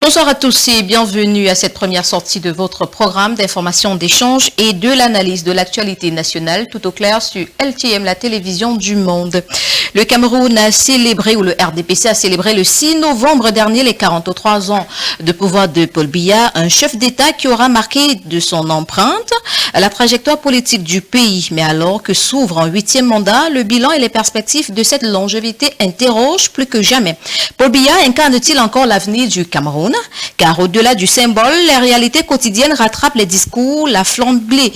Bonsoir à tous et bienvenue à cette première sortie de votre programme d'information, d'échange et de l'analyse de l'actualité nationale, tout au clair sur LTM, la télévision du monde. Le Cameroun a célébré, ou le RDPC a célébré le 6 novembre dernier les 43 ans de pouvoir de Paul Biya, un chef d'État qui aura marqué de son empreinte la trajectoire politique du pays. Mais alors que s'ouvre un 8e mandat, le bilan et les perspectives de cette longévité interrogent plus que jamais. Paul Biya incarne-t-il encore l'avenir du Cameroun? Car au-delà du symbole, les réalités quotidiennes rattrapent les discours, la flambée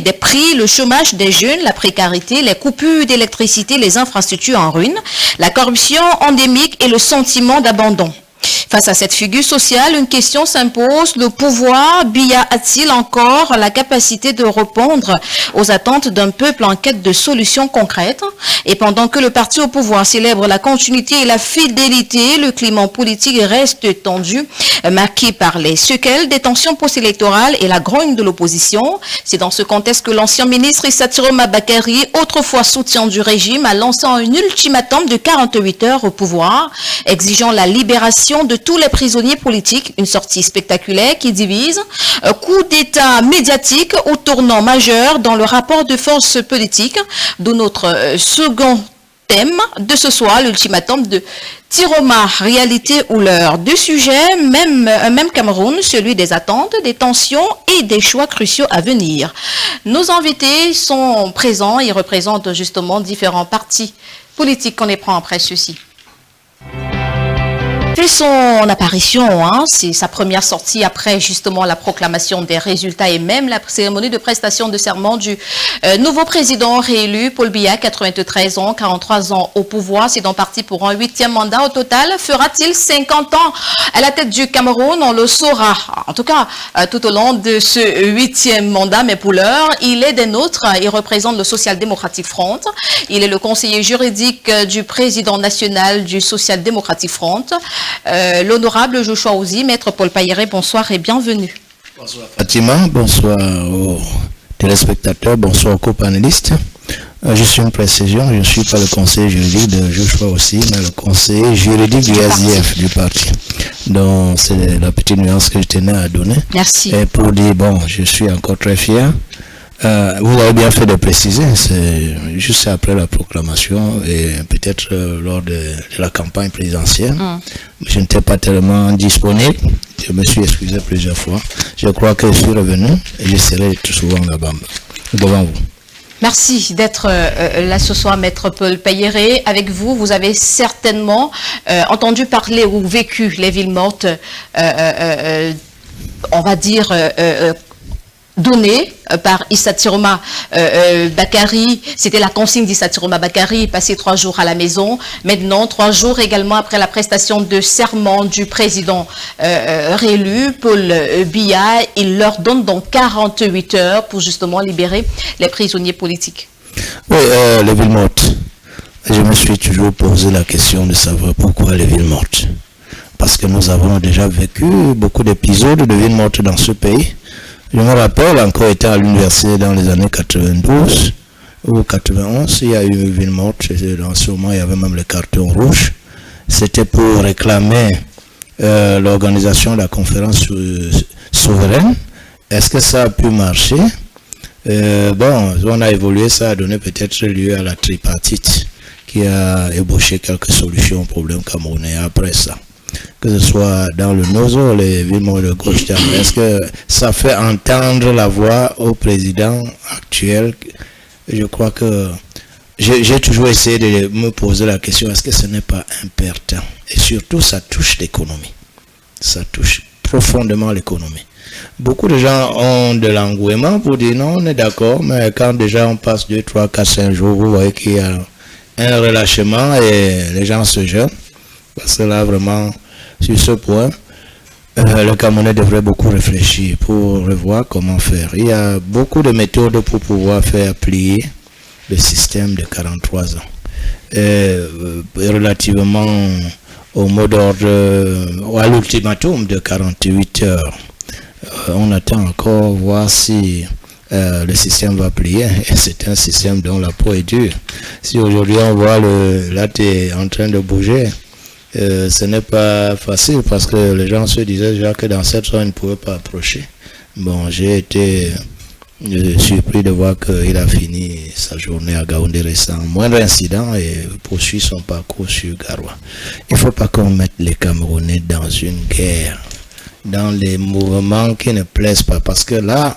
des prix, le chômage des jeunes, la précarité, les coupures d'électricité, les infrastructures en ruine, la corruption endémique et le sentiment d'abandon. Face à cette figure sociale, une question s'impose. Le pouvoir Biya a-t-il encore la capacité de répondre aux attentes d'un peuple en quête de solutions concrètes? Et pendant que le parti au pouvoir célèbre la continuité et la fidélité, le climat politique reste tendu, marqué par les séquelles des tensions post-électorales et la grogne de l'opposition. C'est dans ce contexte que l'ancien ministre Issa Tiroma Bakary, autrefois soutien du régime, a lancé un ultimatum de 48 heures au pouvoir, exigeant la libération de tous les prisonniers politiques, une sortie spectaculaire qui divise, coup d'état médiatique au tournant majeur dans le rapport de force politique, d'où notre second thème de ce soir, l'ultimatum de Tiroma, réalité ou l'heure. Deux sujets, même Cameroun, celui des attentes, des tensions et des choix cruciaux à venir. Nos invités sont présents et représentent justement différents partis politiques qu'on les prend après ceci. Fait son apparition, c'est sa première sortie après justement la proclamation des résultats et même la cérémonie de prestation de serment du nouveau président réélu, Paul Biya, 93 ans, 43 ans au pouvoir. C'est donc parti pour un 8e mandat. Au total, fera-t-il 50 ans à la tête du Cameroun? On le saura, en tout cas, tout au long de ce 8e mandat. Mais pour l'heure, il est des nôtres. Il représente le Social Democratic Front. Il est le conseiller juridique du président national du Social Democratic Front. L'honorable Joshua Ouzi, maître Paul Payeret, bonsoir et bienvenue. Bonsoir Fatima, bonsoir aux téléspectateurs, bonsoir aux co-panélistes. Je suis une précision, je ne suis pas le conseiller juridique de Joshua aussi, mais le conseiller juridique du SDF du parti. Donc c'est la petite nuance que je tenais à donner. Merci. Et pour dire, bon, je suis encore très fier. Vous avez bien fait de préciser, c'est juste après la proclamation et peut-être lors de la campagne présidentielle. Je n'étais pas tellement disponible, je me suis excusé plusieurs fois. Je crois que je suis revenu et je serai tout souvent là-bas, devant vous. Merci d'être là ce soir, maître Paul Payeret. Avec vous, vous avez certainement entendu parler ou vécu les villes mortes, on va dire... donné par Issa Tiroma Bakary. C'était la consigne d'Issa Tiroma Bakary, passer 3 jours à la maison. Maintenant, 3 jours également après la prestation de serment du président réélu, Paul Biya. Il leur donne donc 48 heures pour justement libérer les prisonniers politiques. Oui, les villes mortes. Je me suis toujours posé la question de savoir pourquoi les villes mortes. Parce que nous avons déjà vécu beaucoup d'épisodes de villes mortes dans ce pays. Je me rappelle encore étant à l'université dans les années 92 ou 91, il y a eu une ville morte, dans ce moment il y avait même le carton rouge. C'était pour réclamer l'organisation de la conférence souveraine. Est-ce que ça a pu marcher? Bon, on a évolué, ça a donné peut-être lieu à la tripartite qui a ébauché quelques solutions aux problèmes camerounais après ça. Que ce soit dans le Nozo, les villes de gauche, est-ce que ça fait entendre la voix au président actuel? Je crois que j'ai toujours essayé de me poser la question, est-ce que ce n'est pas important? Et surtout, ça touche l'économie. Ça touche profondément l'économie. Beaucoup de gens ont de l'engouement pour dire non, on est d'accord, mais quand déjà on passe 2, 3, 4, 5 jours, vous voyez qu'il y a un relâchement et les gens se gênent. Parce que là, vraiment, sur ce point, le Camerounais devrait beaucoup réfléchir pour revoir comment faire. Il y a beaucoup de méthodes pour pouvoir faire plier le système de 43 ans. Relativement au mot d'ordre, à l'ultimatum de 48 heures, on attend encore voir si le système va plier. C'est un système dont la peau est dure. Si aujourd'hui on voit là tu es en train de bouger, Ce n'est pas facile parce que les gens se disaient déjà que dans cette zone, ils ne pouvaient pas approcher. Bon, j'ai été surpris de voir qu'il a fini sa journée à Gaoundéré sans moindre incident et poursuit son parcours sur Garoua. Il ne faut pas qu'on mette les Camerounais dans une guerre, dans les mouvements qui ne plaisent pas, parce que là,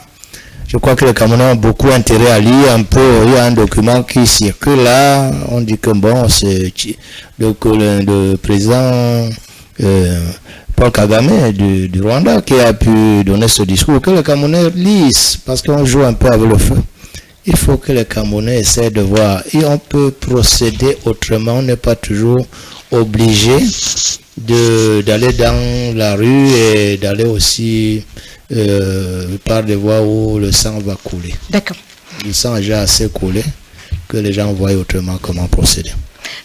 je crois que les Camerounais ont beaucoup intérêt à lire un peu. Il y a un document qui circule là, on dit que bon, c'est le président Paul Kagame du Rwanda qui a pu donner ce discours, que les Camerounais lisent, parce qu'on joue un peu avec le feu. Il faut que les Camerounais essaient de voir, et on peut procéder autrement, on n'est pas toujours obligé d'aller dans la rue et d'aller aussi par des voies où le sang va couler. D'accord. Le sang est déjà assez coulé que les gens voient autrement comment procéder.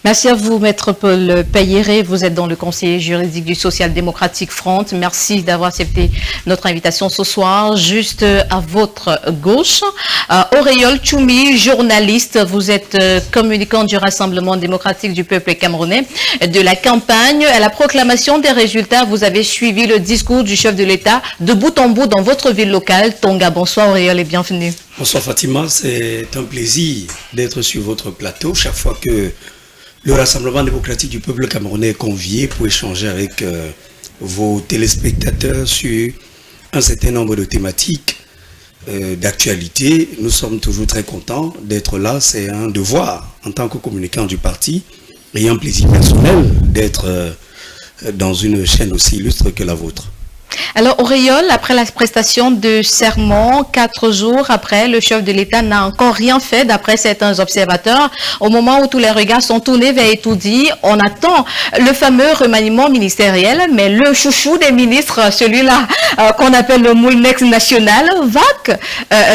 Merci à vous, Maître Paul Payéré. Vous êtes dans le conseiller juridique du Social-démocratique Front. Merci d'avoir accepté notre invitation ce soir. Juste à votre gauche, Auréole Tchoumi, journaliste. Vous êtes communicant du Rassemblement démocratique du peuple camerounais. De la campagne à la proclamation des résultats, vous avez suivi le discours du chef de l'État de bout en bout dans votre ville locale, Tonga. Bonsoir Auréole et bienvenue. Bonsoir Fatima, c'est un plaisir d'être sur votre plateau chaque fois que le Rassemblement démocratique du peuple camerounais est convié pour échanger avec vos téléspectateurs sur un certain nombre de thématiques d'actualité. Nous sommes toujours très contents d'être là. C'est un devoir en tant que communicant du parti et un plaisir personnel d'être dans une chaîne aussi illustre que la vôtre. Alors Auréole, après la prestation de serment, 4 jours après, le chef de l'État n'a encore rien fait d'après certains observateurs. Au moment où tous les regards sont tournés vers Etoudi, on attend le fameux remaniement ministériel, mais le chouchou des ministres, celui-là qu'on appelle le Moulnex national, vaque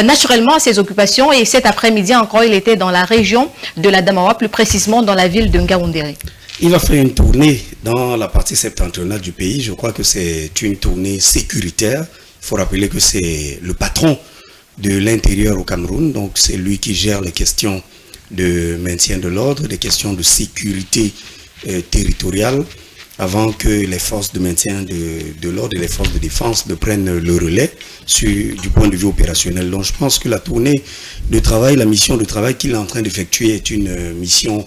naturellement à ses occupations et cet après-midi encore, il était dans la région de la Damawa, plus précisément dans la ville de Ngaoundéré. Il va faire une tournée dans la partie septentrionale du pays. Je crois que c'est une tournée sécuritaire. Il faut rappeler que c'est le patron de l'intérieur au Cameroun. Donc c'est lui qui gère les questions de maintien de l'ordre, des questions de sécurité territoriale, avant que les forces de maintien de l'ordre et les forces de défense ne prennent le relais du point de vue opérationnel. Donc je pense que la tournée de travail, la mission de travail qu'il est en train d'effectuer est une mission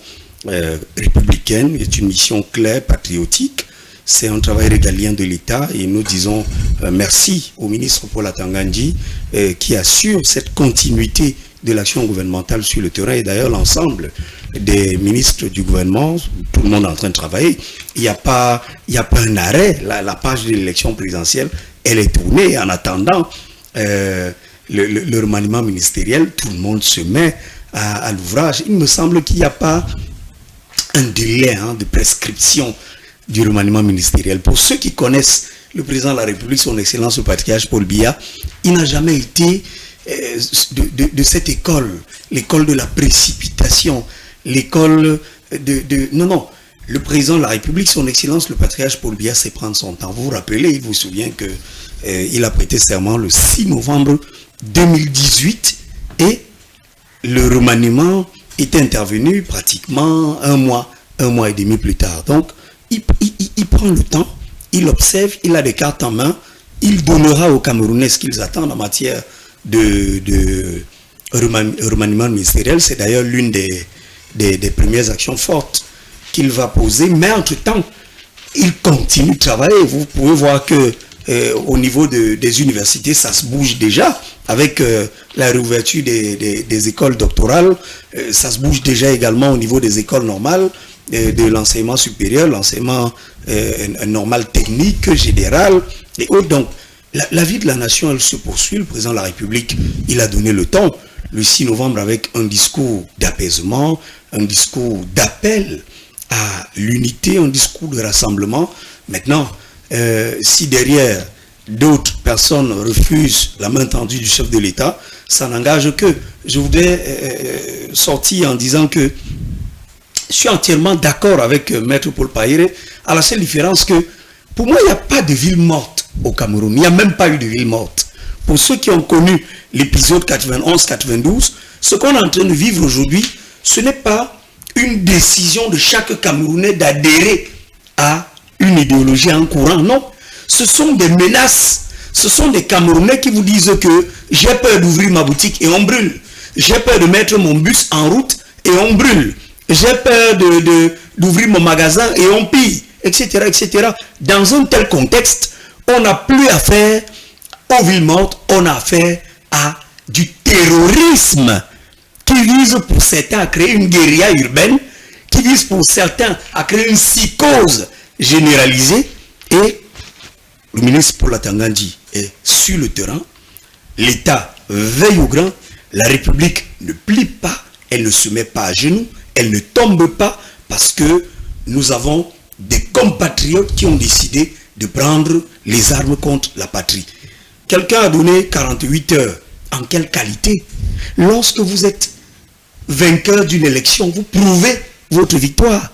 républicaine, est une mission claire, patriotique. C'est un travail régalien de l'État et nous disons merci au ministre Paul Atangandji qui assure cette continuité de l'action gouvernementale sur le terrain et d'ailleurs l'ensemble des ministres du gouvernement, tout le monde est en train de travailler. Il n'y a pas un arrêt, la page de l'élection présidentielle, elle est tournée en attendant le remaniement ministériel, tout le monde se met à l'ouvrage. Il me semble qu'il n'y a pas un délai de prescription du remaniement ministériel. Pour ceux qui connaissent le président de la République, son excellence le patriarche Paul Biya, il n'a jamais été de cette école, l'école de la précipitation, l'école Non, le président de la République, son excellence le patriarche Paul Biya, sait prendre son temps. Vous vous rappelez, il vous souvient que il a prêté serment le 6 novembre 2018 et le remaniement est intervenu pratiquement un mois et demi plus tard. Donc, il prend le temps, il observe, il a des cartes en main, il donnera aux Camerounais ce qu'ils attendent en matière de remaniement ministériel. C'est d'ailleurs l'une des premières actions fortes qu'il va poser. Mais entre-temps, il continue de travailler. Vous pouvez voir que au niveau des universités, ça se bouge déjà. Avec la réouverture des écoles doctorales, ça se bouge déjà également au niveau des écoles normales, de l'enseignement supérieur, l'enseignement normal technique, général et autres. Donc, la vie de la nation, elle se poursuit. Le président de la République, il a donné le temps, le 6 novembre, avec un discours d'apaisement, un discours d'appel à l'unité, un discours de rassemblement. Maintenant, si derrière d'autres personnes refusent la main tendue du chef de l'État, ça n'engage que. Je voudrais sortir en disant que je suis entièrement d'accord avec Maître Paul Payéré, à la seule différence que, pour moi, il n'y a pas de ville morte au Cameroun. Il n'y a même pas eu de ville morte. Pour ceux qui ont connu l'épisode 91-92, ce qu'on est en train de vivre aujourd'hui, ce n'est pas une décision de chaque Camerounais d'adhérer à une idéologie en courant, non. Ce sont des menaces. Ce sont des Camerounais qui vous disent que j'ai peur d'ouvrir ma boutique et on brûle. J'ai peur de mettre mon bus en route et on brûle. J'ai peur d'ouvrir mon magasin et on pille, etc., etc. Dans un tel contexte, on n'a plus affaire aux villes mortes, on a affaire à du terrorisme qui vise pour certains à créer une guérilla urbaine, qui vise pour certains à créer une psychose généralisée. Et le ministre Paul Atanga dit est sur le terrain, l'État veille au grain, la République ne plie pas, elle ne se met pas à genoux, elle ne tombe pas parce que nous avons des compatriotes qui ont décidé de prendre les armes contre la patrie. Quelqu'un a donné 48 heures. En quelle qualité? Lorsque vous êtes vainqueur d'une élection, vous prouvez votre victoire.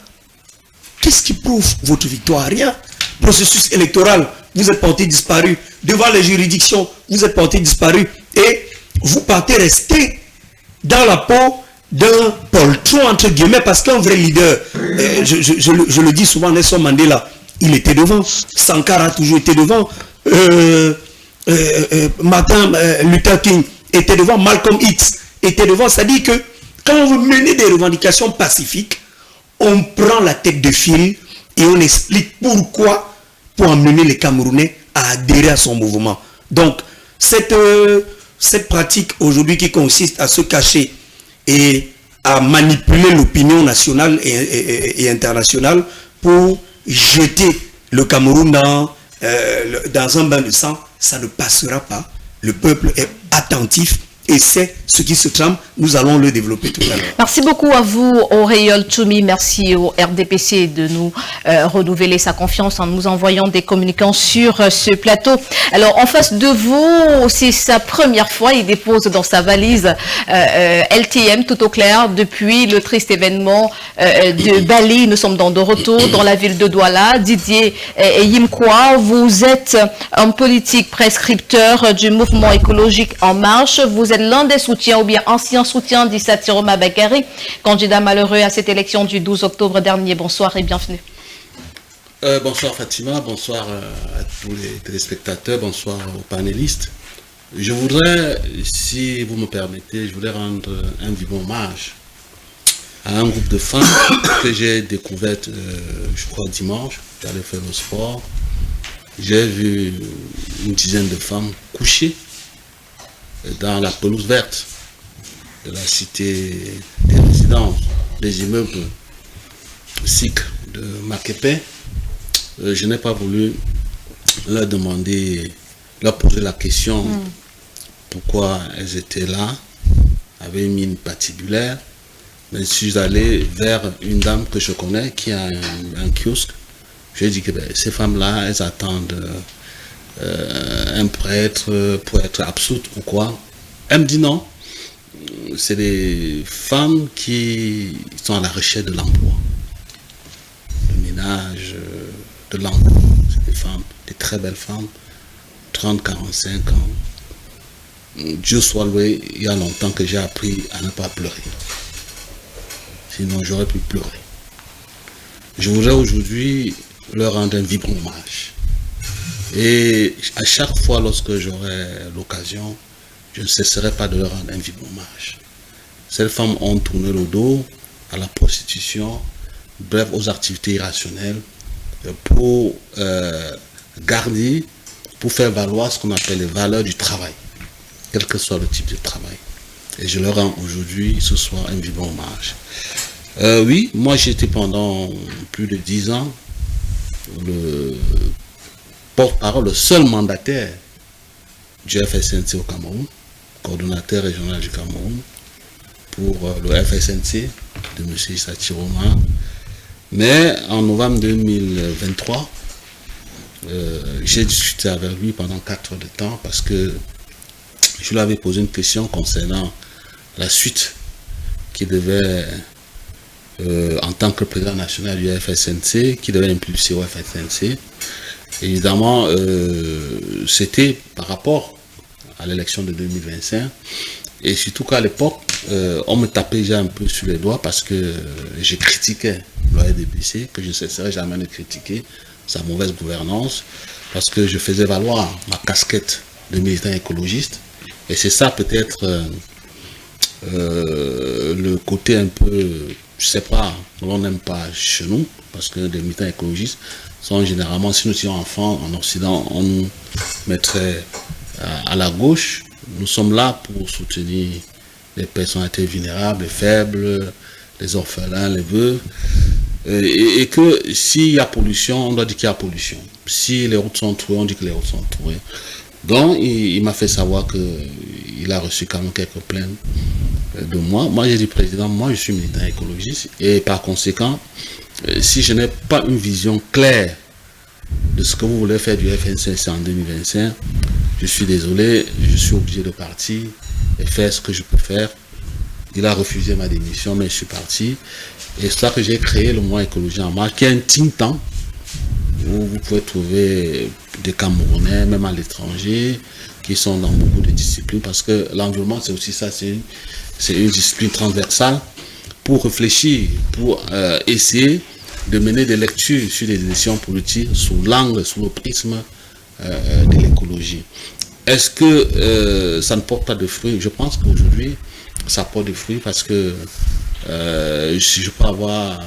Qu'est-ce qui prouve votre victoire? Rien. Processus électoral, vous êtes porté disparu. Devant les juridictions, vous êtes porté disparu. Et vous partez rester dans la peau d'un poltron, entre guillemets, parce qu'un vrai leader, je le dis souvent, Nelson Mandela, il était devant. Sankara a toujours été devant. Martin Luther King était devant. Malcolm X était devant. C'est-à-dire que quand vous menez des revendications pacifiques, on prend la tête de fil et on explique pourquoi, pour amener les Camerounais à adhérer à son mouvement. Donc, cette pratique aujourd'hui qui consiste à se cacher et à manipuler l'opinion nationale et internationale pour jeter le Cameroun dans un bain de sang, ça ne passera pas. Le peuple est attentif et c'est ce qui se trame. Nous allons le développer tout à l'heure. Merci beaucoup à vous, Auréole Tchoumi. Merci au RDPC de nous renouveler sa confiance en nous envoyant des communicants sur ce plateau. Alors, en face de vous, c'est sa première fois. Il dépose dans sa valise LTM, tout au clair, depuis le triste événement de Bali. Nous sommes de retour dans la ville de Douala. Didier Yimkwa, vous êtes un politique prescripteur du mouvement écologique En Marche. Vous êtes l'un des soutiens ou bien ancien soutien d'Issa Tiroma Bakary, candidat malheureux à cette élection du 12 octobre dernier. Bonsoir et bienvenue. Bonsoir Fatima, bonsoir à tous les téléspectateurs, bonsoir aux panélistes. Je voudrais, si vous me permettez, je voudrais rendre un vivant hommage à un groupe de femmes que j'ai découvert, je crois, dimanche. J'allais faire le sport. J'ai vu une dizaine de femmes couchées dans la pelouse verte de la cité des résidences, des immeubles SIC de Makepe. Je n'ai pas voulu leur poser la question pourquoi elles étaient là, avec une mine patibulaire. Mais je suis allé vers une dame que je connais qui a un kiosque. Je lui ai dit que ces femmes-là, elles attendent un prêtre pour être absoute ou quoi. Elle me dit non, c'est des femmes qui sont à la recherche de l'emploi, le ménage, de l'emploi. C'est des femmes, des très belles femmes, 30, 45 ans. Dieu soit loué, il y a longtemps que j'ai appris à ne pas pleurer. Sinon j'aurais pu pleurer. Je voudrais aujourd'hui leur rendre un vibrant hommage. Et à chaque fois lorsque j'aurai l'occasion, je ne cesserai pas de leur rendre un vibrant hommage. Ces femmes ont tourné le dos à la prostitution, bref, aux activités irrationnelles, pour garder, pour faire valoir ce qu'on appelle les valeurs du travail, quel que soit le type de travail. Et je leur rends aujourd'hui, ce soir, un vibrant hommage. Oui, moi j'étais pendant plus de 10 ans le porte-parole, le seul mandataire du FSNC au Cameroun, coordonnateur régional du Cameroun, pour le FSNC de M. Issa Tiroma. Mais en novembre 2023, j'ai discuté avec lui pendant 4 heures de temps parce que je lui avais posé une question concernant la suite qui devait, en tant que président national du FSNC, qui devait impulser au FSNC. Évidemment, c'était par rapport à l'élection de 2025. Et surtout qu'à l'époque, on me tapait déjà un peu sur les doigts parce que je critiquais le RDPC, que je ne cesserai jamais de critiquer, sa mauvaise gouvernance, parce que je faisais valoir ma casquette de militant écologiste. Et c'est ça peut-être le côté un peu, je sais pas, on n'aime pas chez nous, parce que les militants écologistes sont généralement, si nous étions enfants en Occident, on nous mettrait à la gauche. Nous sommes là pour soutenir les personnalités vulnérables, les faibles, les orphelins, les veuves. Et que s'il y a pollution, on doit dire qu'il y a pollution. Si les routes sont trouées, on dit que les routes sont trouées. Donc, il m'a fait savoir qu'il a reçu quand même quelques plaintes de moi. Moi, j'ai dit, président, moi, je suis militant écologiste. Et par conséquent, si je n'ai pas une vision claire de ce que vous voulez faire du FNCC en 2025, je suis désolé, je suis obligé de partir et faire ce que je peux faire. Il a refusé ma démission, mais je suis parti. Et c'est là que j'ai créé le mouvement Écologie en Marche, qui est un think tank où vous pouvez trouver des Camerounais, même à l'étranger, qui sont dans beaucoup de disciplines, parce que l'environnement, c'est aussi ça, c'est une discipline transversale pour réfléchir, pour essayer de mener des lectures sur les décisions politiques sous l'angle, sous le prisme de l'écologie. Est-ce que ça ne porte pas de fruits? Je pense qu'aujourd'hui, ça porte des fruits parce que si je peux avoir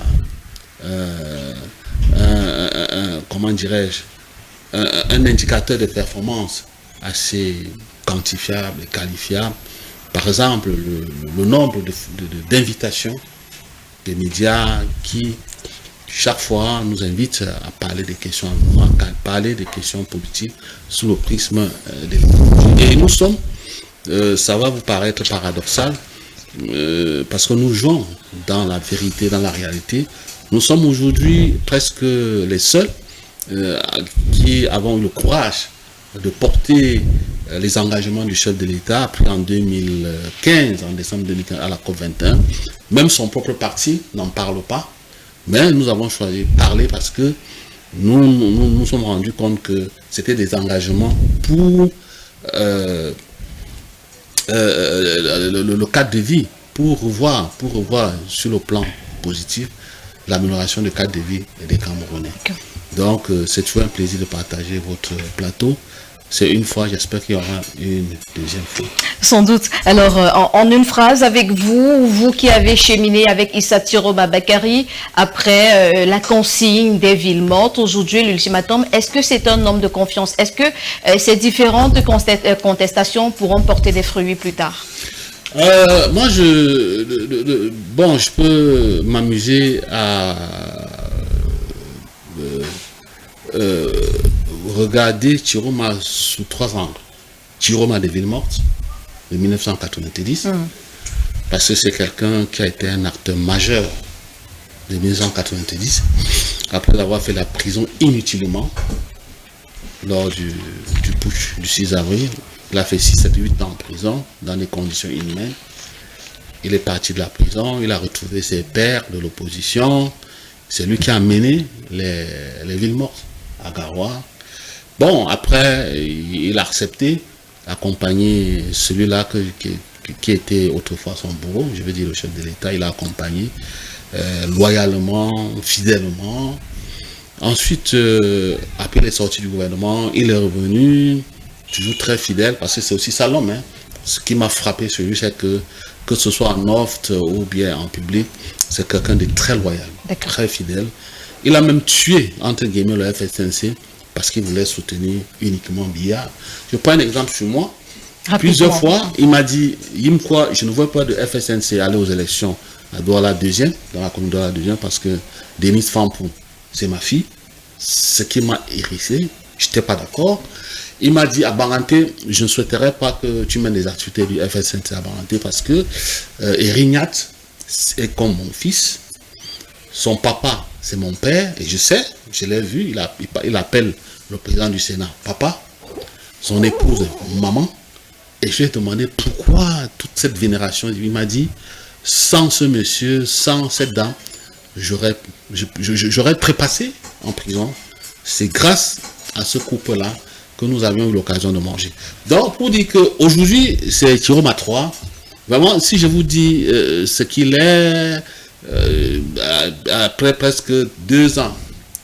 comment dirais-je, un indicateur de performance assez quantifiable et qualifiable. Par exemple, le nombre d'invitations des médias qui, chaque fois, nous invitent à parler des questions à parler des questions politiques sous le prisme de l'écologie. Et nous sommes, ça va vous paraître paradoxal, parce que nous jouons dans la vérité, dans la réalité. Nous sommes aujourd'hui presque les seuls qui avons eu le courage de porter les engagements du chef de l'État pris en 2015, en décembre 2015 à la COP21. Même son propre parti n'en parle pas, mais nous avons choisi de parler parce que nous sommes rendus compte que c'était des engagements pour le cadre de vie, pour revoir sur le plan positif l'amélioration du cadre de vie des Camerounais. Donc c'est toujours un plaisir de partager votre plateau. C'est une fois, j'espère qu'il y aura une deuxième fois. Sans doute. Alors, en une phrase, avec vous qui avez cheminé avec Issa Tiroma Bakary, après la consigne des villes mortes, aujourd'hui l'ultimatum, est-ce que c'est un homme de confiance? Est-ce que ces différentes contestations pourront porter des fruits plus tard? Moi, je peux m'amuser à regarder Tiroma sous trois angles. Tiroma des villes mortes de 1990, parce que c'est quelqu'un qui a été un acteur majeur de 1990, après avoir fait la prison inutilement lors du putsch du 6 avril. Il a fait 6, 7, 8 ans en prison, dans des conditions inhumaines. Il est parti de la prison, il a retrouvé ses pairs de l'opposition. C'est lui qui a mené les villes mortes à Garoua. Bon, après, il a accepté d'accompagner celui-là qui était autrefois son bourreau, je veux dire le chef de l'État. Il a accompagné loyalement, fidèlement. Ensuite, après les sorties du gouvernement, il est revenu, toujours très fidèle, parce que c'est aussi ça l'homme. Hein. Ce qui m'a frappé sur lui, c'est que ce soit en off ou bien en public, c'est quelqu'un de très loyal, très fidèle. Il a même tué, entre guillemets, le FSNC parce qu'il voulait soutenir uniquement Biya. Je prends un exemple sur moi. Plusieurs fois, il m'a dit, je ne vois pas de FSNC aller aux élections à Douala 2e, dans la commune de Douala 2e, parce que Denise Fampou, c'est ma fille. Ce qui m'a hérissé, je n'étais pas d'accord. Il m'a dit à Baranté, je ne souhaiterais pas que tu mènes des activités du FSNC à Baranté parce que Erignat est comme mon fils. Son papa, c'est mon père, et je sais, je l'ai vu, il appelle le président du Sénat papa, son épouse maman, et je lui ai demandé pourquoi toute cette vénération. Il m'a dit, sans ce monsieur, sans cette dame, j'aurais trépassé en prison. C'est grâce à ce couple-là que nous avions eu l'occasion de manger. Donc, pour dire qu'aujourd'hui, c'est Tiroma 3. Vraiment, si je vous dis ce qu'il est, après presque 2 ans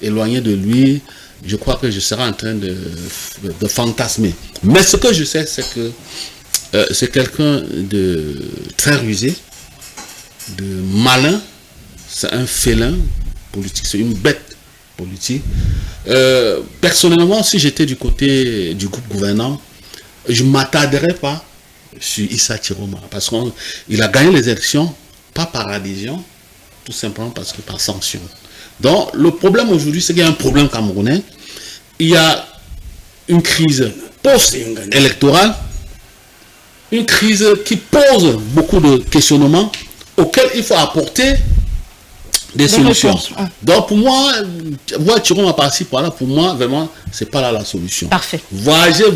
éloigné de lui, je crois que je serai en train de fantasmer. Mais ce que je sais, c'est que c'est quelqu'un de très rusé, de malin, c'est un félin politique, c'est une bête politique. Personnellement, si j'étais du côté du groupe gouvernant, je ne m'attarderais pas sur Issa Chiroma, parce qu'il a gagné les élections, pas par adhésion, tout simplement parce que par sanction. Donc, le problème aujourd'hui, c'est qu'il y a un problème camerounais. Il y a une crise post-électorale, une crise qui pose beaucoup de questionnements auxquels il faut apporter des solutions. Réponses. Donc, pour moi, voir Chiroma par-ci, par-là, pour moi, vraiment, c'est pas là la solution. Parfait. Voyager,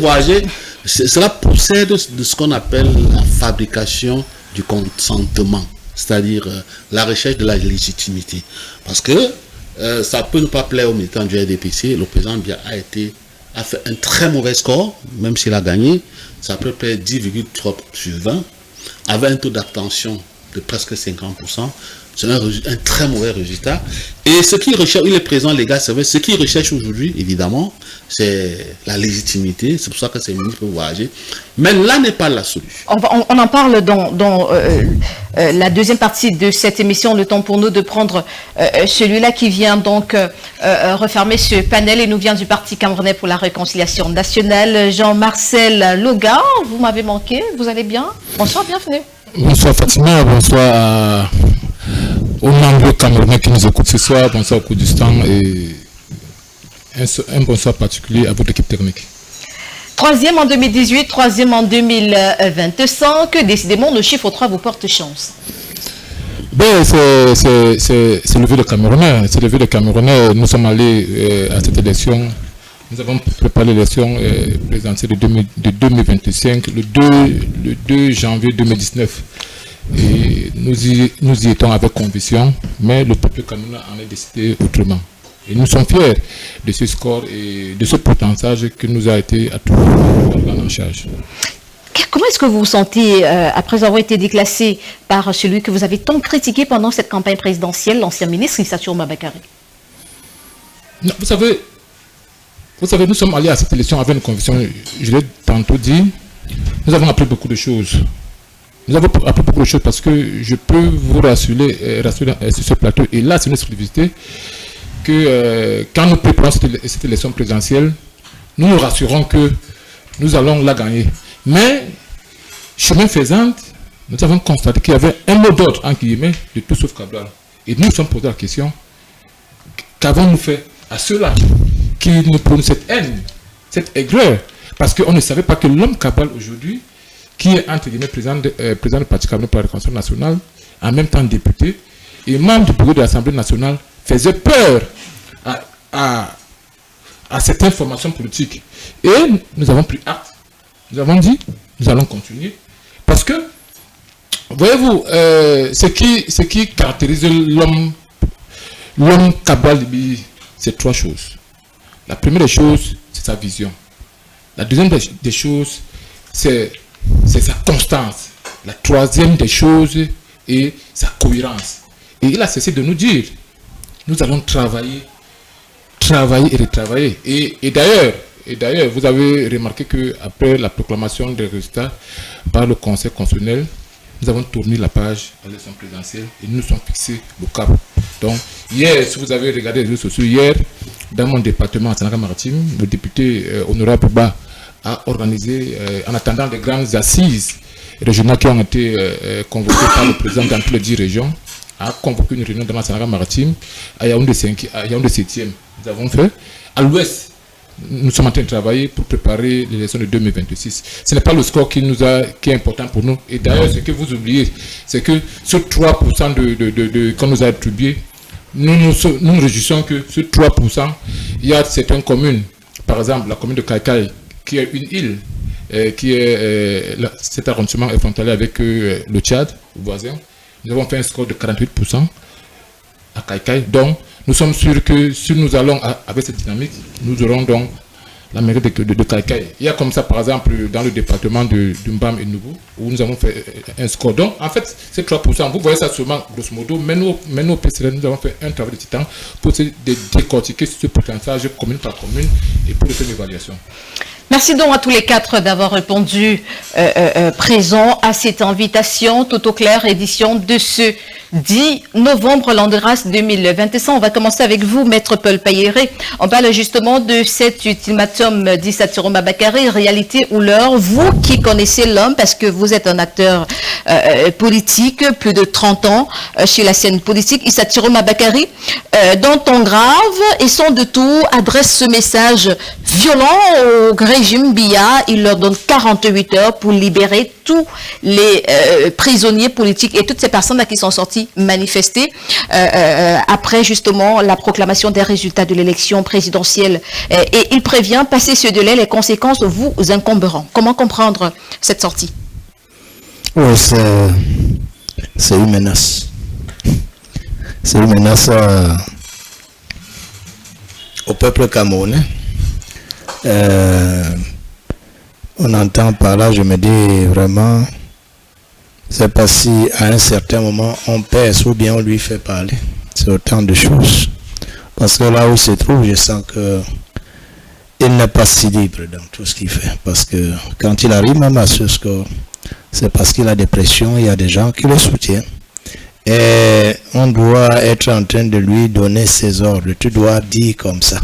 cela procède de ce qu'on appelle la fabrication du consentement, c'est-à-dire la recherche de la légitimité. Parce que ça peut ne pas plaire aux militants du RDPC. Le président Biya a fait un très mauvais score, même s'il a gagné. Ça peut plaire 10,3 sur 20, avec un taux d'abstention de presque 50%. C'est un très mauvais résultat. Et ce qu'il recherche, il est présent, les gars, c'est vrai, ce qu'il recherche aujourd'hui, évidemment, c'est la légitimité. C'est pour ça que ces ministres peuvent voyager. Mais là n'est pas la solution. On en parle dans la deuxième partie de cette émission. Le temps pour nous de prendre celui-là qui vient donc refermer ce panel et nous vient du Parti camerounais pour la réconciliation nationale. Jean-Marcel Loga, vous m'avez manqué, vous allez bien? Bonsoir, bienvenue. Bonsoir Fatima, bonsoir aux membres camerounais qui nous écoutent ce soir, bonsoir au Kurdistan et un bonsoir particulier à votre équipe technique. Troisième en 2018, troisième en 2025, décidément le chiffre 3 vous porte chance. Ben, c'est le vœu de Camerounais, c'est le vœu de Camerounais. Nous sommes allés à cette élection, nous avons préparé l'élection présidentielle de 2025, le 2 janvier 2019. Et nous y étions avec conviction, mais le peuple camerounais en a décidé autrement. Et nous sommes fiers de ce score et de ce pourcentage qui nous a été à tout en charge. Comment est-ce que vous vous sentez après avoir été déclassé par celui que vous avez tant critiqué pendant cette campagne présidentielle, l'ancien ministre Issa Chiroma Bakary? Non, vous savez, nous sommes allés à cette élection avec une conviction, je l'ai tantôt dit, nous avons appris beaucoup de choses. Nous avons appris beaucoup de choses parce que je peux vous rassurer sur ce plateau, et là c'est une exclusivité, que quand nous préparons cette élection présidentielle, nous nous rassurons que nous allons la gagner. Mais, chemin faisant, nous avons constaté qu'il y avait un mot d'ordre, en guillemets, de tout sauf Cabral. Et nous nous sommes posé la question, qu'avons-nous fait à ceux-là qui nous prônent cette haine, cette aigreur? Parce qu'on ne savait pas que l'homme Cabral aujourd'hui, qui est entre guillemets président du Parti camerounais pour la réconciliation nationale, en même temps député, et membre du bureau de l'Assemblée nationale, faisait peur à cette information politique. Et nous avons pris acte. Nous avons dit, nous allons continuer. Parce que, voyez-vous, ce qui caractérise l'homme Cabral Libi, c'est trois choses. La première des choses, c'est sa vision. La deuxième des choses, c'est sa constance. La troisième des choses est sa cohérence. Et il a cessé de nous dire, nous allons travailler et retravailler. Et d'ailleurs, vous avez remarqué qu'après la proclamation des résultats par le Conseil constitutionnel, nous avons tourné la page à l'élection présidentielle et nous nous sommes fixés le cap. Donc, hier, si vous avez regardé les réseaux sociaux, hier, dans mon département, à Sanaka-Maritime, le député honorable Ba a organisé, en attendant les grandes assises régionales qui ont été convoquées par le président dans toutes les 10 régions, a convoqué une réunion dans la Sanaka-Maritime à Yaoundé 7e. Nous avons fait. À l'ouest, nous sommes en train de travailler pour préparer l'élection de 2026. Ce n'est pas le score qui est important pour nous. Et d'ailleurs, ce que vous oubliez, c'est que ce 3% qu'on nous a attribué, nous nous réjouissons que ce 3%, il y a certaines communes, par exemple la commune de Kaikai, qui est une île, cet arrondissement est frontalier avec le Tchad, voisin. Nous avons fait un score de 48% à Kaikai. Donc, nous sommes sûrs que si nous allons avec cette dynamique, nous aurons donc la mairie de Kaikaï. Il y a comme ça, par exemple, dans le département de Mbam et Nouveau, où nous avons fait un score. Donc, en fait, c'est 3%. Vous voyez ça seulement, grosso modo, mais nous, au PCL, nous avons fait un travail de titan pour décortiquer ce pourcentage commune par commune et pour faire une évaluation. Merci donc à tous les quatre d'avoir répondu présent à cette invitation tout au clair, édition de ce 10 novembre, l'an de grâce 2021. On va commencer avec vous, Maître Paul Payéré. On parle justement de cet ultimatum d'Issa Tiroma Bakary, réalité ou l'heure. Vous qui connaissez l'homme, parce que vous êtes un acteur politique, plus de 30 ans chez la scène politique, Issa Tiroma Bakary, dans ton grave et sans de tout, adresse ce message violent au régime Biya. Il leur donne 48 heures pour libérer tous les prisonniers politiques et toutes ces personnes qui sont sorties manifester après justement la proclamation des résultats de l'élection présidentielle. Et il prévient, passer ce délai, les conséquences vous incomberont. Comment comprendre cette sortie? Oui, c'est une menace. C'est une menace au peuple camerounais. On entend par là, je me dis vraiment, c'est pas si à un certain moment on pèse ou bien on lui fait parler. C'est autant de choses. Parce que là où il se trouve, je sens que il n'est pas si libre dans tout ce qu'il fait. Parce que quand il arrive même à ce score, c'est parce qu'il a des pressions, il y a des gens qui le soutiennent. Et on doit être en train de lui donner ses ordres. Tu dois dire comme ça.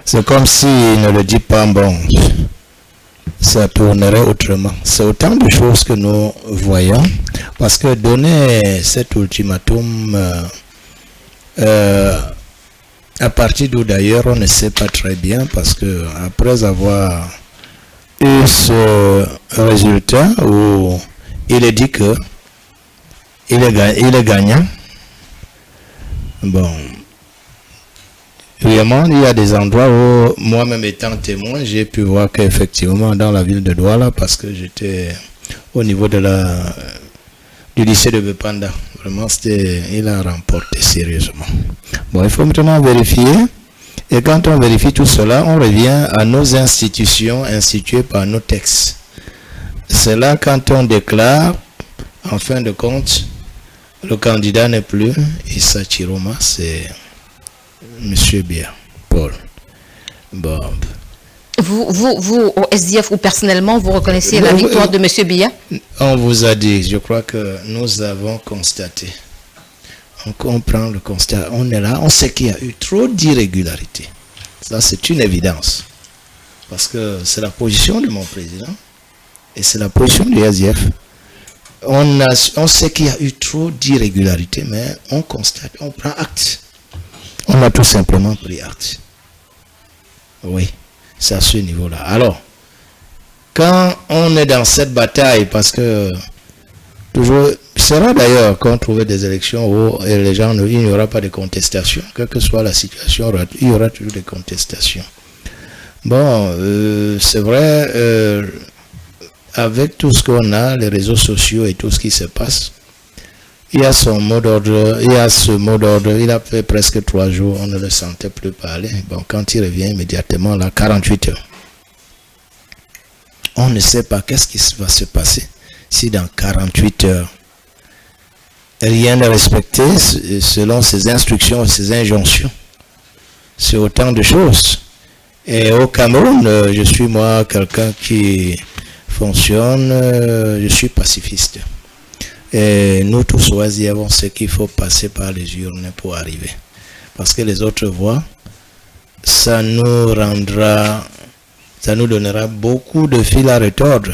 C'est comme s'il ne le dit pas, bon, ça tournerait autrement. C'est autant de choses que nous voyons. Parce que donner cet ultimatum, à partir d'où d'ailleurs on ne sait pas très bien, parce que après avoir eu ce résultat où il est dit que il est gagnant, bon, vraiment il y a des endroits où moi-même étant témoin, j'ai pu voir qu'effectivement dans la ville de Douala, parce que j'étais au niveau de du lycée de Bepanda, vraiment il a remporté sérieusement. Bon, il faut maintenant vérifier, et quand on vérifie tout cela, on revient à nos institutions instituées par nos textes. C'est là quand on déclare, en fin de compte, le candidat n'est plus Issa Tiroma, c'est M. Biya, Paul. Bon. Vous, au SDF ou personnellement, vous reconnaissez la victoire de M. Biya? On vous a dit, je crois que nous avons constaté. On comprend le constat. On est là, on sait qu'il y a eu trop d'irrégularités. Ça, c'est une évidence. Parce que c'est la position de mon président et c'est la position du SDF. On sait qu'il y a eu trop d'irrégularités, mais on constate, on prend acte. On a tout simplement pris acte. Oui, c'est à ce niveau-là. Alors, quand on est dans cette bataille, parce que toujours, c'est rare d'ailleurs qu'on trouve des élections où les gens, il n'y aura pas de contestation. Quelle que soit la situation, il y aura toujours des contestations. Bon, c'est vrai, avec tout ce qu'on a, les réseaux sociaux et tout ce qui se passe, il y a son mot d'ordre, il y a ce mot d'ordre, il a fait presque 3 jours, on ne le sentait plus parler. Bon, quand il revient immédiatement, là, 48 heures. On ne sait pas qu'est-ce qui va se passer si dans 48 heures, rien n'est respecté selon ses instructions, ses injonctions. C'est autant de choses. Et au Cameroun, je suis moi quelqu'un qui fonctionne, je suis pacifiste. Et nous tous oisirs avons ce qu'il faut passer par les urnes pour arriver. Parce que les autres voies, ça nous donnera beaucoup de fil à retordre.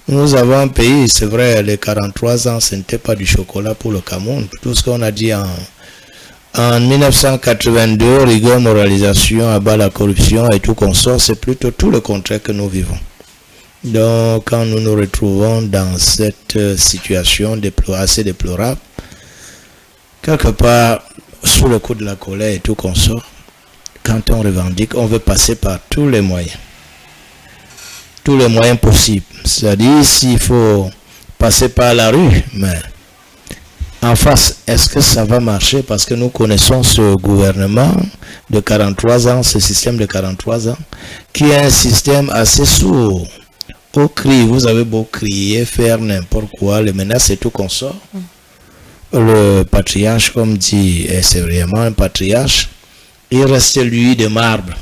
Nous avons un pays, c'est vrai, les 43 ans, ce n'était pas du chocolat pour le Cameroun. Tout ce qu'on a dit en 1982, rigueur, moralisation, abat la corruption et tout consort, c'est plutôt tout le contraire que nous vivons. Donc, quand nous nous retrouvons dans cette situation assez déplorable, quelque part, sous le coup de la colère et tout consort, quand on revendique, on veut passer par tous les moyens. Tous les moyens possibles. C'est-à-dire, s'il faut passer par la rue, mais en face, est-ce que ça va marcher? Parce que nous connaissons ce gouvernement de 43 ans, ce système de 43 ans, qui est un système assez sourd. Au cri, vous avez beau crier, faire n'importe quoi, les menaces et tout qu'on sort. Le patriarche, comme dit, et c'est vraiment un patriarche, il reste lui de marbre.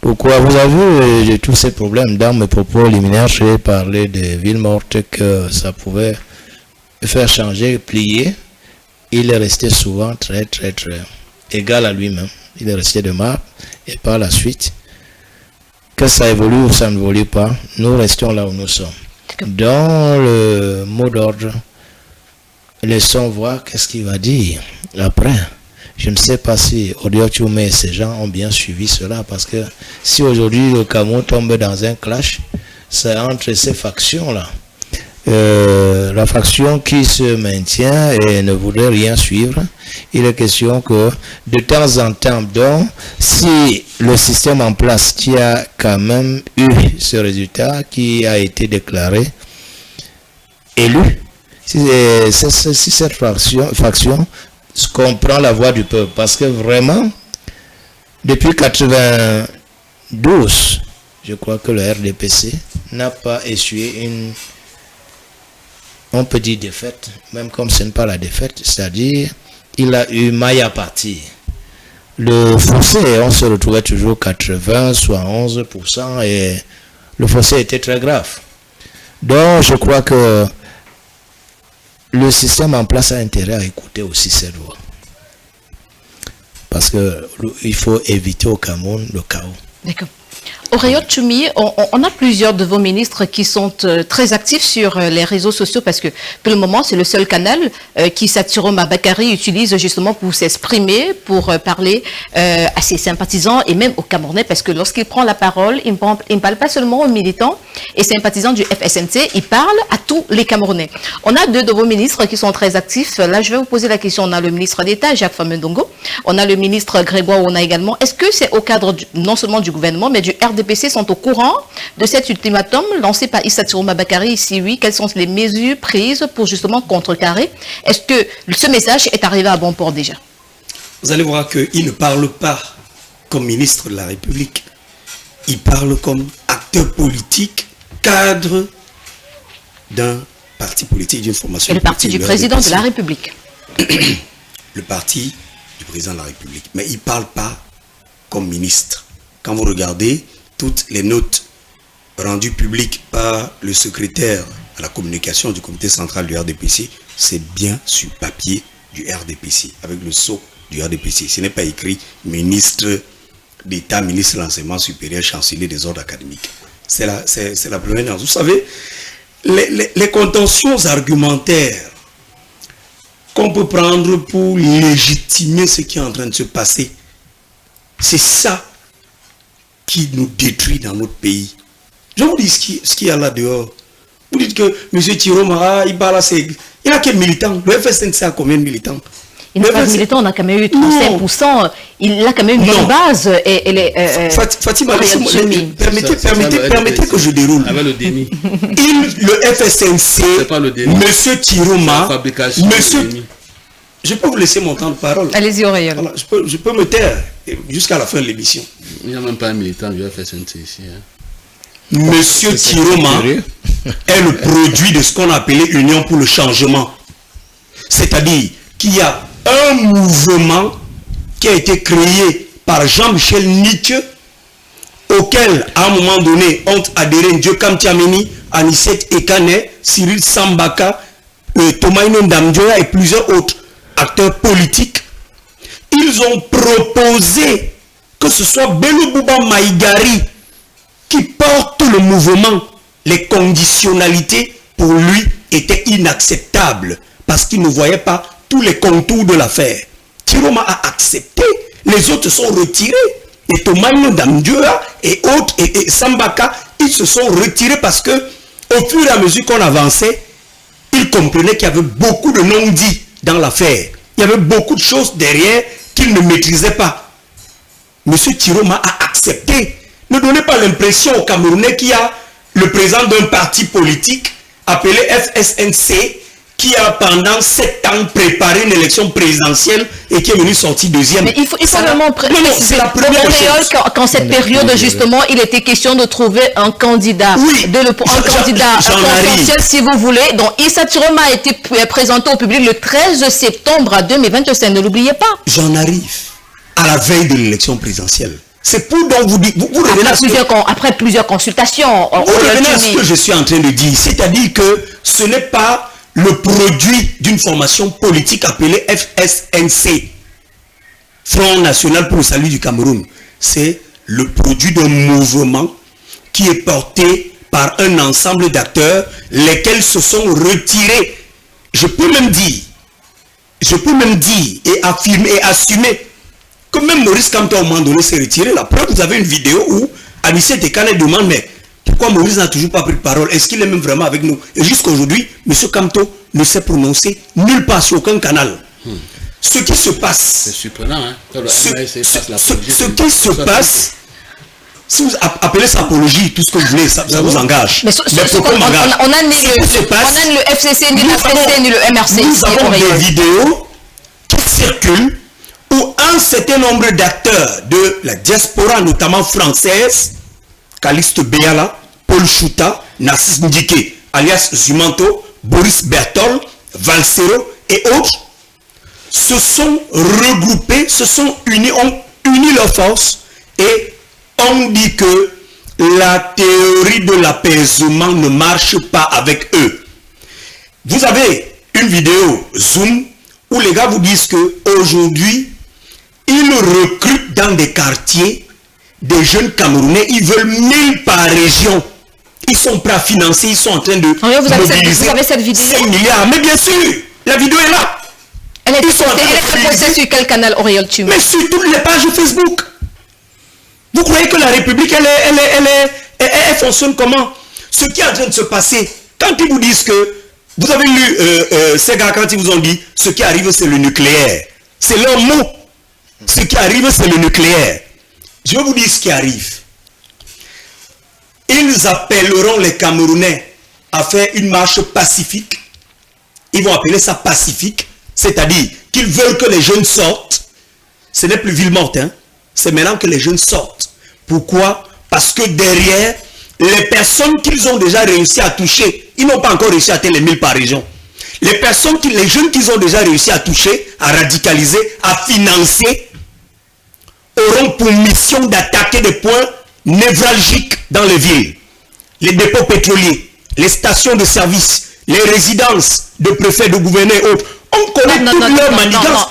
Pourquoi? Vous avez vu tous ces problèmes. Dans mes propos liminaires, j'ai parlé des villes mortes, que ça pouvait faire changer, plier. Il est resté souvent très égal à lui-même. Il est resté de marbre. Et par la suite, que ça évolue ou ça ne évolue pas, nous restons là où nous sommes. Dans le mot d'ordre, laissons voir qu'est-ce qu'il va dire après. Je ne sais pas si Odiotume et ces gens ont bien suivi cela, parce que si aujourd'hui le Cameroun tombe dans un clash, c'est entre ces factions-là. La faction qui se maintient et ne voudrait rien suivre, il est question que de temps en temps, donc, si le système en place qui a quand même eu ce résultat, qui a été déclaré élu, si cette faction comprend la voix du peuple, parce que vraiment, depuis 92, je crois que le RDPC n'a pas essuyé une, on peut dire défaite, même comme ce n'est pas la défaite, c'est-à-dire il a eu maille à partir. Le fossé, on se retrouvait toujours 80, soit 11%, et le fossé était très grave. Donc je crois que le système en place a intérêt à écouter aussi cette voix. Parce qu'il faut éviter au Cameroun le chaos. D'accord. Odiotume, on a plusieurs de vos ministres qui sont très actifs sur les réseaux sociaux, parce que pour le moment, c'est le seul canal qui Satiroma Bakary utilise justement pour s'exprimer, pour parler à ses sympathisants et même aux Camerounais, parce que lorsqu'il prend la parole, il ne parle pas seulement aux militants et sympathisants du FSNC, il parle à tous les Camerounais. On a deux de vos ministres qui sont très actifs. Là, je vais vous poser la question. On a le ministre d'État, Jacques Famendongo. On a le ministre Grégoire Ona également. Est-ce que c'est au cadre non seulement du gouvernement, mais du RDPC sont au courant de cet ultimatum lancé par Issa Tiroma Bakary? Si oui, quelles sont les mesures prises pour justement contrecarrer? Est-ce que ce message est arrivé à bon port déjà? Vous allez voir qu'il ne parle pas comme ministre de la République. Il parle comme acteur politique, cadre d'un parti politique, d'une formation politique. Et le parti du président de la République. Le parti du président de la République. Mais il ne parle pas comme ministre. Quand vous regardez toutes les notes rendues publiques par le secrétaire à la communication du comité central du RDPC, c'est bien sur papier du RDPC, avec le sceau du RDPC. Ce n'est pas écrit ministre d'État, ministre de l'enseignement supérieur, chancelier des ordres académiques. C'est la première chose. Vous savez, les contentions argumentaires qu'on peut prendre pour légitimer ce qui est en train de se passer, c'est ça qui nous détruit dans notre pays. Je vous dis ce qu'il y a là dehors. Vous dites que M. Tiroma, il parle assez. Il a quel militant? Le FSNC a combien de militants? Il n'a pas de militants, on a quand même eu 35%. Il a quand même une base. Fatima, permettez que je déroule. Avec le déni. Le FSNC, M. Tiroma, je peux vous laisser mon temps de parole. Allez-y, Auréole. Voilà, je peux me taire jusqu'à la fin de l'émission. Il n'y a même pas un militant du FSNC ici. Hein. Monsieur Tiroma est le produit de ce qu'on appelait Union pour le changement. C'est-à-dire qu'il y a un mouvement qui a été créé par Jean-Michel Nique, auquel, à un moment donné, ont adhéré Ndieu Kamtiameni, Anicet Ekane, Cyril Sambaka, Thomas Ndamdjoya et plusieurs autres acteurs politiques. Ils ont proposé que ce soit Bello Bouba Maïgari qui porte le mouvement. Les conditionnalités pour lui étaient inacceptables parce qu'il ne voyait pas tous les contours de l'affaire. Tiroma a accepté, les autres sont retirés. Et Thomas Ndamdjoya et autres, et Sambaka, ils se sont retirés parce que au fur et à mesure qu'on avançait, ils comprenaient qu'il y avait beaucoup de non-dits dans l'affaire. Il y avait beaucoup de choses derrière qu'ils ne maîtrisaient pas. Monsieur Tiroma a accepté. Ne donnez pas l'impression aux Camerounais qu'il y a le président d'un parti politique appelé FSNC qui a pendant 7 ans préparé une élection présidentielle et qui est venu sortir deuxième. Mais il faut vraiment préciser. C'est la première chose. Quand cette période, justement, il était question de trouver un candidat. Oui. Un candidat potentiel, si vous voulez. Donc, Issa Chiroma a été présenté au public le 13 septembre 2025. Ne l'oubliez pas. J'en arrive à la veille de l'élection présidentielle. C'est pour donc vous dire, vous revenez après plusieurs consultations. Vous revenez à ce que je suis en train de dire. C'est-à-dire que ce n'est pas le produit d'une formation politique appelée FSNC, Front National pour le Salut du Cameroun. C'est le produit d'un mouvement qui est porté par un ensemble d'acteurs, lesquels se sont retirés. Je peux même dire et affirmer et assumer que même Maurice Kamto à un moment donné s'est retiré. La preuve, vous avez une vidéo où Anissé Tekane demande, mais pourquoi Maurice n'a toujours pas pris de parole? Est-ce qu'il est même vraiment avec nous? Et jusqu'à aujourd'hui, M. Kamto ne s'est prononcé nulle part sur aucun canal. Ce qui se passe... C'est surprenant, hein? Ce qui se passe... Si vous appelez ça apologie, tout ce que vous voulez, ça vous engage. Mais pourquoi m'engage? On a ni le FCC, ni l'APC, ni le MRC. Nous avons des vidéos qui circulent où un certain nombre d'acteurs de la diaspora, notamment française, Calixte Béala, Paul Chouta, Narcisse Ndike, alias Zumanto, Boris Bertol, Valsero et autres, se sont regroupés, se sont unis, ont uni leurs forces et on dit que la théorie de l'apaisement ne marche pas avec eux. Vous avez une vidéo Zoom où les gars vous disent que aujourd'hui ils recrutent dans des quartiers des jeunes Camerounais, ils veulent 1000 par région. Ils sont prêts à financer, ils sont en train de mobiliser vous avez cette vidéo? 5 milliards. Mais bien sûr, la vidéo est là. Elle est postée sur quel canal, Auriol Tchoume? Mais sur toutes les pages Facebook. Vous croyez que la République, elle fonctionne comment? Ce qui est en train de se passer, quand ils vous disent que, vous avez lu ces gars quand ils vous ont dit, ce qui arrive c'est le nucléaire. C'est leur mot. Ce qui arrive c'est le nucléaire. Je vais vous dire ce qui arrive. Ils appelleront les Camerounais à faire une marche pacifique. Ils vont appeler ça pacifique. C'est-à-dire qu'ils veulent que les jeunes sortent. Ce n'est plus ville morte, hein. C'est maintenant que les jeunes sortent. Pourquoi? Parce que derrière, les personnes qu'ils ont déjà réussi à toucher, ils n'ont pas encore réussi à atteindre les 1000 par région. Les jeunes qu'ils ont déjà réussi à toucher, à radicaliser, à financer, auront pour mission d'attaquer des points névralgiques dans les villes. Les dépôts pétroliers, les stations de service, les résidences de préfets, de gouverneurs et autres. On connaît toute leur manigance.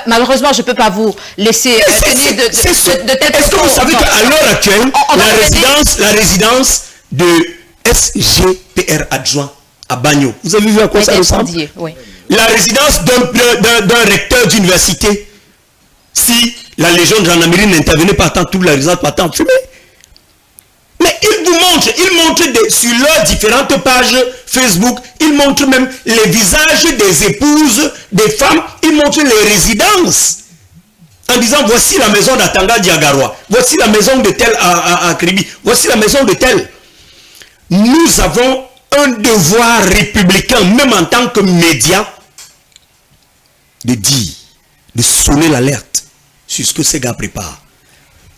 Malheureusement, je ne peux pas vous laisser tenir de telles. Est-ce que vous savez qu'à l'heure actuelle, la résidence de SGPR adjoint à Bagno, vous avez vu à quoi ça ressemble? Oui. La résidence d'un recteur d'université, si la Légion de gendarmerie n'intervenait pas tant, toute la résidence partait en fumée. Mais ils montrent sur leurs différentes pages Facebook, ils montrent même les visages des épouses, des femmes, ils montrent les résidences. En disant, voici la maison d'Atanga Diagaroa, voici la maison de tel à Kribi, voici la maison de tel. Nous avons un devoir républicain, même en tant que média, de dire, de sonner l'alerte sur ce que ces gars préparent.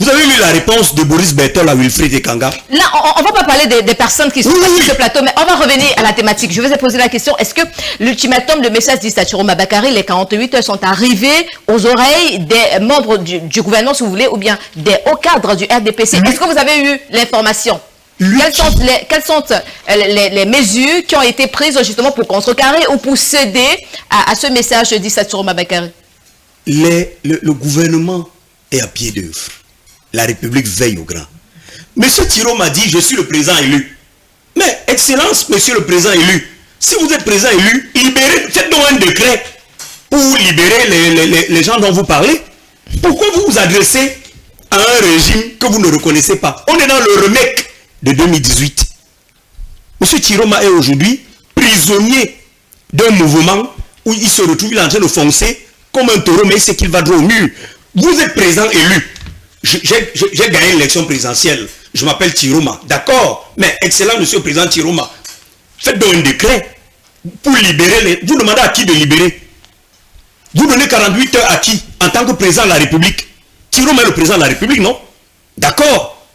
Vous avez lu la réponse de Boris Bertol à Wilfried Ekanga? Là, on ne va pas parler des personnes qui sont sur ce plateau, mais on va revenir à la thématique. Je vais poser la question, est-ce que l'ultimatum, le message d'Issa Chiroma Bakary, les 48 heures sont arrivés aux oreilles des membres du gouvernement, si vous voulez, ou bien des hauts cadres du RDPC? Est-ce que vous avez eu l'information? Quelles sont les mesures qui ont été prises justement pour contrecarrer ou pour céder à ce message d'Issa Chiroma Bakary? Le gouvernement est à pied d'œuvre. La République veille au grand. Monsieur Thiro m'a dit, je suis le président élu. Mais, Excellence, monsieur le président élu, si vous êtes président élu, faites donc un décret pour libérer les gens dont vous parlez. Pourquoi vous vous adressez à un régime que vous ne reconnaissez pas? On est dans le remake de 2018. Monsieur Chiroma est aujourd'hui prisonnier d'un mouvement où il se retrouve, il est en train de foncer comme un taureau, mais il sait qu'il va droit au mur. Vous êtes président élu. J'ai gagné l'élection présidentielle. Je m'appelle Chiroma. D'accord. Mais excellent monsieur le président Chiroma. Faites donc un décret pour libérer vous demandez à qui de libérer? Vous donnez 48 heures à qui? En tant que président de la République. Tiroma est le président de la République, non? D'accord.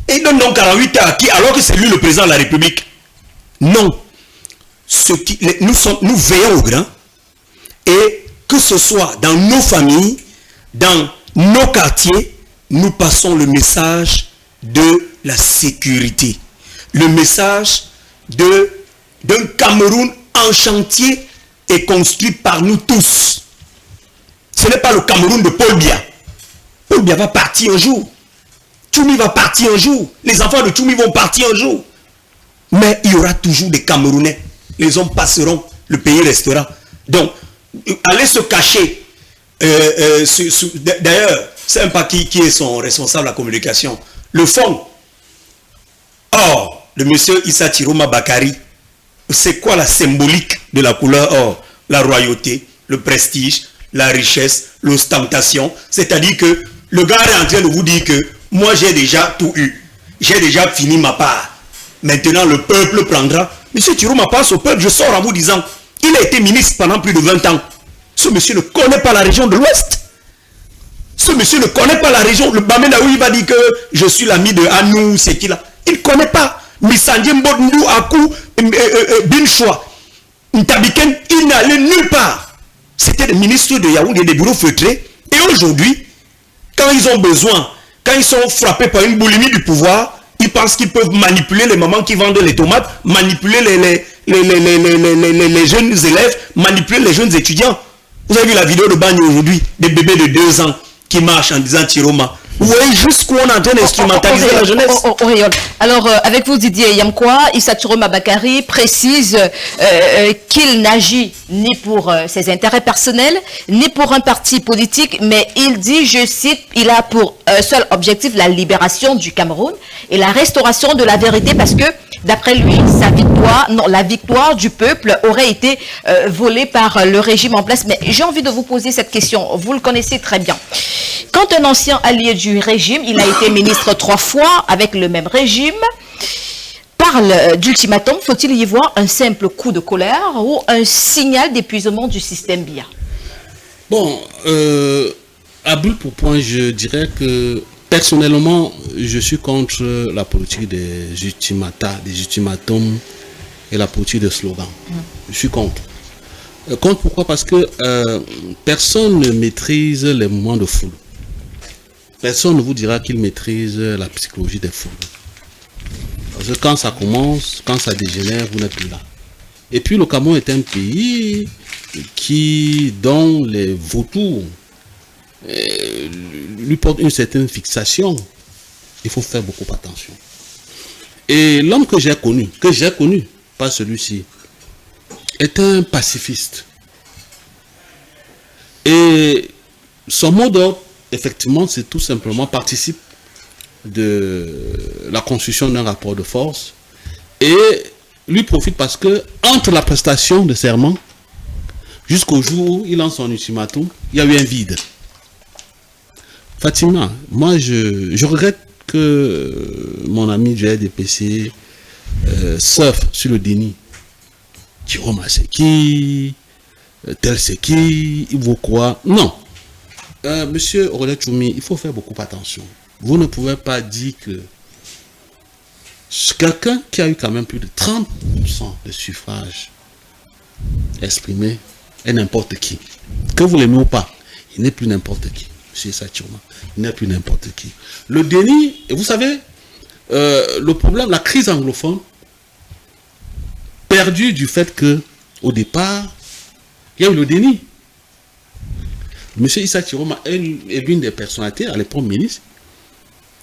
Et il donne donc 48 heures à qui alors que c'est lui le président de la République? Non. Nous veillons au grain. Et que ce soit dans nos familles, dans nos quartiers, nous passons le message de la sécurité. Le message d'un Cameroun en chantier et construit par nous tous. Ce n'est pas le Cameroun de Paul Biya. Paul Biya va partir un jour. Tchoumi va partir un jour. Les enfants de Tchoumi vont partir un jour. Mais il y aura toujours des Camerounais. Les hommes passeront, le pays restera. Donc, aller se cacher. D'ailleurs, c'est un pas qui est son responsable de la communication. Le fond. Or, le monsieur Issa Tiroma Bakari, c'est quoi la symbolique de la couleur or? La royauté, le prestige, la richesse, l'ostentation. C'est-à-dire que le gars est en train de vous dire que moi j'ai déjà tout eu. J'ai déjà fini ma part. Maintenant le peuple prendra. Monsieur Tiroma passe au peuple, je sors en vous disant, il a été ministre pendant plus de 20 ans. Ce monsieur ne connaît pas la région de l'Ouest. Ce monsieur ne connaît pas la région. Le Bamenaou, il va dire que je suis l'ami de Anou, c'est qui là? Il ne connaît pas. Missandiembo Ndou Akou Binchoua. Ntabiken, il n'allait nulle part. C'était des ministres de Yaoundé, des bureaux feutrés. Et aujourd'hui, quand ils ont besoin, quand ils sont frappés par une boulimie du pouvoir, ils pensent qu'ils peuvent manipuler les mamans qui vendent les tomates, manipuler les jeunes élèves, manipuler les jeunes étudiants. Vous avez vu la vidéo de Bagno aujourd'hui, des bébés de 2 ans qui marchent en disant Tiroma. Vous voyez jusqu'où on est en train d'instrumentaliser la jeunesse. Alors, avec vous, Didier Yamkwa, Issa Tiroma Bakari précise qu'il n'agit ni pour ses intérêts personnels, ni pour un parti politique, mais il dit, je cite, il a pour seul objectif la libération du Cameroun et la restauration de la vérité parce que, d'après lui, la victoire du peuple aurait été volée par le régime en place. Mais j'ai envie de vous poser cette question, vous le connaissez très bien. Quand un ancien allié du régime, il a été ministre 3 fois avec le même régime, parle d'ultimatum, faut-il y voir un simple coup de colère ou un signal d'épuisement du système Biya? Bon, à bout pour point, je dirais que personnellement, je suis contre la politique des ultimatums et la politique des slogans. Je suis contre. Contre pourquoi? Parce que personne ne maîtrise les mouvements de foule. Personne ne vous dira qu'il maîtrise la psychologie des foules. Parce que quand ça commence, quand ça dégénère, vous n'êtes plus là. Et puis le Cameroun est un pays dont les vautours lui portent une certaine fixation. Il faut faire beaucoup attention. Et l'homme que j'ai connu, pas celui-ci, est un pacifiste. Et son mot d'ordre, effectivement, c'est tout simplement participe de la construction d'un rapport de force et lui profite parce que entre la prestation de serment jusqu'au jour où il lance son ultimatum, il y a eu un vide. Fatima, moi je regrette que mon ami du RDPC surfe sur le déni. Tiroma c'est qui, tel c'est qui, il vaut quoi? Non. Monsieur Aurélien Tchoumi, il faut faire beaucoup attention. Vous ne pouvez pas dire que quelqu'un qui a eu quand même plus de 30% de suffrages exprimés est n'importe qui. Que vous l'aimez ou pas, il n'est plus n'importe qui. Monsieur Issa Tiroma, il n'est plus n'importe qui. Le déni, et vous savez, le problème, la crise anglophone, perdue du fait que, au départ, il y a eu le déni. Monsieur Issa Tiroma est l'une des personnalités, à l'époque ministre,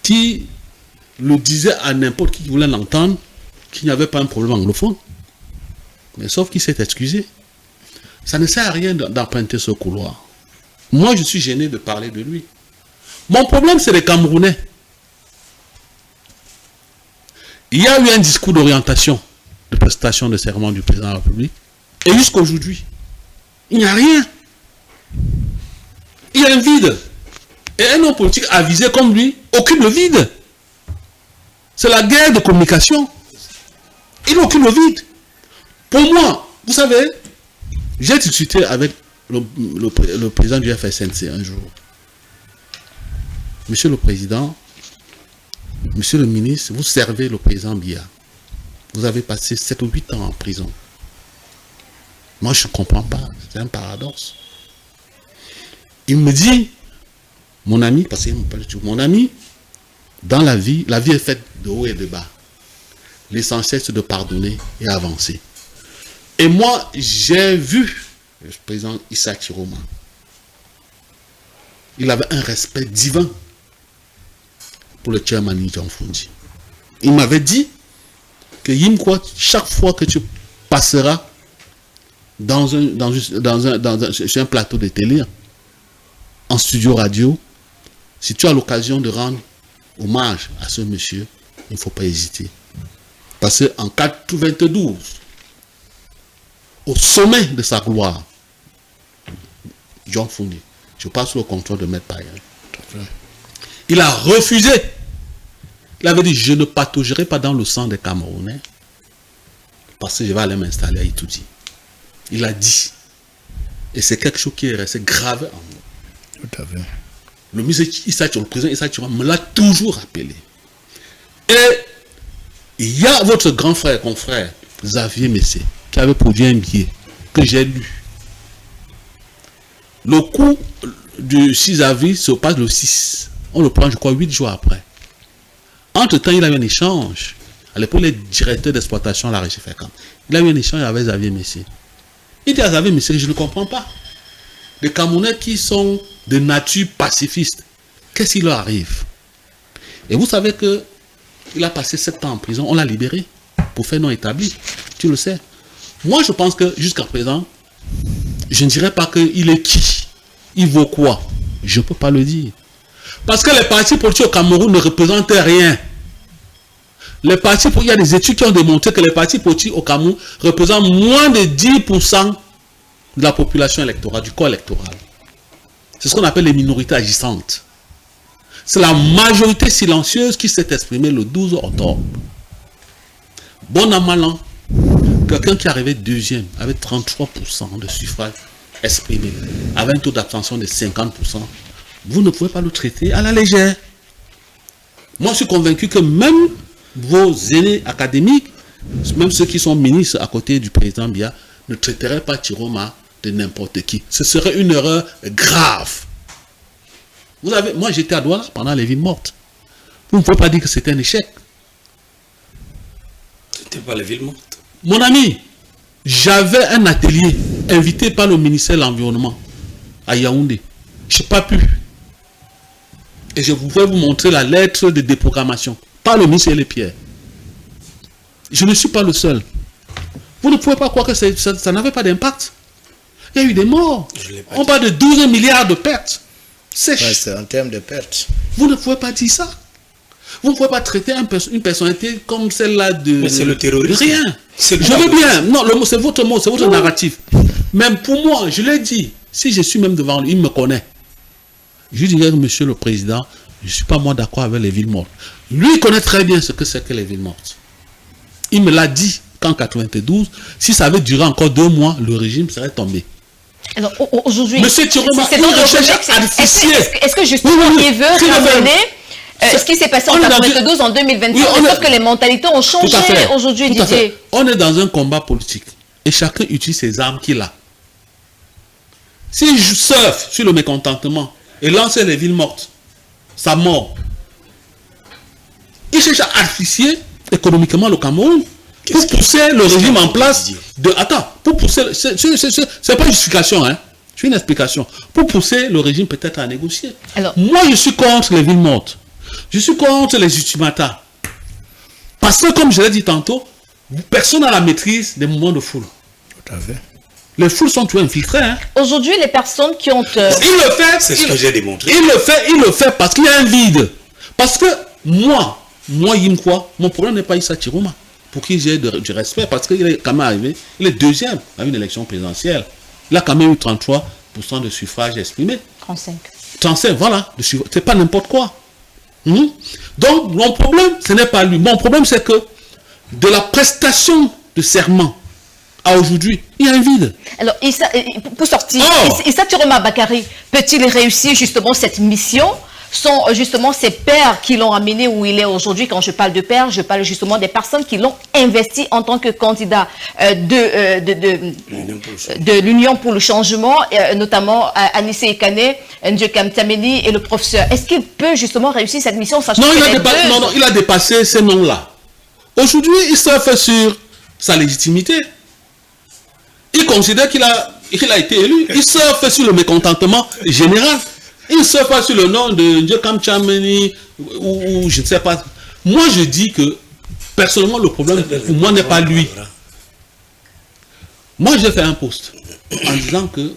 qui le disait à n'importe qui voulait l'entendre qu'il n'y avait pas un problème anglophone. Mais sauf qu'il s'est excusé. Ça ne sert à rien d'emprunter ce couloir. Moi, je suis gêné de parler de lui. Mon problème, c'est les Camerounais. Il y a eu un discours d'orientation, de prestation de serment du président de la République, et jusqu'à aujourd'hui, il n'y a rien. Il y a un vide. Et un homme politique avisé comme lui occupe le vide. C'est la guerre de communication. Il occupe le vide. Pour moi, Vous savez, j'ai discuté avec le président du FSNC un jour. Monsieur le Président, Monsieur le ministre, vous servez le président Biya. Vous avez passé 7 ou 8 ans en prison. Moi, je ne comprends pas. C'est un paradoxe. Il me dit, mon ami, parce qu'il me parle de tout, mon ami, dans la vie est faite de haut et de bas. L'essentiel, c'est de pardonner et avancer. Et moi, j'ai vu le président Issa Chiroma. Il avait un respect divin pour le chairman John Fundi. Il m'avait dit que Yimkwa, chaque fois que tu passeras sur un plateau de télé, en studio radio, si tu as l'occasion de rendre hommage à ce monsieur, il ne faut pas hésiter. Parce qu'en 92, au sommet de sa gloire, John Fundi, je passe sous le contrôle de Maître Payen, il a refusé. Il avait dit, je ne pataugerai pas dans le sang des Camerounais parce que je vais aller m'installer à Itoudi. Il a dit. Et c'est quelque chose qui est resté gravé en moi. Tout à fait. Le président Issa Chiroma me l'a toujours rappelé. Et il y a votre grand frère, confrère, Xavier Messé, qui avait produit un billet que j'ai lu. Le coup du 6 avril se passe le 6. On le prend, je crois, 8 jours après. Entre-temps, il a eu un échange. À l'époque, le directeur d'exploitation à la régie Fécam. Il a eu un échange avec Xavier Messé. Il dit à Xavier Messé, je ne comprends pas. Les Camerounais qui sont de nature pacifiste, qu'est-ce qui leur arrive? Et vous savez que il a passé 7 ans en prison, on l'a libéré pour faire non établi. Tu le sais. Moi, je pense que jusqu'à présent, je ne dirais pas qu'il est qui. Il vaut quoi? Je ne peux pas le dire. Parce que les partis politiques au Cameroun ne représentent rien. Il y a des études qui ont démontré que les partis politiques au Cameroun représentent moins de 10% de la population électorale, du corps électoral. C'est ce qu'on appelle les minorités agissantes. C'est la majorité silencieuse qui s'est exprimée le 12 octobre. Bon an, mal an, quelqu'un qui est arrivé deuxième avec 33% de suffrages exprimés, avec un taux d'abstention de 50%, vous ne pouvez pas le traiter à la légère. Moi, je suis convaincu que même vos aînés académiques, même ceux qui sont ministres à côté du président Biya, ne traiteraient pas Chiroma de n'importe qui. Ce serait une erreur grave. Vous avez, moi, j'étais à Douala pendant les villes mortes. Vous ne pouvez pas dire que c'était un échec. C'était pas les villes mortes. Mon ami, j'avais un atelier invité par le ministère de l'Environnement à Yaoundé. Je n'ai pas pu. Et je voudrais vous montrer la lettre de déprogrammation par le ministre Lépierre. Je ne suis pas le seul. Vous ne pouvez pas croire que ça n'avait pas d'impact. Il y a eu des morts. On parle de 12 milliards de pertes. Ouais, c'est en termes de pertes. Vous ne pouvez pas dire ça. Vous ne pouvez pas traiter une personnalité comme celle-là de... Mais c'est le terrorisme. Rien. Je veux bien. Non, le mot, c'est votre mot, c'est votre narratif. Même pour moi, je l'ai dit. Si je suis même devant lui, il me connaît. Je dirais, monsieur le président, je ne suis pas moi d'accord avec les villes mortes. Lui, il connaît très bien ce que c'est que les villes mortes. Il me l'a dit qu'en 92, si ça avait duré encore 2 mois, le régime serait tombé. Alors aujourd'hui, monsieur Chiroma, il recherche à artificier. Est-ce que justement il veut ramener ce qui s'est passé en 92 en 2023, sauf que les mentalités ont changé aujourd'hui, Didier. On est dans un combat politique et chacun utilise ses armes qu'il a. Si je surfe sur le mécontentement et lance les villes mortes, ça mord. Il cherche à artificier économiquement le Cameroun pour pousser le régime en place de... Attends, pour pousser... C'est pas une justification, hein. C'est une explication. Pour pousser le régime peut-être à négocier. Alors, moi, je suis contre les villes mortes. Je suis contre les ultimatas. Parce que, comme je l'ai dit tantôt, personne n'a la maîtrise des mouvements de foule. Tout à fait. Les foules sont tout infiltrées. Hein. Aujourd'hui, les personnes qui ont... Il le fait. C'est ce que j'ai démontré. Il le fait parce qu'il y a un vide. Parce que moi, Yimkwa, mon problème n'est pas Issa Chiroma. Pour qui j'ai du respect, parce qu'il est quand même arrivé, il est deuxième à une élection présidentielle. Il a quand même eu 33% de suffrages exprimés. 35, voilà. C'est pas n'importe quoi. Donc, mon problème, ce n'est pas lui. Mon problème, c'est que de la prestation de serment à aujourd'hui, il y a un vide. Alors, pour sortir, Issa Chiroma Bakary peut-il réussir justement cette mission? Sont justement ces pères qui l'ont amené où il est aujourd'hui. Quand je parle de pères, je parle justement des personnes qui l'ont investi en tant que candidat de l'Union pour le changement, notamment Anissé Ekane, Ndjekam Tameni et le professeur. Est-ce qu'il peut justement réussir cette mission? Non, il a dépassé ces noms-là. Aujourd'hui, il surfe sur sa légitimité. Il considère qu'il a été élu. Il surfe sur le mécontentement général. Il ne sait pas sur le nom de Ndjekam Tameni ou je ne sais pas. Moi, je dis que personnellement, le problème pour moi n'est pas lui. Moi, j'ai fait un post en disant que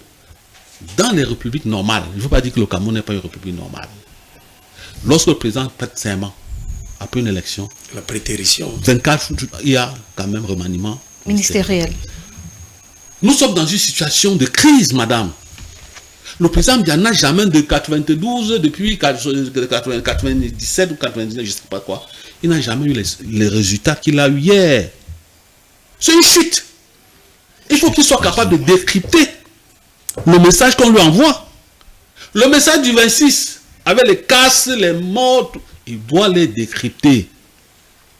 dans les républiques normales, je ne veux pas dire que le Cameroun n'est pas une république normale. Lorsque le président prête serment après une élection, la prétérition, 24 jours, il y a quand même remaniement ministériel. Nous sommes dans une situation de crise, madame. Le président Biya n'a jamais de 92, depuis 97 ou 99, je ne sais pas quoi, il n'a jamais eu les résultats qu'il a eu hier. C'est une chute. Il faut qu'il soit capable de décrypter le message qu'on lui envoie. Le message du 26, avec les casses, les morts, il doit les décrypter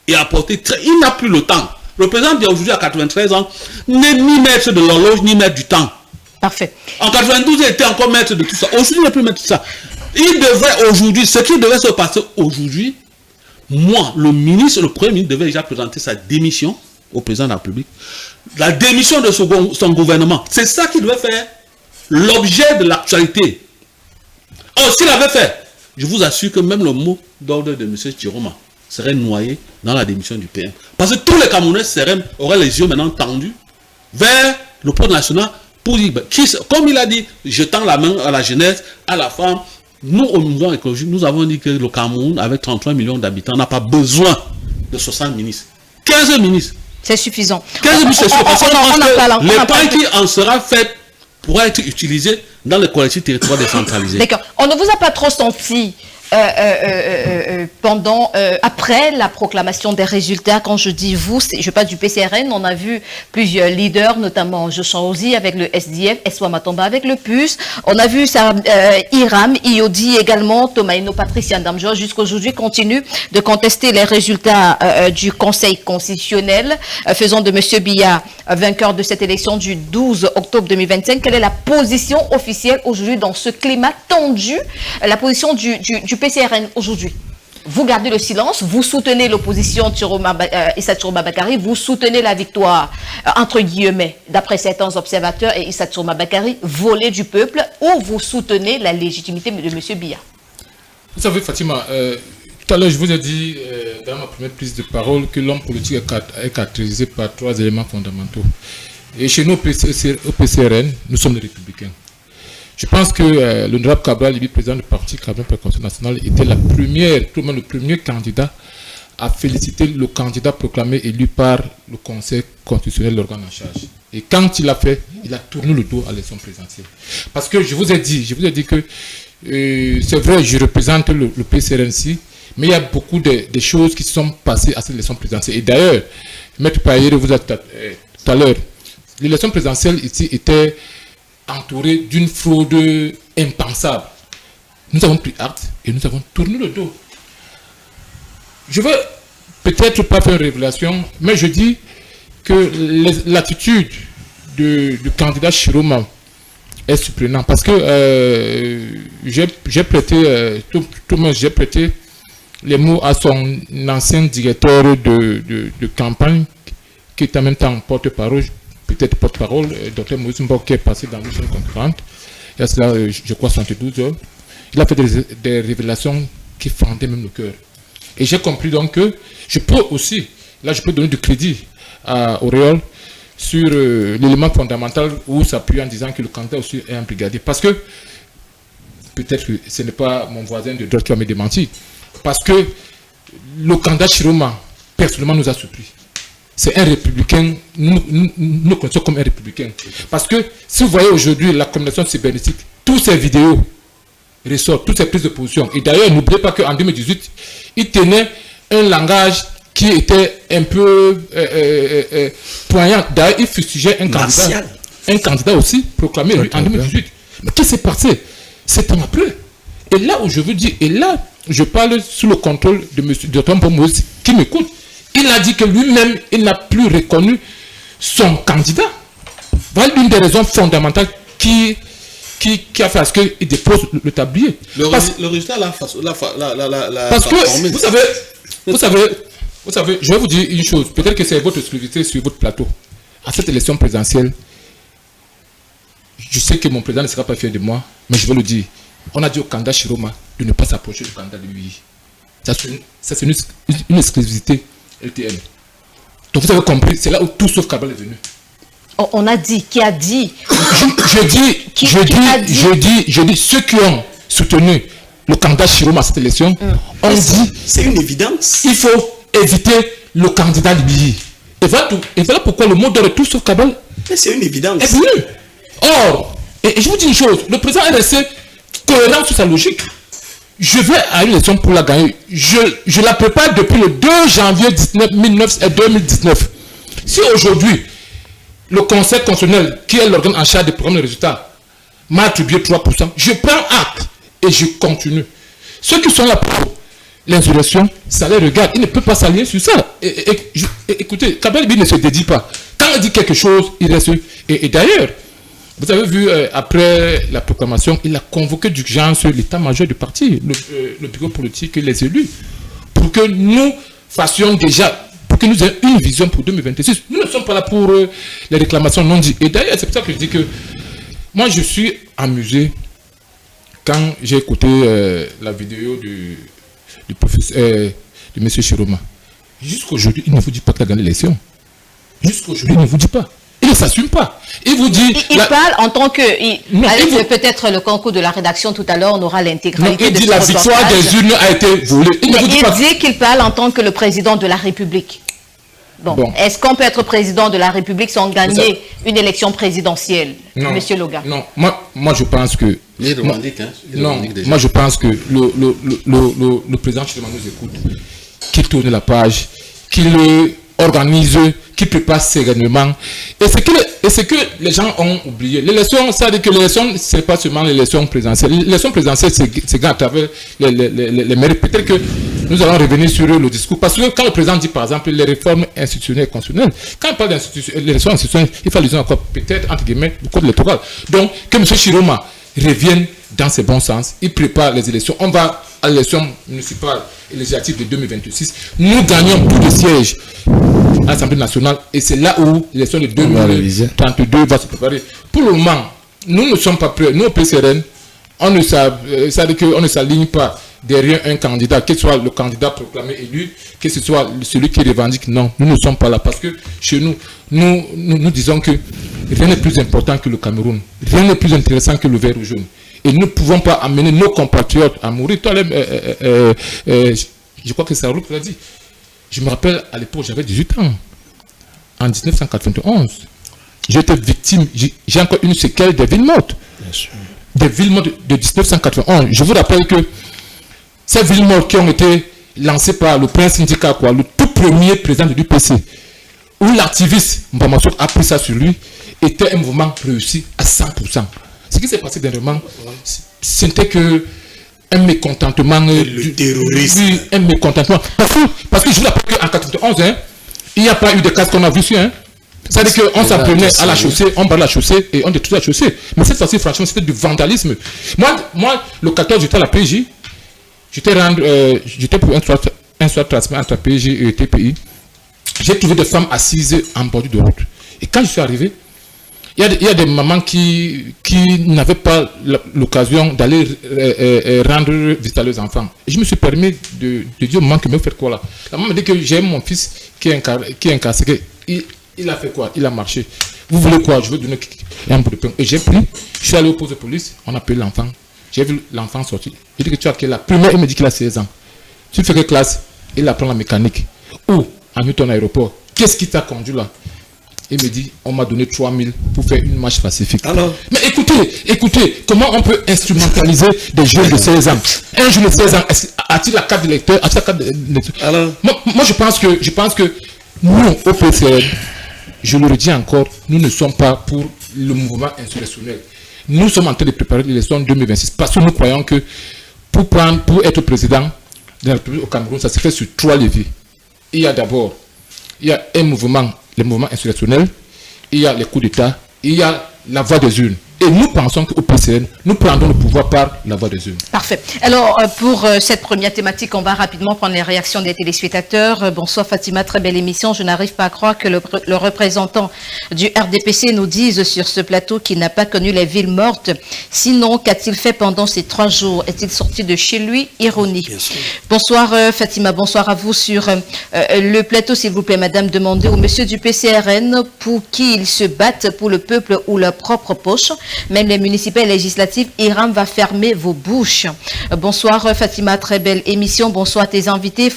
et apporter. Il n'a plus le temps. Le président Biya aujourd'hui à 93 ans n'est ni maître de l'horloge, ni maître du temps. Parfait. En 92, il était encore maître de tout ça. Aujourd'hui, il n'est plus maître de tout ça. Il devrait aujourd'hui, ce qui devait se passer aujourd'hui, moi, le premier ministre devait déjà présenter sa démission au président de la République. La démission de son gouvernement. C'est ça qu'il devait faire l'objet de l'actualité. Or, s'il avait fait, je vous assure que même le mot d'ordre de M. Chiroma serait noyé dans la démission du PM. Parce que tous les Camerounais auraient les yeux maintenant tendus vers le pôle national. Pour dire, comme il a dit, je tends la main à la jeunesse, à la femme. Nous, au mouvement écologique, nous avons dit que le Cameroun, avec 33 millions d'habitants, n'a pas besoin de 60 ministres. 15 ministres. C'est suffisant. 15 ministres, c'est suffisant. L'épargne qui en sera faite pourra être utilisée dans les collectivités territoriales décentralisées. D'accord. On ne vous a pas trop senti après la proclamation des résultats, quand je dis vous, je parle du PCRN, on a vu plusieurs leaders, notamment Joshua Ozi avec le SDF, Eswa Matomba avec le PUS, on a vu ça, Iram, Iodi également, Tomaino, Patricia Ndamjo, jusqu'à aujourd'hui continue de contester les résultats du Conseil constitutionnel, faisant de M. Biya vainqueur de cette élection du 12 octobre 2025. Quelle est la position officielle aujourd'hui dans ce climat tendu, la position du PCRN aujourd'hui? Vous gardez le silence, vous soutenez l'opposition Issa Chiroma Bakary, vous soutenez la victoire, entre guillemets, d'après certains observateurs, et Issa Chiroma Bakary, volée du peuple, ou vous soutenez la légitimité de M. Biya? Vous savez, Fatima, tout à l'heure, je vous ai dit dans ma première prise de parole que l'homme politique est caractérisé par 3 éléments fondamentaux. Et chez nous, au PCRN, nous sommes des républicains. Je pense que l'honorable Cabral, président du parti Cameroun pour la Constitution nationale, était le premier candidat à féliciter le candidat proclamé élu par le Conseil constitutionnel, l'organe en charge. Et quand il l'a fait, il a tourné le dos à l'élection présidentielle. Parce que je vous ai dit que c'est vrai, je représente le PCRNC, mais il y a beaucoup de choses qui sont passées à cette élection présidentielle. Et d'ailleurs, Maître Payere vous a dit tout à l'heure, l'élection présidentielle ici était entouré d'une fraude impensable. Nous avons pris acte et nous avons tourné le dos. Je veux peut-être pas faire une révélation, mais je dis que l'attitude du candidat Chiroma est surprenante parce que j'ai prêté, j'ai prêté les mots à son ancien directeur de campagne qui est en même temps porte-parole, peut-être porte-parole, Dr Moïse Mbok, qui est passé dans l'usine concurrente, il y a cela, je crois, 72 heures. Il a fait des révélations qui fendaient même le cœur. Et j'ai compris donc que je peux aussi, là je peux donner du crédit à Auréole sur l'élément fondamental où s'appuie en disant que le candidat aussi est un brigadier. Parce que, peut-être que ce n'est pas mon voisin de droite qui va me démentir, parce que le candidat Chiroma, personnellement, nous a surpris. C'est un républicain, nous connaissons comme un républicain. Parce que si vous voyez aujourd'hui la communication cybernétique, toutes ces vidéos ressortent, toutes ces prises de position. Et d'ailleurs, n'oubliez pas qu'en 2018, il tenait un langage qui était un peu poignant. D'ailleurs, il fustigeait un candidat aussi proclamé en 2018. Mais qu'est-ce qui s'est passé 7 ans après? Et là où je vous dis, et là, je parle sous le contrôle de M. Dr. Moïse qui m'écoute. Il a dit que lui-même, il n'a plus reconnu son candidat. Voilà l'une des raisons fondamentales qui a fait à ce qu'il dépose le tablier. Le résultat parce que, vous savez, je vais vous dire une chose. Peut-être que c'est votre exclusivité sur votre plateau. À cette élection présidentielle, je sais que mon président ne sera pas fier de moi, mais je vais le dire. On a dit au candidat Chiroma de ne pas s'approcher du candidat de l'UI. Ça, c'est une exclusivité LTM. Donc vous avez compris, c'est là où tout sauf Cabral est venu. On a dit, qui a dit? Je dis, ceux qui ont soutenu le candidat Chiroma à cette élection, on dit... C'est une évidence. Il faut éviter le candidat Libi. Et voilà pourquoi le mot d'ordre tout sauf Cabral c'est une évidence. Est venu. Or, et je vous dis une chose, le président est resté cohérent sur sa logique. Je vais à une élection pour la gagner. Je la prépare depuis le 2 janvier 2019. Si aujourd'hui, le Conseil constitutionnel, qui est l'organe en charge des programmes de résultats, m'a attribué 3%, je prends acte et je continue. Ceux qui sont là pour l'insurrection, ça les regarde. Ils ne peuvent pas s'allier sur ça. Écoutez, Kabel ne se dédie pas. Quand il dit quelque chose, il reste. Et d'ailleurs, vous avez vu, après la proclamation, il a convoqué d'urgence l'état-major du parti, le bureau politique et les élus, pour que nous fassions déjà, pour que nous ayons une vision pour 2026. Nous ne sommes pas là pour les réclamations non dites. Et d'ailleurs, c'est pour ça que je dis que moi, je suis amusé quand j'ai écouté la vidéo du professeur, de M. Chiroma. Jusqu'aujourd'hui, il ne vous dit pas qu'il a gagné l'élection. Jusqu'aujourd'hui, il ne vous dit pas. Il ne s'assume pas. Il vous dit... Il parle en tant que... Peut-être le concours de la rédaction tout à l'heure, on aura l'intégralité de il dit la victoire des urnes a été volée. Il dit qu'il parle en tant que le président de la République. Bon. Est-ce qu'on peut être président de la République sans gagner une élection présidentielle, Monsieur Loga? Non, moi je pense que... Il revendique, hein? Moi je pense que le président Chiroma nous écoute, qu'il tourne la page, qu'il organise, qui prépare sereinement. Et ce que les gens ont oublié. L'élection, ça veut dire que l'élection, ce n'est pas seulement l'élection présidentielle. L'élection présidentielle, c'est gagné à travers les mairies. Peut-être que nous allons revenir sur le discours. Parce que quand le président dit, par exemple, les réformes institutionnelles et constitutionnelles, quand il parle d'élection institutionnelle, il faut allusion à quoi? Peut-être, entre guillemets, le code électoral. Donc, que M. Chiroma revienne dans ses bons sens. Il prépare les élections. On va à l'élection municipale et législative de 2026. Nous gagnons plus de sièges à l'Assemblée nationale et c'est là où l'élection de 2032 va se préparer. Pour le moment, nous ne sommes pas prêts. Nous, au PCRN, on ne s'aligne pas derrière un candidat, que ce soit le candidat proclamé élu, que ce soit celui qui revendique. Non, nous ne sommes pas là parce que chez nous, nous disons que rien n'est plus important que le Cameroun. Rien n'est plus intéressant que le vert ou jaune. Et nous ne pouvons pas amener nos compatriotes à mourir. Je crois que c'est Sarouk qui l'a dit. Je me rappelle, à l'époque, j'avais 18 ans. En 1991, j'étais victime, j'ai encore une séquelle des villes mortes. Des villes mortes de 1991. Je vous rappelle que ces villes mortes qui ont été lancées par le prince Ndika, le tout premier président de l'UPC, où l'activiste Mbamasouk a pris ça sur lui, était un mouvement réussi à 100%. Ce qui s'est passé dernièrement, c'était que un mécontentement du terrorisme. Un mécontentement. Parce que je vous rappelle qu'en 1991, il n'y a pas eu de cas qu'on a vu ici. C'est-à-dire qu'on s'apprenait à la chaussée, on barre la chaussée et on détruit la chaussée. Mais cette fois-ci, franchement, c'était du vandalisme. Moi, le 14, j'étais à la PJ. J'étais pour un soir transmis entre PJ et TPI. J'ai trouvé des femmes assises en bordure de route. Et quand je suis arrivé, il y a des mamans qui n'avaient pas l'occasion d'aller rendre visite à leurs enfants. Et je me suis permis de dire au maman que me faire quoi là. La maman me dit que j'ai mon fils qui est incarcéré. Il a fait quoi? Il a marché. Vous voulez quoi? Je veux donner un bout de pain. Et j'ai pris, je suis allé au poste de police, on a appelé l'enfant. J'ai vu l'enfant sortir. Il dit que tu as quelle première, il me dit qu'il a 16 ans. Tu fais quelle classe? Il apprend la mécanique. Où? À Newton aéroport. Qu'est-ce qui t'a conduit là? et me dit, on m'a donné 3 000 pour faire une marche pacifique. Alors? Mais écoutez, comment on peut instrumentaliser des jeunes de 16 ans? Un jeune de 16 ans, a-t-il la carte d'électeur? Alors? Moi, je pense que nous, au PCN, je le redis encore, nous ne sommes pas pour le mouvement insurrectionnel. Nous sommes en train de préparer l'élection 2026 parce que nous croyons que pour être président de la République au Cameroun, ça se fait sur 3 leviers. Il y a d'abord, un mouvement, le mouvement insurrectionnel, il y a les coups d'État, il y a la voie des urnes. Et nous pensons qu'au PCN, nous prendrons le pouvoir par la voie des urnes. Parfait. Alors, pour cette première thématique, on va rapidement prendre les réactions des téléspectateurs. Bonsoir Fatima, très belle émission. Je n'arrive pas à croire que le représentant du RDPC nous dise sur ce plateau qu'il n'a pas connu les villes mortes. Sinon, qu'a-t-il fait pendant ces 3 jours? Est-il sorti de chez lui? Ironie. Bonsoir Fatima, bonsoir à vous sur le plateau, s'il vous plaît, madame. Demandez au monsieur du PCRN pour qui ils se battent, pour le peuple ou leur propre poche. Même les municipales et législatives, Iram va fermer vos bouches. Bonsoir Fatima, très belle émission. Bonsoir tes invités.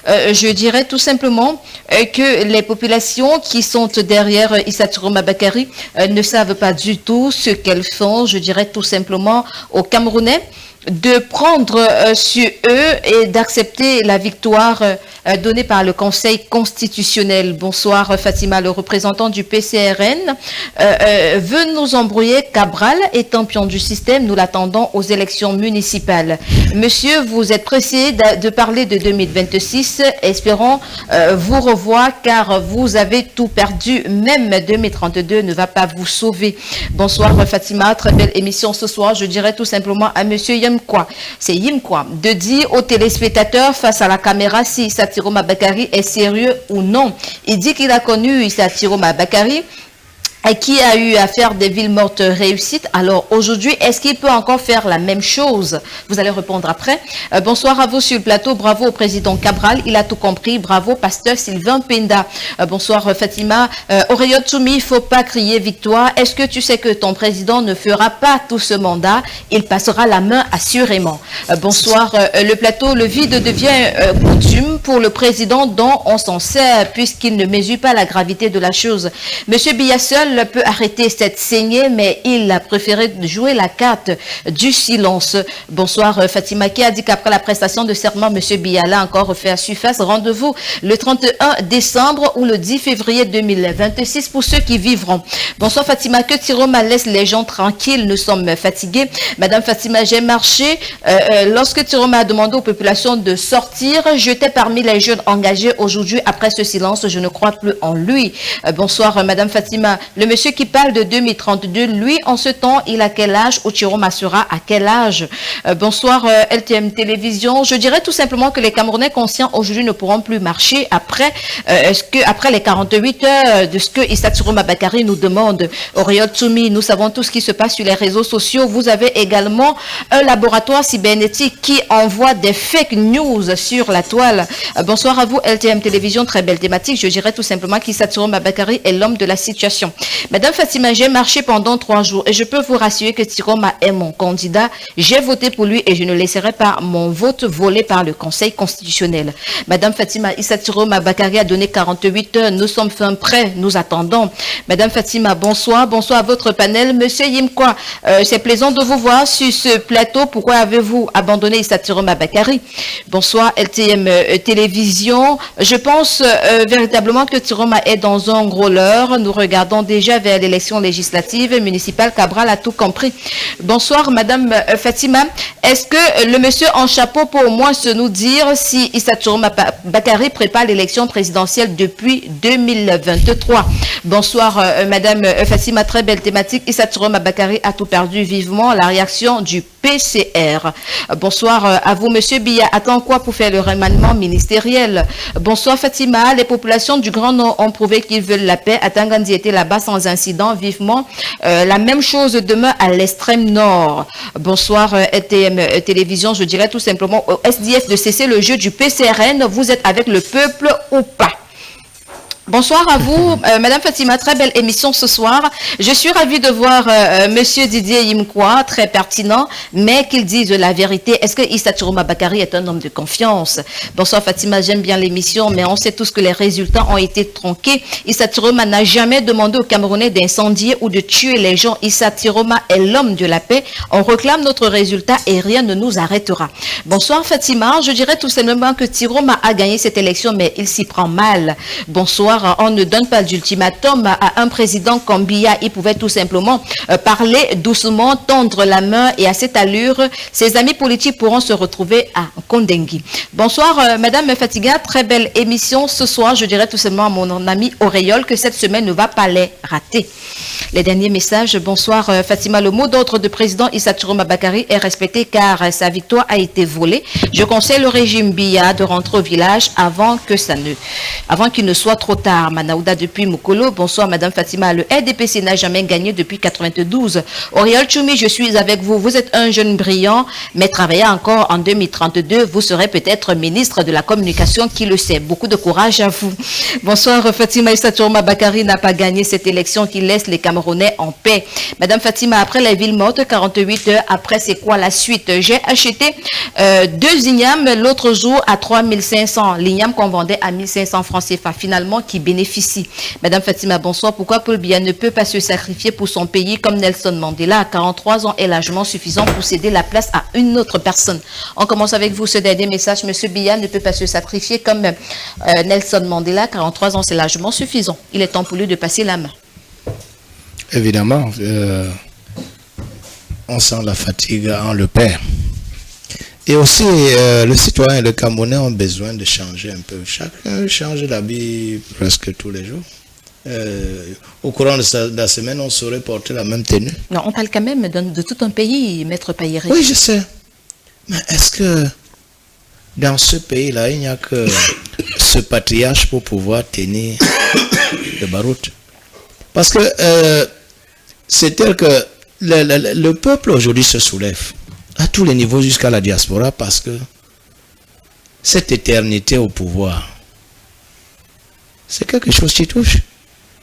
Je dirais tout simplement que les populations qui sont derrière Issa Thirouma Bakary ne savent pas du tout ce qu'elles font. Je dirais tout simplement aux Camerounais de prendre sur eux et d'accepter la victoire donnée par le Conseil constitutionnel. Bonsoir Fatima, le représentant du PCRN veut nous embrouiller. Cabral est pion du système, nous l'attendons aux élections municipales. Monsieur, vous êtes pressé de parler de 2026, espérons vous revoir car vous avez tout perdu, même 2032 ne va pas vous sauver. Bonsoir Fatima, très belle émission ce soir. Je dirais tout simplement à monsieur Yimkwa, c'est Yimkwa, de dire aux téléspectateurs face à la caméra si Issa Thirouma Bakary est sérieux ou non. Il dit qu'il a connu Issa Thirouma Bakary et qui a eu à faire des villes mortes réussites. Alors aujourd'hui, est-ce qu'il peut encore faire la même chose? Vous allez répondre après. Bonsoir à vous sur le plateau. Bravo au président Cabral, il a tout compris. Bravo pasteur Sylvain Penda. Bonsoir Fatima. Aurélien Toumi, il ne faut pas crier victoire. Est-ce que tu sais que ton président ne fera pas tout ce mandat? Il passera la main assurément. Bonsoir le plateau. Le vide devient coutume pour le président dont on s'en sert puisqu'il ne mesure pas la gravité de la chose. Monsieur Biassel peut arrêter cette saignée, mais il a préféré jouer la carte du silence. Bonsoir Fatima, qui a dit qu'après la prestation de serment, M. Biala a encore fait à surface. Rendez-vous le 31 décembre ou le 10 février 2026 pour ceux qui vivront. Bonsoir Fatima, que Thirouma laisse les gens tranquilles, nous sommes fatigués. Madame Fatima, j'ai marché. Lorsque Thirouma a demandé aux populations de sortir, j'étais parmi les jeunes engagés. Aujourd'hui, après ce silence, je ne crois plus en lui. Bonsoir Madame Fatima. Le monsieur qui parle de 2032, lui, en ce temps, il a quel âge? Ou Thirouma sera à quel âge? Bonsoir LTM Télévision. Je dirais tout simplement que les Camerounais conscients aujourd'hui ne pourront plus marcher après, après les 48 heures de ce que Issa Thirouma Bakary nous demande. Aurélien Toumi, nous savons tout ce qui se passe sur les réseaux sociaux. Vous avez également un laboratoire cybernétique qui envoie des fake news sur la toile. Bonsoir à vous LTM Télévision, très belle thématique. Je dirais tout simplement qu'Issa Thirouma Bakary est l'homme de la situation. Madame Fatima, j'ai marché pendant 3 jours et je peux vous rassurer que Thirouma est mon candidat. J'ai voté pour lui et je ne laisserai pas mon vote volé par le Conseil constitutionnel. Madame Fatima, Issa Thirouma Bakary a donné 48 heures. Nous sommes fin prêts, nous attendons. Madame Fatima, bonsoir. Bonsoir à votre panel. Monsieur Yimkwa, c'est plaisant de vous voir sur ce plateau. Pourquoi avez-vous abandonné Issa Thirouma Bakary? Bonsoir LTM Télévision. Je pense véritablement que Thirouma est dans un gros leurre. Nous regardons déjà vers l'élection législative municipale. Cabral a tout compris. Bonsoir Madame Fatima. Est-ce que le monsieur en chapeau peut au moins se nous dire si Issa Thirouma Bakary prépare l'élection présidentielle depuis 2023? Bonsoir Madame Fatima, très belle thématique. Issa Thirouma Bakary a tout perdu vivement. La réaction du PCR. Bonsoir à vous Monsieur Biya. Attends quoi pour faire le remaniement ministériel? Bonsoir Fatima. Les populations du Grand Nord ont prouvé qu'ils veulent la paix. Atangandi était là-bas sans incident, vivement. La même chose demain à l'extrême nord. Bonsoir ETM Télévision. Je dirais tout simplement au SDF de cesser le jeu du PCRN. Vous êtes avec le peuple ou pas? Bonsoir à vous, Madame Fatima, très belle émission ce soir. Je suis ravie de voir Monsieur Didier Yimkwa, très pertinent, mais qu'il dise la vérité. Est-ce que Issa Chiroma Bakary est un homme de confiance? Bonsoir Fatima, j'aime bien l'émission, mais on sait tous que les résultats ont été tronqués. Issa Chiroma n'a jamais demandé aux Camerounais d'incendier ou de tuer les gens. Issa Chiroma est l'homme de la paix. On réclame notre résultat et rien ne nous arrêtera. Bonsoir Fatima, je dirais tout simplement que Chiroma a gagné cette élection, mais il s'y prend mal. Bonsoir. On ne donne pas d'ultimatum à un président comme Biya. Il pouvait tout simplement parler doucement, tendre la main, et à cette allure, ses amis politiques pourront se retrouver à Kondengui. Bonsoir Madame Fatiga, très belle émission ce soir. Je dirais tout simplement à mon ami Auréole que cette semaine ne va pas les rater. Les derniers messages. Bonsoir Fatima, le mot d'ordre du président Issa Chiroma Bakary est respecté car sa victoire a été volée. Je conseille le régime Biya de rentrer au village avant qu'il ne soit trop tard. Manaouda depuis Mukolo. Bonsoir Madame Fatima. Le RDPC n'a jamais gagné depuis 92. Oriol Choumi, je suis avec vous. Vous êtes un jeune brillant, mais travaillez encore en 2032. Vous serez peut-être ministre de la communication, qui le sait. Beaucoup de courage à vous. Bonsoir Fatima. Issa Chiroma Bakary n'a pas gagné cette élection qui laisse les Camerounais en paix. Madame Fatima, après la ville morte, 48 heures après, c'est quoi la suite? J'ai acheté 2 ignames l'autre jour à 3500. L'igname qu'on vendait à 1500 francs CFA. Finalement, qui bénéficie. Madame Fatima, bonsoir. Pourquoi Paul Biya ne peut pas se sacrifier pour son pays comme Nelson Mandela à 43 ans est largement suffisant pour céder la place à une autre personne? On commence avec vous ce dernier message. Monsieur Biya ne peut pas se sacrifier comme Nelson Mandela. 43 ans, c'est largement suffisant. Il est temps pour lui de passer la main. Évidemment, on sent la fatigue en le perd. Et aussi, le citoyen et le Camerounais ont besoin de changer un peu. Chacun change d'habit presque tous les jours. Au courant de la semaine, on saurait porter la même tenue. Non, on parle quand même de tout un pays, Maître Payéré. Oui, je sais. Mais est-ce que dans ce pays-là, il n'y a que ce patriarche pour pouvoir tenir le baroud? Parce que c'est tel que le peuple aujourd'hui se soulève à tous les niveaux jusqu'à la diaspora, parce que cette éternité au pouvoir, c'est quelque chose qui touche.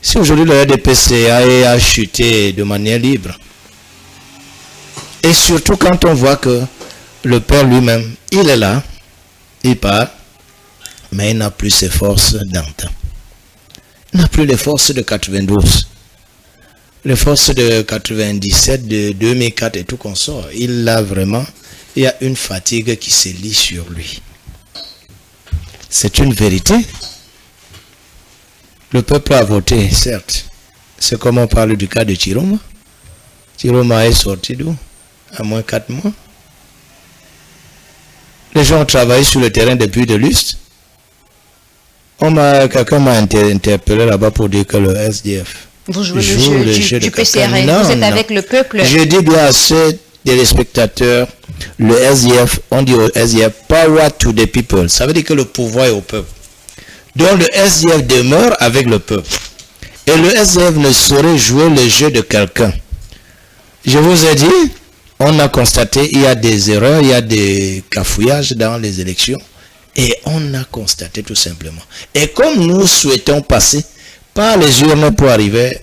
Si aujourd'hui le RDPC a chuté de manière libre, et surtout quand on voit que le père lui-même, il est là, il part, mais il n'a plus ses forces d'antan. Il n'a plus les forces de 92. Les forces de 97, de 2004 et tout consort. Il a vraiment, il y a une fatigue qui se lit sur lui. C'est une vérité. Le peuple a voté, certes. C'est comme on parle du cas de Chiroma. Chiroma est sorti d'où? À moins 4 mois. Les gens ont travaillé sur le terrain depuis de lustre. Quelqu'un m'a interpellé là-bas pour dire que le SDF vous jouez le jeu du PCRN. Vous êtes avec le peuple. Je dis bien à ceux des spectateurs, le SDF, on dit au SDF, power to the people. Ça veut dire que le pouvoir est au peuple. Donc le SDF demeure avec le peuple. Et le SDF ne saurait jouer le jeu de quelqu'un. Je vous ai dit, on a constaté, il y a des erreurs, il y a des cafouillages dans les élections. Et on a constaté tout simplement. Et comme nous souhaitons passer par les urnes pour arriver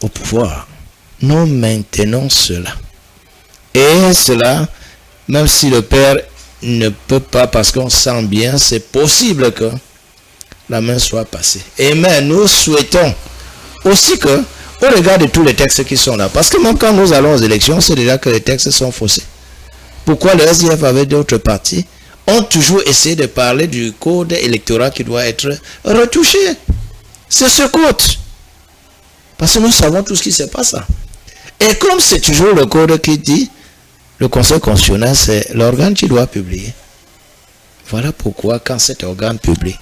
au pouvoir, nous maintenons cela. Et cela, même si le père ne peut pas, parce qu'on sent bien, c'est possible que la main soit passée. Et mais nous souhaitons aussi que, au regard de tous les textes qui sont là, parce que même quand nous allons aux élections, c'est déjà que les textes sont faussés. Pourquoi le SDF avec d'autres partis ont toujours essayé de parler du code électoral qui doit être retouché? C'est ce code. Parce que nous savons tout ce qui se passe. Et comme c'est toujours le code qui dit, le Conseil constitutionnel, c'est l'organe qui doit publier. Voilà pourquoi, quand cet organe publie,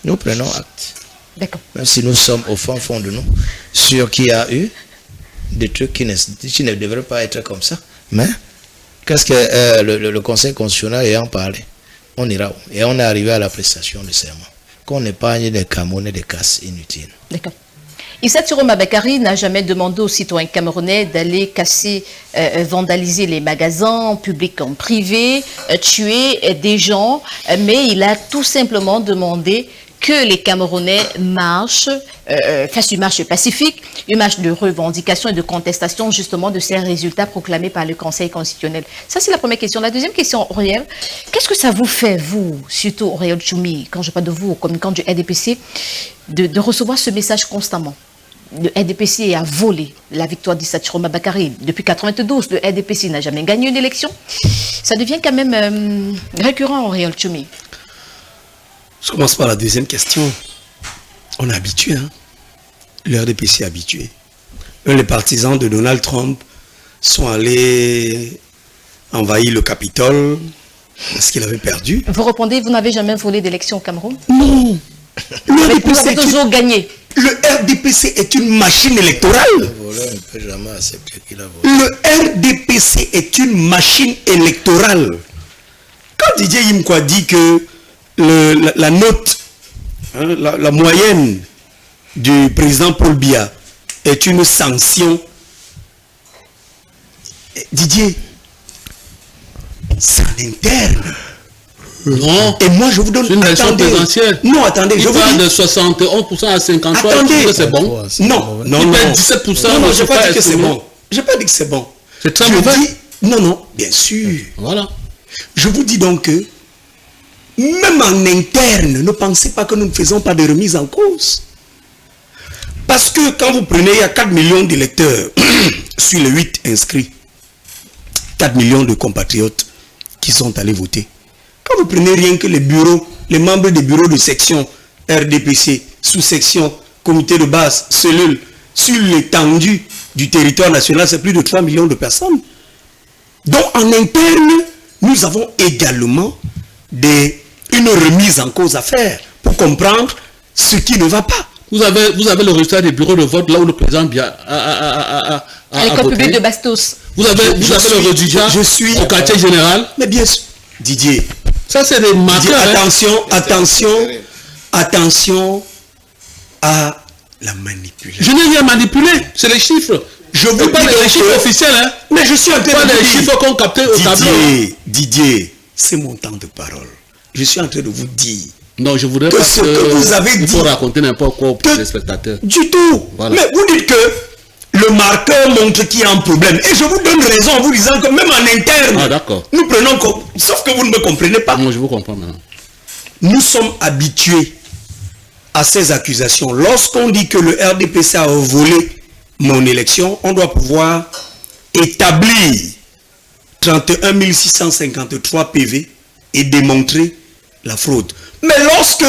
nous prenons acte. D'accord. Même si nous sommes au fond de nous, sûr qu'il y a eu des trucs qui ne devraient pas être comme ça. Mais, qu'est-ce que le Conseil constitutionnel ayant parlé? On ira où? Et on est arrivé à la prestation de serment. Qu'on épargne des Camerounais des casses inutiles. D'accord. Issa Chiroma Bakary n'a jamais demandé aux citoyens camerounais d'aller casser, vandaliser les magasins, publics comme privés, tuer des gens, mais il a tout simplement demandé que les Camerounais marchent, fassent une marche pacifique, une marche de revendication et de contestation justement de ces résultats proclamés par le Conseil constitutionnel. Ça, c'est la première question. La deuxième question, Auriel, qu'est-ce que ça vous fait, vous, surtout Auriel Choumi, quand je parle de vous, communicant du RDPC, de recevoir ce message constamment? Le RDPC a volé la victoire d'Issa Chiroma Bakary. Depuis 1992, le RDPC n'a jamais gagné une élection. Ça devient quand même récurrent, Auriel Choumi. Je commence par la deuxième question. On est habitué, hein? Le RDPC est habitué. Les partisans de Donald Trump sont allés envahir le Capitole parce qu'il avait perdu. Vous répondez, vous n'avez jamais volé d'élection au Cameroun? Non. Vous avez toujours gagné. Le RDPC est une machine électorale. Le RDPC est une machine électorale. Quand Didier Yimkwa dit que la note, hein, la moyenne du président Paul Biya est une sanction, Didier, c'est en interne. Non. Et moi je vous donne une élection présidentielle. Non, attendez, je vous dis de 71% à 53%. Attendez, c'est bon. Non, 17%. Non, je n'ai pas dit que c'est bon. Je n'ai pas dit que c'est bon. C'est très mauvais. Non, bien sûr. Voilà. Je vous dis donc que même en interne, ne pensez pas que nous ne faisons pas de remise en cause. Parce que quand vous prenez, il y a 4 millions d'électeurs sur les 8 inscrits. 4 millions de compatriotes qui sont allés voter. Quand vous prenez rien que les bureaux, les membres des bureaux de section, RDPC, sous-section, comité de base, cellule, sur l'étendue du territoire national, c'est plus de 3 millions de personnes. Donc en interne, nous avons également une remise en cause à faire pour comprendre ce qui ne va pas. Vous avez le résultat des bureaux de vote là où le président Biya a l'école publique de Bastos. Vous avez le résultat au quartier général. Mais bien sûr, Didier. Ça c'est des marqueurs. Attention à la manipulation. Je n'ai rien manipulé, c'est les chiffres. Je vous parle des chiffres officiels, hein. Mais je suis en train de vous dire. Chiffres qu'on captait au tableau. Didier, c'est mon temps de parole. Je suis en train de vous dire. Non, je voudrais pas ce que vous avez dit. Il faut raconter n'importe quoi pour les spectateurs. Du tout. Voilà. Mais vous dites que le marqueur montre qu'il y a un problème. Et je vous donne raison en vous disant que même en interne, nous prenons comme... Sauf que vous ne me comprenez pas. Non, je vous comprends maintenant. Nous sommes habitués à ces accusations. Lorsqu'on dit que le RDPC a volé mon élection, on doit pouvoir établir 31 653 PV et démontrer la fraude. Mais lorsque,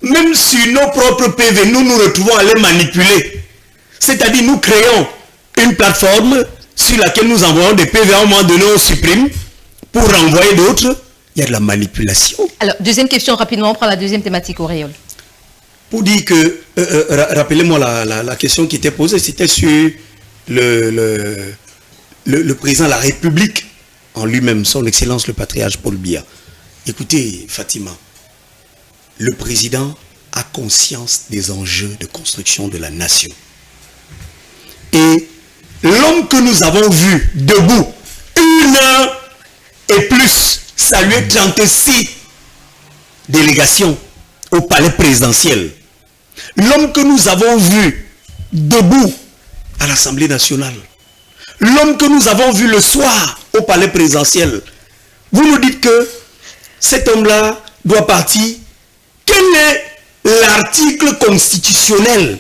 même sur nos propres PV, nous nous retrouvons à les manipuler, c'est-à-dire nous créons une plateforme sur laquelle nous envoyons des PV, à un moment donné on supprime pour renvoyer d'autres, il y a de la manipulation. Alors, deuxième question rapidement, on prend la deuxième thématique, Auréole. Pour dire que, rappelez-moi la question qui était posée, c'était sur le président de la République en lui-même, son Excellence le Patriarche Paul Biya. Écoutez, Fatima, le président a conscience des enjeux de construction de la nation. Et l'homme que nous avons vu debout, 1 heure et plus, saluer 36 délégations au palais présidentiel. L'homme que nous avons vu debout à l'Assemblée nationale. L'homme que nous avons vu le soir au palais présidentiel. Vous nous dites que cet homme-là doit partir. Quel est l'article constitutionnel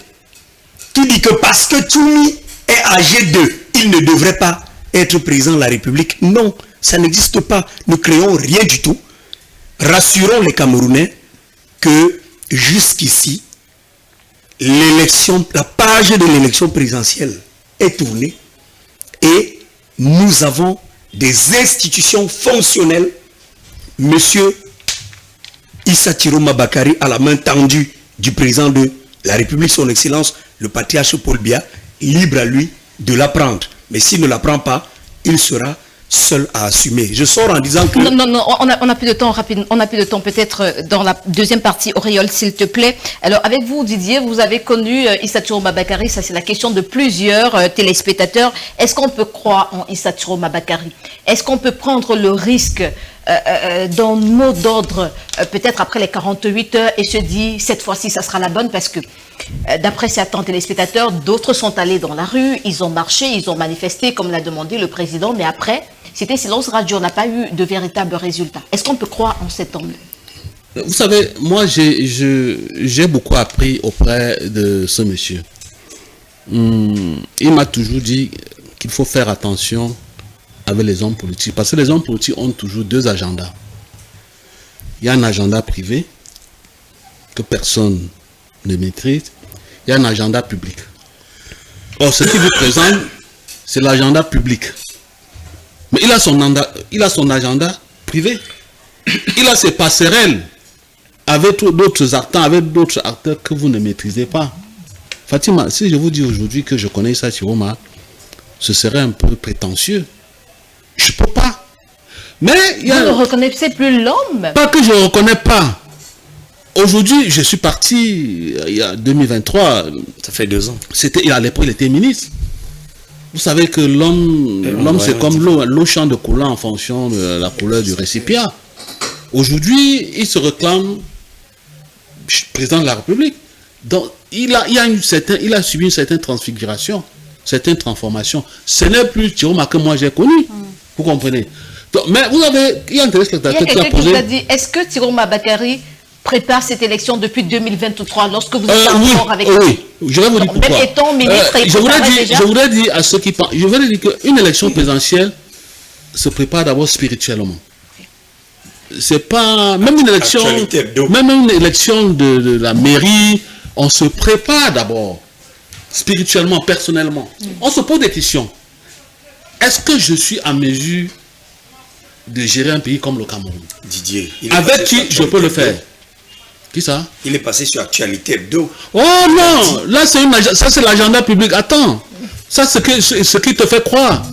qui dit que parce que Choumi est âgé de, il ne devrait pas être président de la République? Non, ça n'existe pas. Ne créons rien du tout. Rassurons les Camerounais que jusqu'ici, l'élection, la page de l'élection présidentielle est tournée et nous avons des institutions fonctionnelles. Monsieur Issa Chiroma Bakary, à la main tendue du président de la République, son Excellence, le Patriarche Paul Biya, libre à lui de la prendre. Mais s'il ne la prend pas, il sera seul à assumer. Je sors en disant que... Non, on a plus de temps, rapidement. On a plus de temps, peut-être dans la deuxième partie. Auréole, s'il te plaît. Alors, avec vous, Didier, vous avez connu Issa Touré Mabakary. Ça, c'est la question de plusieurs téléspectateurs. Est-ce qu'on peut croire en Issa Touré Mabakary? Est-ce qu'on peut prendre le risque d'un mot d'ordre, peut-être après les 48 heures, et se dit, cette fois-ci, ça sera la bonne, parce que, d'après certains téléspectateurs, d'autres sont allés dans la rue, ils ont marché, ils ont manifesté, comme l'a demandé le président, mais après, c'était silence radio, on n'a pas eu de véritables résultats. Est-ce qu'on peut croire en cet homme? Vous savez, moi, j'ai beaucoup appris auprès de ce monsieur. Il m'a toujours dit qu'il faut faire attention avec les hommes politiques. Parce que les hommes politiques ont toujours deux agendas. Il y a un agenda privé que personne ne maîtrise. Il y a un agenda public. Or, ce qu'il vous présente, c'est l'agenda public. Mais il a son agenda privé. Il a ses passerelles avec d'autres acteurs que vous ne maîtrisez pas. Fatima, si je vous dis aujourd'hui que je connais Issa Chiroma, ce serait un peu prétentieux. Je ne peux pas. Mais il y a... Vous ne reconnaissez plus l'homme? Pas que je ne reconnais pas. Aujourd'hui, je suis parti, il y a 2023. Ça fait 2 ans. À l'époque, il était ministre. Vous savez que l'homme c'est comme l'eau change de couleur en fonction de la couleur du récipient. Aujourd'hui, il se réclame président de la République. Donc, il a subi une certaine transfiguration, certaine transformation. Ce n'est plus Chiroma que moi j'ai connu. Vous comprenez? Donc, mais il y a un téléspectateur qui a posé... vous a dit, est-ce que Touré Mabakary prépare cette élection depuis 2023, lorsque vous êtes encore avec lui? Oui, je vais vous dire pourquoi. Même étant ministre, je voudrais dire à ceux qui parlent, je voudrais dire qu'une élection présidentielle se prépare d'abord spirituellement. C'est pas... Même une élection de la mairie, on se prépare d'abord, spirituellement, personnellement. On se pose des questions. Est-ce que je suis en mesure de gérer un pays comme le Cameroun? Didier. Avec qui je peux le faire? Qui ça? Il est passé sur Actualité Hebdo. Oh non! Là, ça c'est l'agenda public. Attends. Ça, c'est ce qui te fait croire.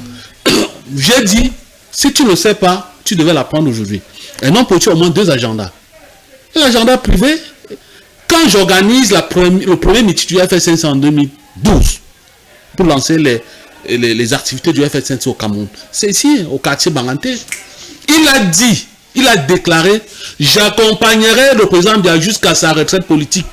J'ai dit, si tu ne le sais pas, tu devais l'apprendre aujourd'hui. Et non, pour tu au moins 2 agendas. L'agenda privé, quand j'organise le premier meeting du FS5 en 2012, pour lancer les activités du FS5 au Cameroun, c'est ici, au quartier Banganté. Il a déclaré, j'accompagnerai le président Biya jusqu'à sa retraite politique.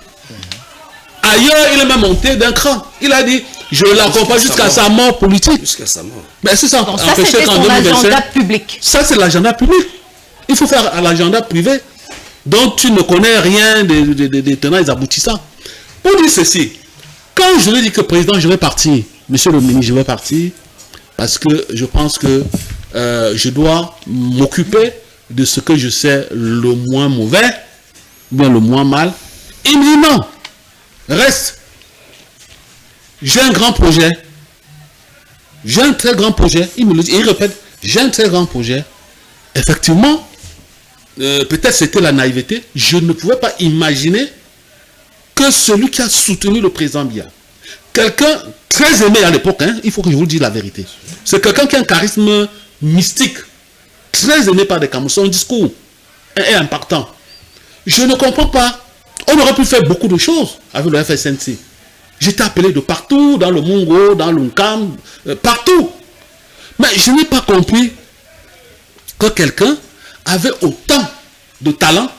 Ailleurs, il est même monté d'un cran. Il a dit, je l'accompagne jusqu'à sa mort politique. Jusqu'à sa mort. Mais c'est ça. Donc ça, c'était son agenda public. Ça, c'est l'agenda public. Il faut faire à l'agenda privé, dont tu ne connais rien des tenants et des aboutissants. Pour dire ceci, quand je lui dis que président, je vais partir, monsieur le ministre, je vais partir, parce que je pense que je dois m'occuper de ce que je sais le moins mauvais, bien le moins mal. Il me dit non, reste. J'ai un grand projet. J'ai un très grand projet. Il me le dit, il répète, j'ai un très grand projet. Effectivement, peut-être c'était la naïveté. Je ne pouvais pas imaginer que celui qui a soutenu le président Biya, quelqu'un très aimé à l'époque, hein, il faut que je vous dise la vérité. C'est quelqu'un qui a un charisme mystique, très aimé par des Camerounais. Son discours est impactant. Je ne comprends pas. On aurait pu faire beaucoup de choses avec le FSNC. J'étais appelé de partout, dans le Mungo, dans l'Unkam, partout. Mais je n'ai pas compris que quelqu'un avait autant de talent,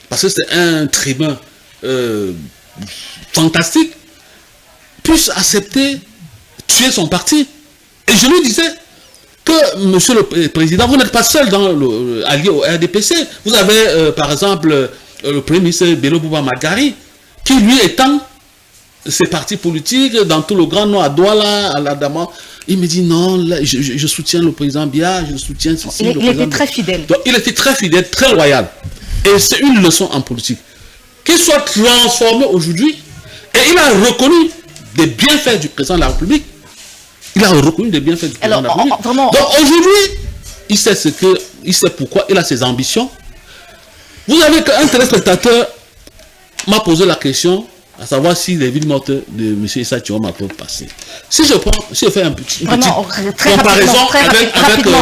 parce que c'est un tribun fantastique, puisse accepter tuer son parti. Et je lui disais que, monsieur le président, vous n'êtes pas seul allié au RDPC. Vous avez, par exemple, le premier ministre Bello Bouba Magari, qui lui étend ses partis politiques dans tout le Grand Nord, à Douala, à l'Adama. Il me dit non, là, je soutiens le président Biya, je soutiens ceci. Il était très fidèle. Donc, il était très fidèle, très loyal. Et c'est une leçon en politique. Qu'il soit transformé aujourd'hui, et il a reconnu des bienfaits du président de la République. Il a reconnu des bienfaits du président de la République. Vraiment... Donc aujourd'hui, il sait pourquoi, il a ses ambitions. Vous avez qu'un téléspectateur m'a posé la question, à savoir si les villes mortes de M. Issa Chiroma peuvent passer. Si je fais une petite comparaison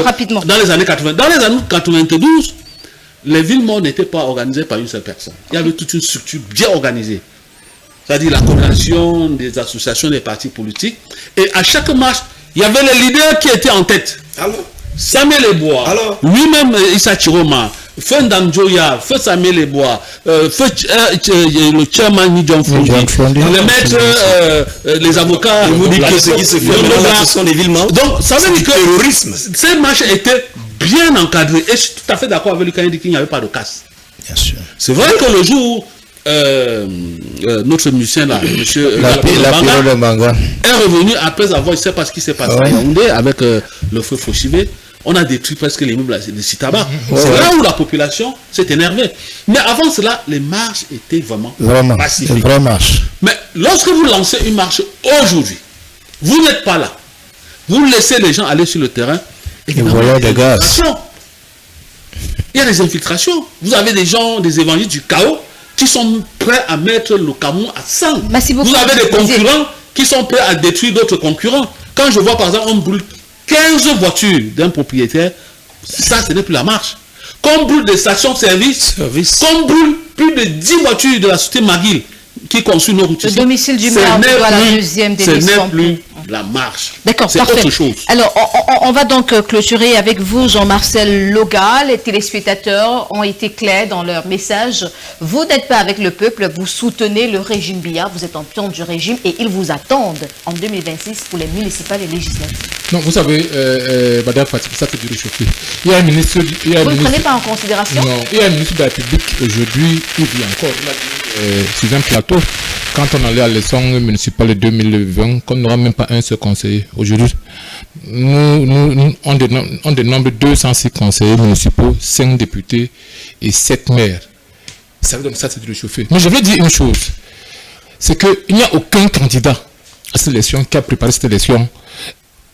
rapidement. Dans les années 80, dans les années 92, les villes mortes n'étaient pas organisées par une seule personne. Il y avait toute une structure bien organisée. C'est-à-dire la coordination des associations, des partis politiques. Et à chaque marche, il y avait les leaders qui étaient en tête. Samuel Eboa, lui-même Issa Chiroma, Feu Ndamjoya, Feu Samuel Eboa, Feu le chairman Nidjon Fondi, les maîtres, les avocats, ce sont des villes mortes. Donc ça veut dire que ces marches étaient bien encadrées. Et je suis tout à fait d'accord avec lui quand il dit qu'il n'y avait pas de casse. Bien sûr. C'est vrai que le jour notre musicien là, monsieur Manga, est revenu après avoir, il ne sait pas ce qui s'est passé à Yaoundé avec le feu Foshivé. On a détruit presque les immeubles de Citaba. C'est là où la population s'est énervée. Mais avant cela, les marches étaient vraiment pacifiques. Mais lorsque vous lancez une marche aujourd'hui, vous n'êtes pas là. Vous laissez les gens aller sur le terrain. Et voilà des gaz. Il y a des infiltrations. Vous avez des gens, des évangélistes du chaos, qui sont prêts à mettre le Cameroun à sang. Vous avez des concurrents qui sont prêts à détruire d'autres concurrents. Quand je vois par exemple, on brûle 15 voitures d'un propriétaire, ça ce n'est plus la marche. Qu'on brûle des stations-service, qu'on brûle plus de 10 voitures de la société McGill qui construit nos routes. Le domicile du maire, la deuxième des ce n'est plus la marche. D'accord, c'est parfait. Autre chose. Alors, on va donc clôturer avec vous, Jean-Marcel Loga. Les téléspectateurs ont été clairs dans leur message. Vous n'êtes pas avec le peuple, vous soutenez le régime Biya, vous êtes en pion du régime et ils vous attendent en 2026 pour les municipales et législatives. Non, vous savez, Madame Fatih, ça fait du réchauffé. Il y a un ministre... Vous ne prenez pas en considération? Non, il y a un ministre de la République aujourd'hui, il vit encore. Il a dit sur un plateau, quand on allait à l'élection municipale de 2020, qu'on n'aura même pas un seul conseiller. Aujourd'hui, on dénombre 206 conseillers municipaux, 5 députés et 7 maires. Ça veut dire que ça, c'est du réchauffé. Mais je veux dire une chose, c'est qu'il n'y a aucun candidat à cette élection qui a préparé cette élection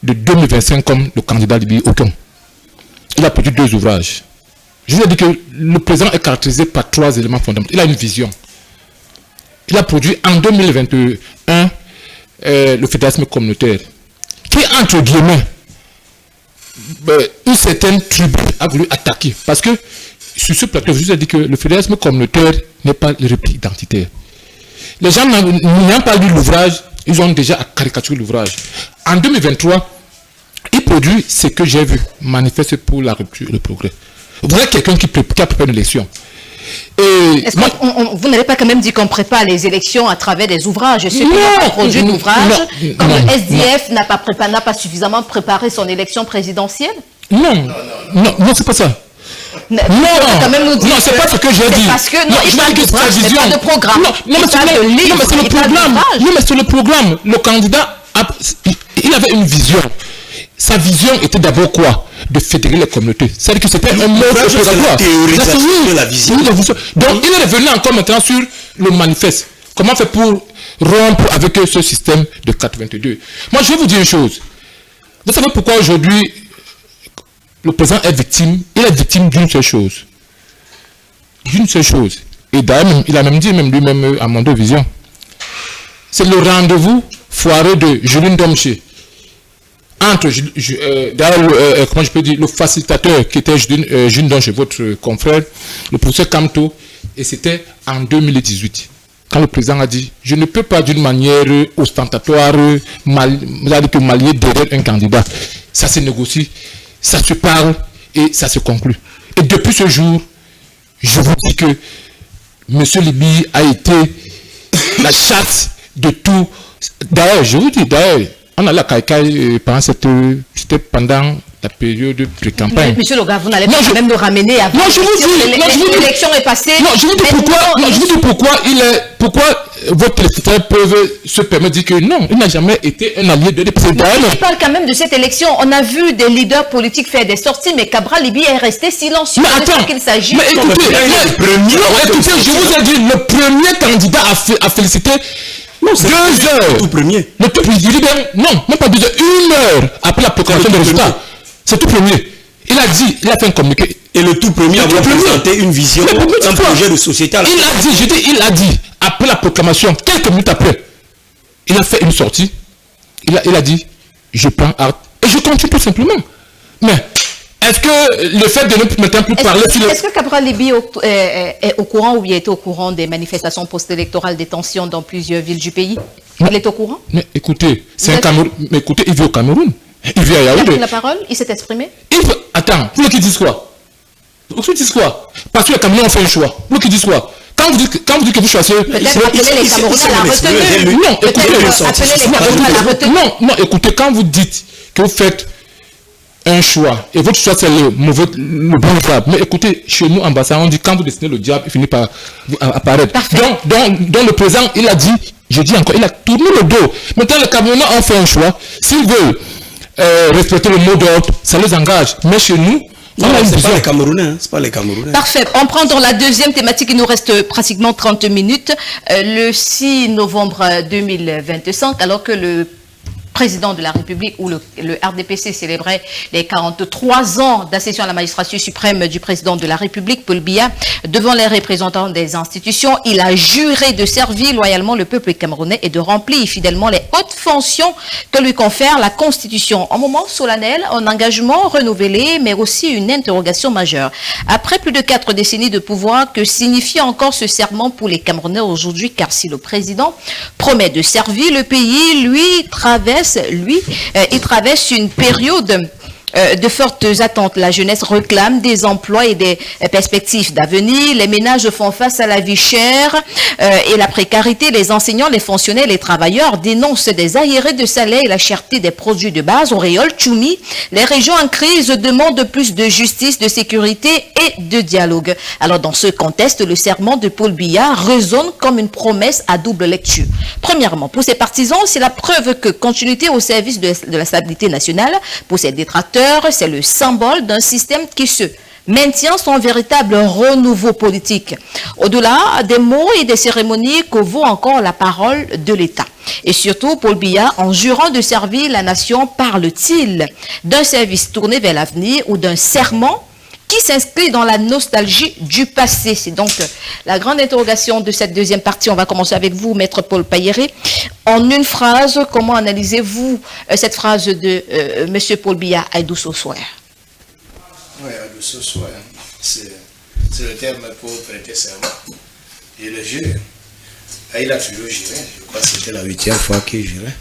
de 2025 comme le candidat Libye, aucun. Il a produit 2 ouvrages. Je vous ai dit que le président est caractérisé par 3 éléments fondamentaux. Il a une vision. Il a produit en 2021 le fédéralisme communautaire, qui, entre guillemets, une certaine tribu a voulu attaquer. Parce que sur ce plateau, je vous ai dit que le fédéralisme communautaire n'est pas le repli identitaire. Les gens n'ayant pas lu l'ouvrage, ils ont déjà caricaturé l'ouvrage. En 2023, il produit ce que j'ai vu, manifeste pour la rupture et le progrès. Vous voyez quelqu'un qui a préparé une élection. Est-ce que vous n'avez pas quand même dit qu'on prépare les élections à travers des ouvrages? Ceux qui n'ont pas produit d'ouvrage, comme le SDF n'a pas suffisamment préparé son élection présidentielle? Non, c'est pas ça. Non, c'est pas ce que j'ai dit. Parce que il parle d'ouvrage, mais pas de programme. Non, mais c'est le programme. Non, mais c'est le programme. Le candidat, il avait une vision. Sa vision était d'abord quoi? De fédérer les communautés. C'est-à-dire que c'était un mot opératoire. De la vision. Donc, il est revenu encore maintenant sur le manifeste. Comment faire pour rompre avec ce système de 422? Moi, je vais vous dire une chose. Vous savez pourquoi aujourd'hui le président est victime? Il est victime d'une seule chose. D'une seule chose. Et d'ailleurs, il a même dit, même lui-même, à Mondo Vision, c'est le rendez-vous foireux de Julien Domché. Entre, comment je peux dire, le facilitateur qui était Julien Domché, votre confrère, le professeur Kamto, et c'était en 2018. Quand le président a dit, je ne peux pas d'une manière ostentatoire, m'allier derrière un candidat. Ça se négocie, ça se parle et ça se conclut. Et depuis ce jour, je vous dis que M. Libye a été la chasse de tout. D'ailleurs, je vous dis, on a la caïcaï pendant c'était pendant la période de pré-campagne. Monsieur Loga, vous n'allez pas même nous ramener à... Non, je vous dis... L'élection est passée... Non, je vous dis pourquoi vos téléspectateurs peuvent se permettre de dire que non, il n'a jamais été un allié de l'épidémie. Je parle quand même de cette élection. On a vu des leaders politiques faire des sorties, mais Cabral Libye est resté silencieux. Mais attends, qu'il s'agit. Mais écoutez, je vous ai dit, le premier candidat a félicité... Non, 2 heures. Tout premier. Le tout premier. Non, même pas 2 heures. 1 heure après la proclamation des résultats. C'est tout premier. Il a dit, il a fait un communiqué. Et le tout premier a présenté une vision, un projet de société. Il a dit, après la proclamation, quelques minutes après, il a fait une sortie. Il a dit, je prends acte. Et je continue tout simplement. Mais est-ce que le fait de ne maintenant plus parler... Est-ce que Cabral Libye est au courant ou il était au courant des manifestations post-électorales, des tensions dans plusieurs villes du pays? Il est au courant? Mais écoutez, c'est un Cameroun. Mais écoutez, il vit au Cameroun. Il vit à Yaoundé. Il a pris la parole? Il s'est exprimé? Attends, vous voulez qu'ils disent quoi? Vous voulez qu'ils disent quoi? Parce que les Camerounais ont fait un choix. Vous voulez qu'ils disent quoi? Quand vous dites que vous choisissez... Peut-être appeler les Camerounais à la retenue. Non, Peut-être appeler les Camerounais à la retenue. Non, écoutez, quand vous dites que vous faites un choix, et votre choix c'est le bon diable. Mais écoutez, chez nous, ambassadeurs, on dit quand vous dessinez le diable, il finit par apparaître. Donc le président, il a dit, je dis encore, il a tourné le dos. Maintenant, les Camerounais ont fait un choix. S'ils veulent respecter le mot d'ordre, ça les engage. Mais chez nous, c'est pas les Camerounais, hein, c'est pas les Camerounais. Parfait. On prend dans la deuxième thématique, il nous reste pratiquement 30 minutes. Le 6 novembre 2025, alors que le président de la République ou le RDPC célébrait les 43 ans d'accession à la magistrature suprême du président de la République, Paul Biya, devant les représentants des institutions, il a juré de servir loyalement le peuple camerounais et de remplir fidèlement les hautes fonctions que lui confère la Constitution. Un moment solennel, un engagement renouvelé, mais aussi une interrogation majeure. Après plus de 4 décennies de pouvoir, que signifie encore ce serment pour les Camerounais aujourd'hui? Car si le président promet de servir le pays, il traverse une période de fortes attentes. La jeunesse réclame des emplois et des perspectives d'avenir. Les ménages font face à la vie chère et la précarité. Les enseignants, les fonctionnaires, les travailleurs dénoncent des arriérés de salaire et la cherté des produits de base. Auréole, Tchoumi, les régions en crise demandent plus de justice, de sécurité et de dialogue. Alors dans ce contexte, le serment de Paul Biya résonne comme une promesse à double lecture. Premièrement, pour ses partisans, c'est la preuve que continuité au service de la stabilité nationale. Pour ses détracteurs, c'est le symbole d'un système qui se maintient son véritable renouveau politique. Au-delà des mots et des cérémonies que vaut encore la parole de l'État. Et surtout, Paul Biya, en jurant de servir la nation, parle-t-il d'un service tourné vers l'avenir ou d'un serment qui s'inscrit dans la nostalgie du passé? C'est donc la grande interrogation de cette deuxième partie. On va commencer avec vous, Maître Paul Payéré. En une phrase, comment analysez-vous cette phrase de M. Paul Biya, Aïdou Sossoir? Oui, Aïdou Sossoir, c'est le terme pour prêter serment. Et le jure. Il a toujours juré. Je crois que c'était la 8e fois qu'il jurait.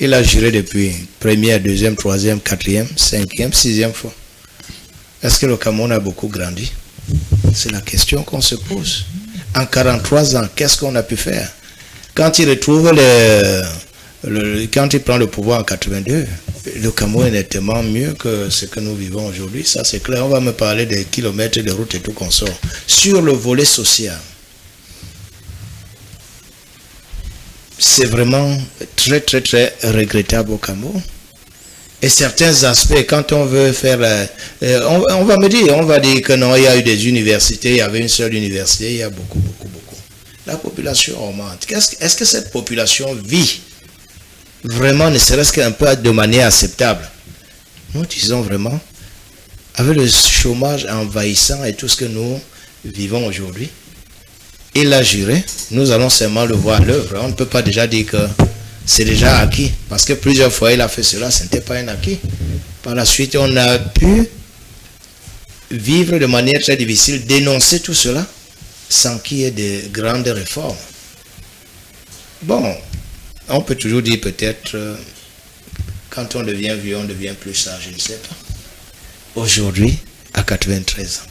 Il a juré depuis première, deuxième, troisième, quatrième, cinquième, 6e fois. Est-ce que le Cameroun a beaucoup grandi? C'est la question qu'on se pose. En 43 ans, qu'est-ce qu'on a pu faire? Quand il retrouve quand il prend le pouvoir en 82, le Cameroun est nettement mieux que ce que nous vivons aujourd'hui. Ça, c'est clair. On va me parler des kilomètres de route et tout qu'on sort. Sur le volet social, c'est vraiment très, très, très regrettable au Cameroun. Et certains aspects, quand on veut faire... on va dire que non, il y a eu des universités, il y avait une seule université, il y a beaucoup. La population augmente. Est-ce que cette population vit vraiment, ne serait-ce qu'un peu de manière acceptable? Nous disons vraiment, avec le chômage envahissant et tout ce que nous vivons aujourd'hui, il a juré, nous allons seulement le voir à l'œuvre. On ne peut pas déjà dire que c'est déjà acquis, parce que plusieurs fois il a fait cela, ce n'était pas un acquis. Par la suite, on a pu vivre de manière très difficile, dénoncer tout cela, sans qu'il y ait de grandes réformes. Bon, on peut toujours dire peut-être, quand on devient vieux, on devient plus sage, je ne sais pas. Aujourd'hui, à 93 ans,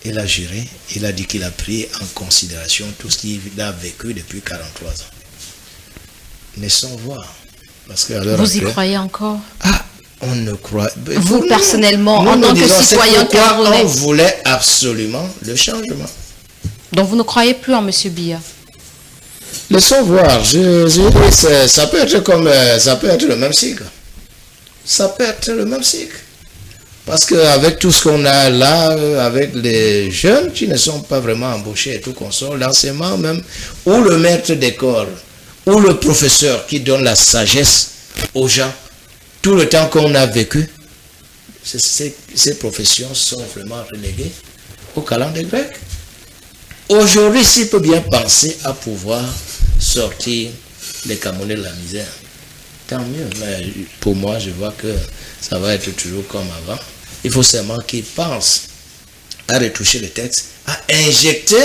il a juré, il a dit qu'il a pris en considération tout ce qu'il a vécu depuis 43 ans. Laissons voir. Parce que vous y croyez encore? Ah, on ne croit... Vous, personnellement, en tant que citoyen camerounais, on voulait absolument le changement. Donc vous ne croyez plus en M. Biya? Laissons voir. Ça peut être comme... ça peut être le même cycle. Ça peut être le même cycle. Parce qu'avec tout ce qu'on a là, avec les jeunes qui ne sont pas vraiment embauchés et tout qu'on sort, l'enseignement même, ou le maître d'école, ou le professeur qui donne la sagesse aux gens, tout le temps qu'on a vécu, ces professions sont vraiment reléguées au calendrier grec. Aujourd'hui, s'il peut bien penser à pouvoir sortir les Camerounais de la misère, tant mieux. Mais pour moi, je vois que ça va être toujours comme avant. Il faut seulement qu'ils pensent à retoucher le texte, à injecter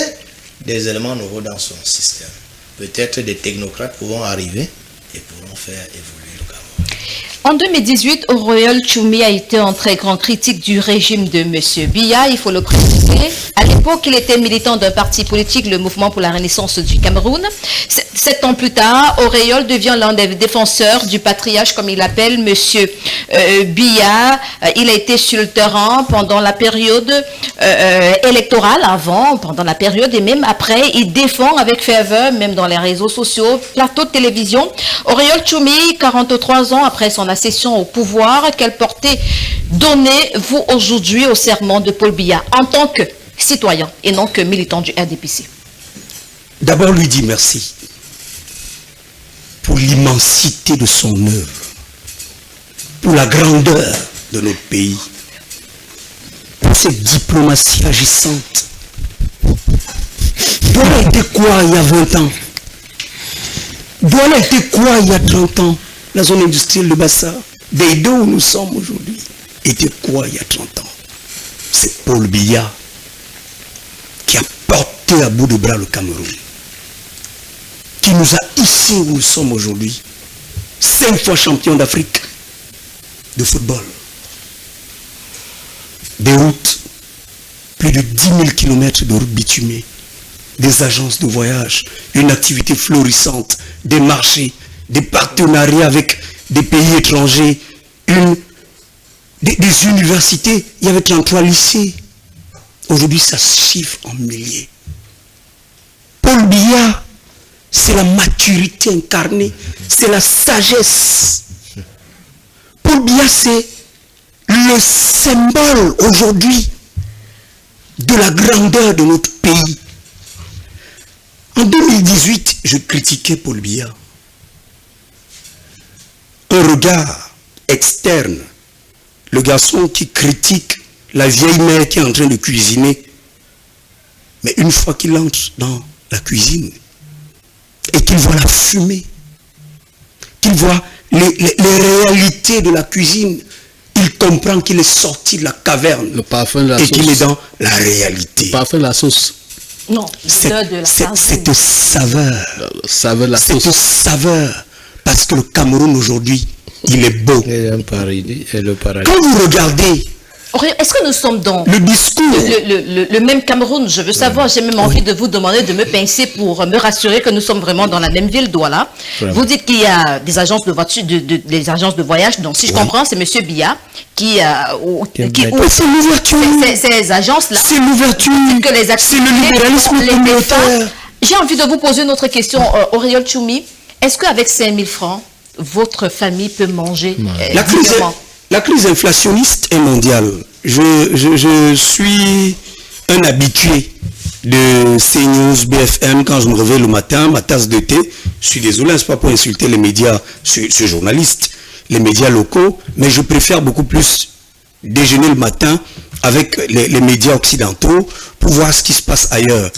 des éléments nouveaux dans son système. Peut-être des technocrates pourront arriver et pourront faire évoluer le Cameroun. En 2018, Auriol Choumi a été un très grand critique du régime de M. Biya, il faut le préciser. À l'époque, il était militant d'un parti politique, le Mouvement pour la Renaissance du Cameroun. 7 ans plus tard, Auriol devient l'un des défenseurs du patriarche, comme il l'appelle, M. Biya. Il a été sur le terrain pendant la période électorale, avant, pendant la période et même après. Il défend avec ferveur, même dans les réseaux sociaux, plateaux de télévision. Auriol Choumi, 43 ans après son accession au pouvoir, quelle portée donnez-vous aujourd'hui au serment de Paul Biya en tant que citoyen et non que militant du RDPC? D'abord, lui dire merci pour l'immensité de son œuvre, pour la grandeur de notre pays, pour cette diplomatie agissante. Douala était quoi il y a 20 ans? Douala était quoi il y a 30 ans? La zone industrielle de Bassa, des deux où nous sommes aujourd'hui, était quoi il y a 30 ans? C'est Paul Biya qui a porté à bout de bras le Cameroun, qui nous a hissés où nous sommes aujourd'hui, 5 fois champion d'Afrique de football. Des routes, plus de 10 000 km de routes bitumées, des agences de voyage, une activité florissante, des marchés, des partenariats avec des pays étrangers, des universités. Il y avait 33 lycées. Aujourd'hui, ça se chiffre en milliers. Paul Biya, c'est la maturité incarnée, c'est la sagesse. Paul Biya, c'est le symbole aujourd'hui de la grandeur de notre pays. En 2018, je critiquais Paul Biya. Un regard externe, le garçon qui critique la vieille mère qui est en train de cuisiner. Mais une fois qu'il entre dans la cuisine et qu'il voit la fumée, qu'il voit les réalités de la cuisine, il comprend qu'il est sorti de la caverne, le parfum de la et sauce. qu'il est dans la réalité. Le parfum de la sauce. Non, Cette saveur, Saveur de la cette sauce. saveur, parce que le Cameroun aujourd'hui, il est beau. Et un paradis, et le paradis. Quand vous regardez Est-ce que nous sommes dans le discours, le même Cameroun? Je veux savoir, j'ai même envie de vous demander de me pincer pour me rassurer que nous sommes vraiment dans la même ville, Douala. Vous dites qu'il y a des agences de voiture, des agences de voyage, donc si je comprends, c'est M. Biya qui c'est l'ouverture. ces agences-là, C'est l'ouverture. que les C'est le libéralisme communautaire. J'ai envie de vous poser une autre question, Auriol Choumi. Est-ce qu'avec 5 000 francs, votre famille peut manger dignement? La crise inflationniste est mondiale. Je suis un habitué de CNews, BFM. Quand je me réveille le matin, ma tasse de thé, je suis désolé, c'est pas pour insulter les médias, ce journaliste, les médias locaux, mais je préfère beaucoup plus déjeuner le matin avec les médias occidentaux pour voir ce qui se passe ailleurs.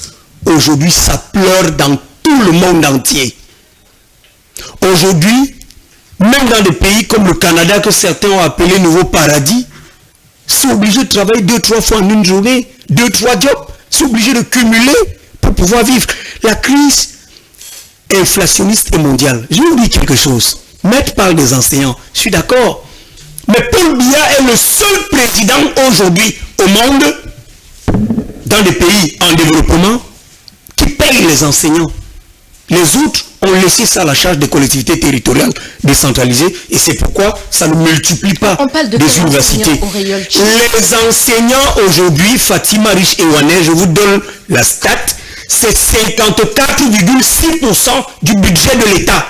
Aujourd'hui, ça pleure dans tout le monde entier. Aujourd'hui, même dans des pays comme le Canada, que certains ont appelé nouveau paradis, c'est obligé de travailler 2-3 fois en une journée, 2-3 jobs, c'est obligé de cumuler pour pouvoir vivre. La crise inflationniste est mondiale. Je vais vous dire quelque chose. Maître parle des enseignants, je suis d'accord. Mais Paul Biya est le seul président aujourd'hui au monde, dans des pays en développement, qui paye les enseignants. Les autres ont laissé ça à la charge des collectivités territoriales décentralisées et c'est pourquoi ça ne multiplie pas des universités. Les enseignants aujourd'hui, Fatima Rich Ewane, je vous donne la stat, c'est 54,6% du budget de l'État.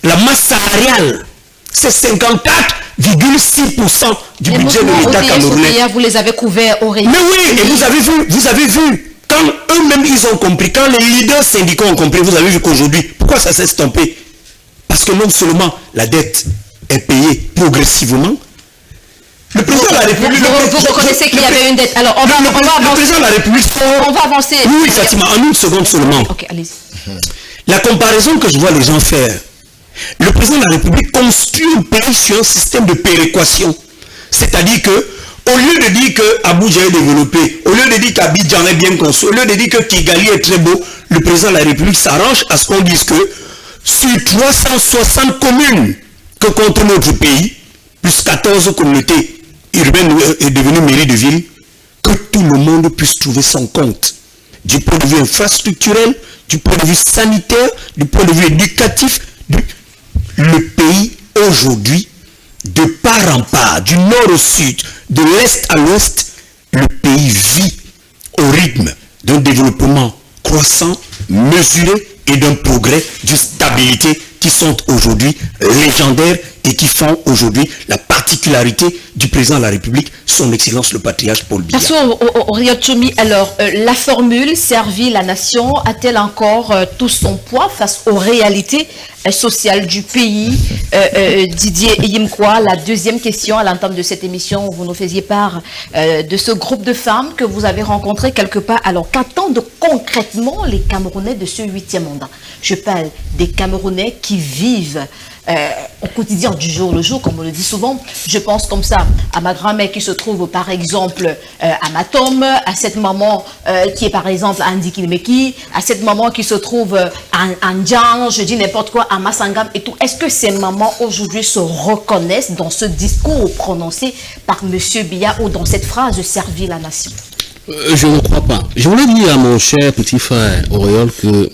La masse salariale, c'est 54,6% du budget de l'État camerounais. Vous les avez couverts, Auriol. Mais oui, et vous avez vu. Quand eux-mêmes ils ont compris, quand les leaders syndicaux ont compris, vous avez vu qu'aujourd'hui, pourquoi ça s'est estompé? Parce que non seulement la dette est payée progressivement, le président de la République... Vous reconnaissez qu'il y avait une dette. Alors, on va avancer. Le président de la République sort... On va avancer. Oui, Fatima, en une seconde seulement. Ok, allez-y. La comparaison que je vois les gens faire, le président de la République construit un pays sur un système de péréquation. C'est-à-dire que, au lieu de dire que Abuja est développé, au lieu de dire qu'Abidjan est bien construit, au lieu de dire que Kigali est très beau, le président de la République s'arrange à ce qu'on dise que sur 360 communes que compte notre pays, plus 14 communautés urbaines et devenues mairies de ville, que tout le monde puisse trouver son compte. Du point de vue infrastructurel, du point de vue sanitaire, du point de vue éducatif, le pays aujourd'hui, de part en part, du nord au sud, de l'est à l'ouest, le pays vit au rythme d'un développement croissant, mesuré et d'un progrès, d'une stabilité qui sont aujourd'hui légendaires et qui font aujourd'hui la particularité du président de la République, son Excellence le Patriarche Paul Biya. Passons au Riotomi. Alors, la formule « servir la nation » a-t-elle encore tout son poids face aux réalités sociales du pays? Didier Yimkwa, la deuxième question à l'entame de cette émission, vous nous faisiez part de ce groupe de femmes que vous avez rencontré quelque part. Alors, qu'attendent concrètement les Camerounais de ce 8e mandat? Je parle des Camerounais qui vivent au quotidien, du jour le jour, comme on le dit souvent. Je pense comme ça à ma grand-mère qui se trouve par exemple à Matom, à cette maman qui est par exemple à Ndikilmeki, à cette maman qui se trouve à Ndjan, je dis n'importe quoi, à Massangam et tout. Est-ce que ces mamans aujourd'hui se reconnaissent dans ce discours prononcé par M. Biya ou dans cette phrase « servir la nation » Je ne crois pas. Je voulais dire à mon cher petit frère Auriol que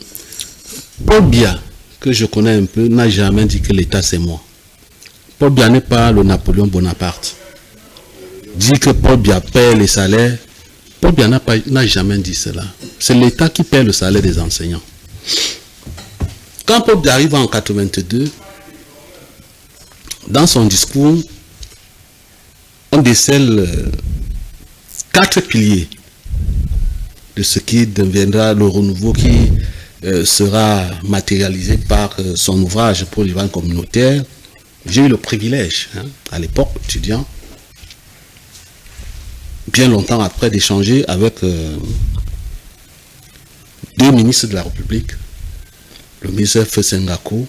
Paul Biya, que je connais un peu, n'a jamais dit que l'État c'est moi. Paul Biya n'est pas le Napoléon Bonaparte. Dit que Paul Biya paie les salaires, Paul Biya n'a jamais dit cela. C'est l'État qui paie le salaire des enseignants. Quand Paul Biya arrive en 82, dans son discours, on décèle 4 piliers de ce qui deviendra le renouveau qui sera matérialisé par son ouvrage pour les ventes communautaires. J'ai eu le privilège, à l'époque étudiant, bien longtemps après, d'échanger avec 2 ministres de la République, le ministre Fessengako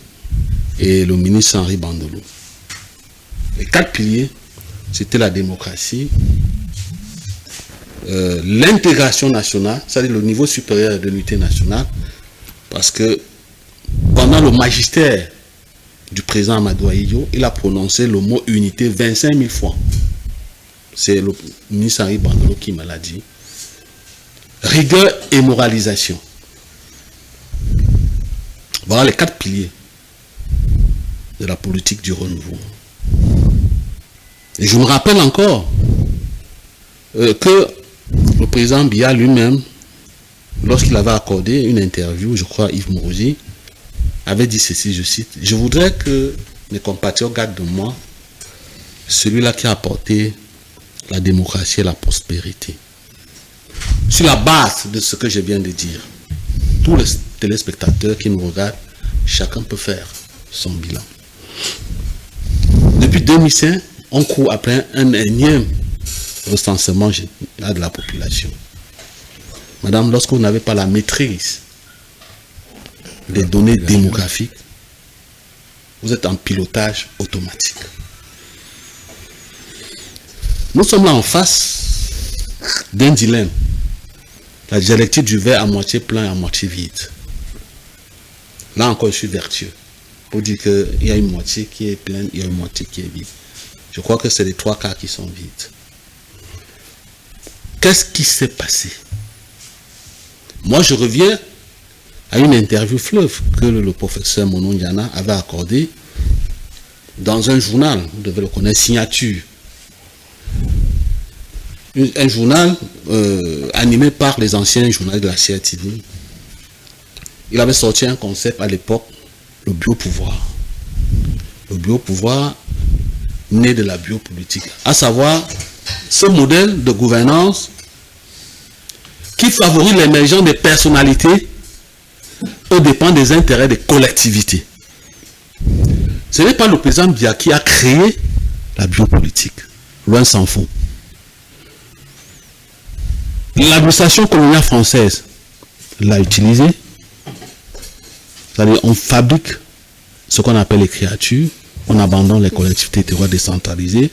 et le ministre Henri Bandolo. Les 4 piliers, c'était la démocratie, l'intégration nationale, c'est-à-dire le niveau supérieur de l'unité nationale, parce que pendant le magistère du président Amadou Ahidjo, il a prononcé le mot unité 25 000 fois. C'est le ministre Henri Bandolo qui me l'a dit. Rigueur et moralisation. Voilà les 4 piliers de la politique du renouveau. Et je me rappelle encore que le président Biya lui-même, lorsqu'il avait accordé une interview, je crois Yves Mourouzi, avait dit ceci, je cite: « Je voudrais que mes compatriotes gardent de moi celui-là qui a apporté la démocratie et la prospérité. » Sur la base de ce que je viens de dire, tous les téléspectateurs qui nous regardent, chacun peut faire son bilan. Depuis 2005, on court après un énième recensement général de la population. Madame, lorsque vous n'avez pas la maîtrise des données démographiques, vous êtes en pilotage automatique. Nous sommes là en face d'un dilemme. La dialectique du verre à moitié plein et à moitié vide. Là encore, je suis vertueux pour dire qu'il y a une moitié qui est pleine, il y a une moitié qui est vide. Je crois que c'est les 3 quarts qui sont vides. Qu'est-ce qui s'est passé? Moi, je reviens à une interview fleuve que le professeur Monon Diana avait accordée dans un journal, vous devez le connaître, Signature. Un journal animé par les anciens journalistes de la CRTV. Il avait sorti un concept à l'époque, le biopouvoir. Le biopouvoir né de la biopolitique. À savoir, ce modèle de gouvernance qui favorise l'émergence des personnalités au dépend des intérêts des collectivités. Ce n'est pas le président Biya qui a créé la biopolitique. Loin s'en faut. l'administration coloniale française l'a utilisé. C'est-à-dire, on fabrique ce qu'on appelle les créatures, on abandonne les collectivités territoriales décentralisées,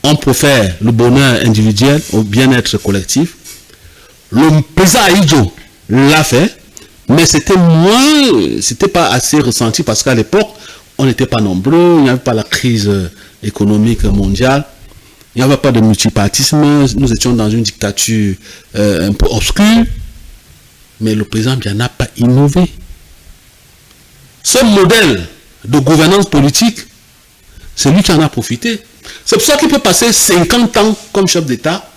on préfère le bonheur individuel au bien-être collectif. Le président Ahidjo l'a fait, mais c'était pas assez ressenti parce qu'à l'époque, on n'était pas nombreux, il n'y avait pas la crise économique mondiale, il n'y avait pas de multipartisme, nous étions dans une dictature un peu obscure, mais le président Biya n'a pas innové. Ce modèle de gouvernance politique, c'est lui qui en a profité. C'est pour ça qu'il peut passer 50 ans comme chef d'État,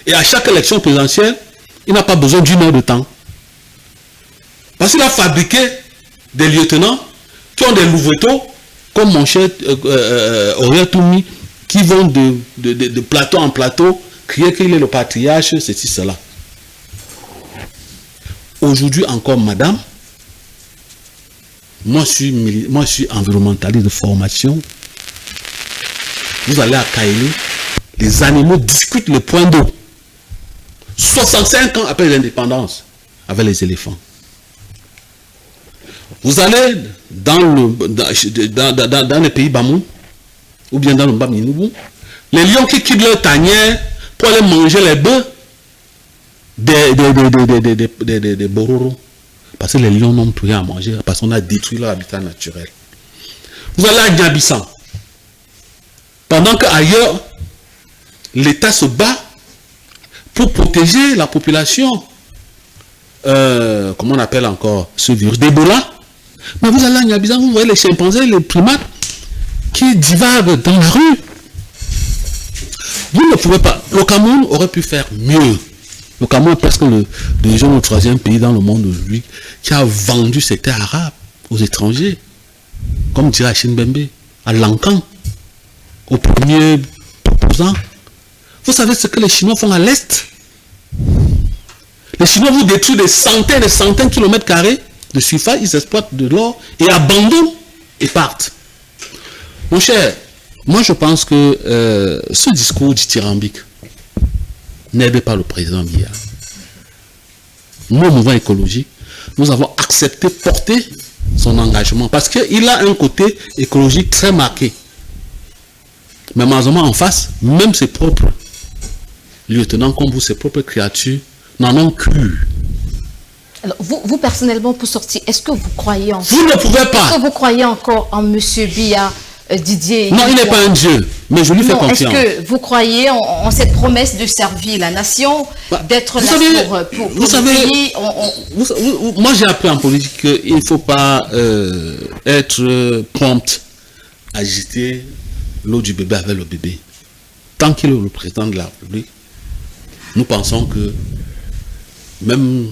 et à chaque élection présidentielle, il n'a pas besoin d'une heure de temps. Parce qu'il a fabriqué des lieutenants qui ont des louveteaux, comme mon cher Aurélien Toumi, qui vont de plateau en plateau, crier qu'il est le patriarche, ceci, cela. Aujourd'hui encore, madame, moi je suis environnementaliste de formation. Vous allez à Kaélé, les animaux discutent le point d'eau. 65 ans après l'indépendance, avec les éléphants. Vous allez dans les pays Bamou, ou bien dans le Baminoubou, les lions qui quittent leur tanière pour aller manger les bœufs des Bororo. Parce que les lions n'ont plus rien à manger, parce qu'on a détruit leur habitat naturel. Vous allez à Niabissan. Pendant qu'ailleurs, l'État se bat pour protéger la population, comment on appelle encore ce virus, d'Ebola. Mais vous allez à Niabissan, vous voyez les chimpanzés, les primates qui divaguent dans la rue. Vous ne pouvez pas. Le Cameroun aurait pu faire mieux. Le Cameroun est presque le deuxième ou troisième pays dans le monde aujourd'hui qui a vendu ses terres arabes aux étrangers. Comme dirait Hachine Bembe, à Lankan, au premier proposant. Vous savez ce que les Chinois font à l'Est? Les Chinois vous détruisent des centaines de kilomètres carrés de surface, ils exploitent de l'or et abandonnent et partent. Mon cher, moi je pense que ce discours dithyrambique n'aide pas le président Biya. Nous, mouvement écologique, nous avons accepté porter son engagement parce qu'il a un côté écologique très marqué. Mais malheureusement en face, même ses propres lieutenants comme vous, ses propres créatures, n'en ont cru. Alors, vous personnellement, pour sortir, est-ce que vous croyez encore? Vous ne pouvez pas. Est-ce que vous croyez encore en M. Biya, Didier? Non, il n'est pas un dieu, mais je lui fais confiance. Est-ce que vous croyez en cette promesse de servir la nation, d'être là pour le pays? Moi, j'ai appris en politique qu'il ne faut pas être prompt à jeter l'eau du bébé avec le bébé. Tant qu'il est le président de la République, nous pensons que même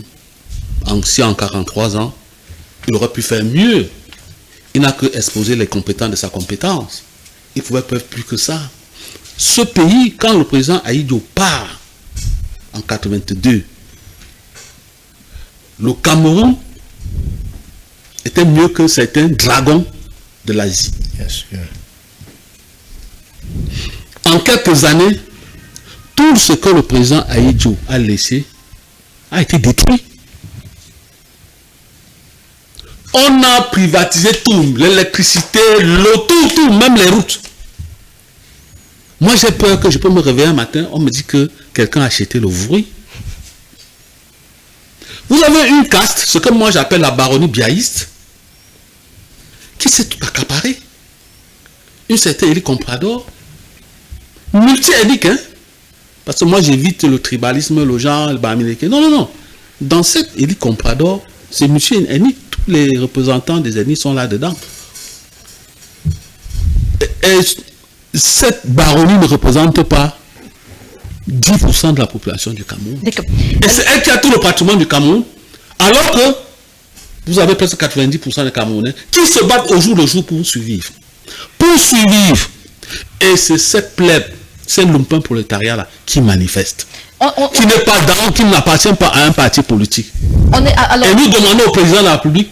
en 43 ans, il aurait pu faire mieux. Il n'a que exposé les compétences de sa compétence. Il ne pouvait faire plus que ça. Ce pays, quand le président Ahidjo part en 82, le Cameroun était mieux que certains dragons de l'Asie. Yes, yeah. En quelques années, tout ce que le président Ahidjo a laissé a été détruit. On a privatisé tout, l'électricité, l'eau, tout, même les routes. Moi, j'ai peur que je peux me réveiller un matin, on me dit que quelqu'un a acheté le fruit. Vous avez une caste, ce que moi j'appelle la baronnie biaïste, qui s'est tout accaparé. Une certaine élite Comprador, multi-éthique, hein? Parce que moi j'évite le tribalisme, le genre, le bamileke. Non. Dans cette élite Comprador, c'est multi-éthique. Tous les représentants des ethnies sont là-dedans. Et cette baronnie ne représente pas 10% de la population du Cameroun. Et c'est elle qui a tout le patrimoine du Cameroun, alors que vous avez presque 90% des Camerounais qui se battent au jour le jour pour survivre. Pour survivre. Et c'est cette plèbe, c'est lumpen prolétariat là qui manifeste. Qui n'est pas dans, qui n'appartient pas à un parti politique. Et nous demandons au président de la République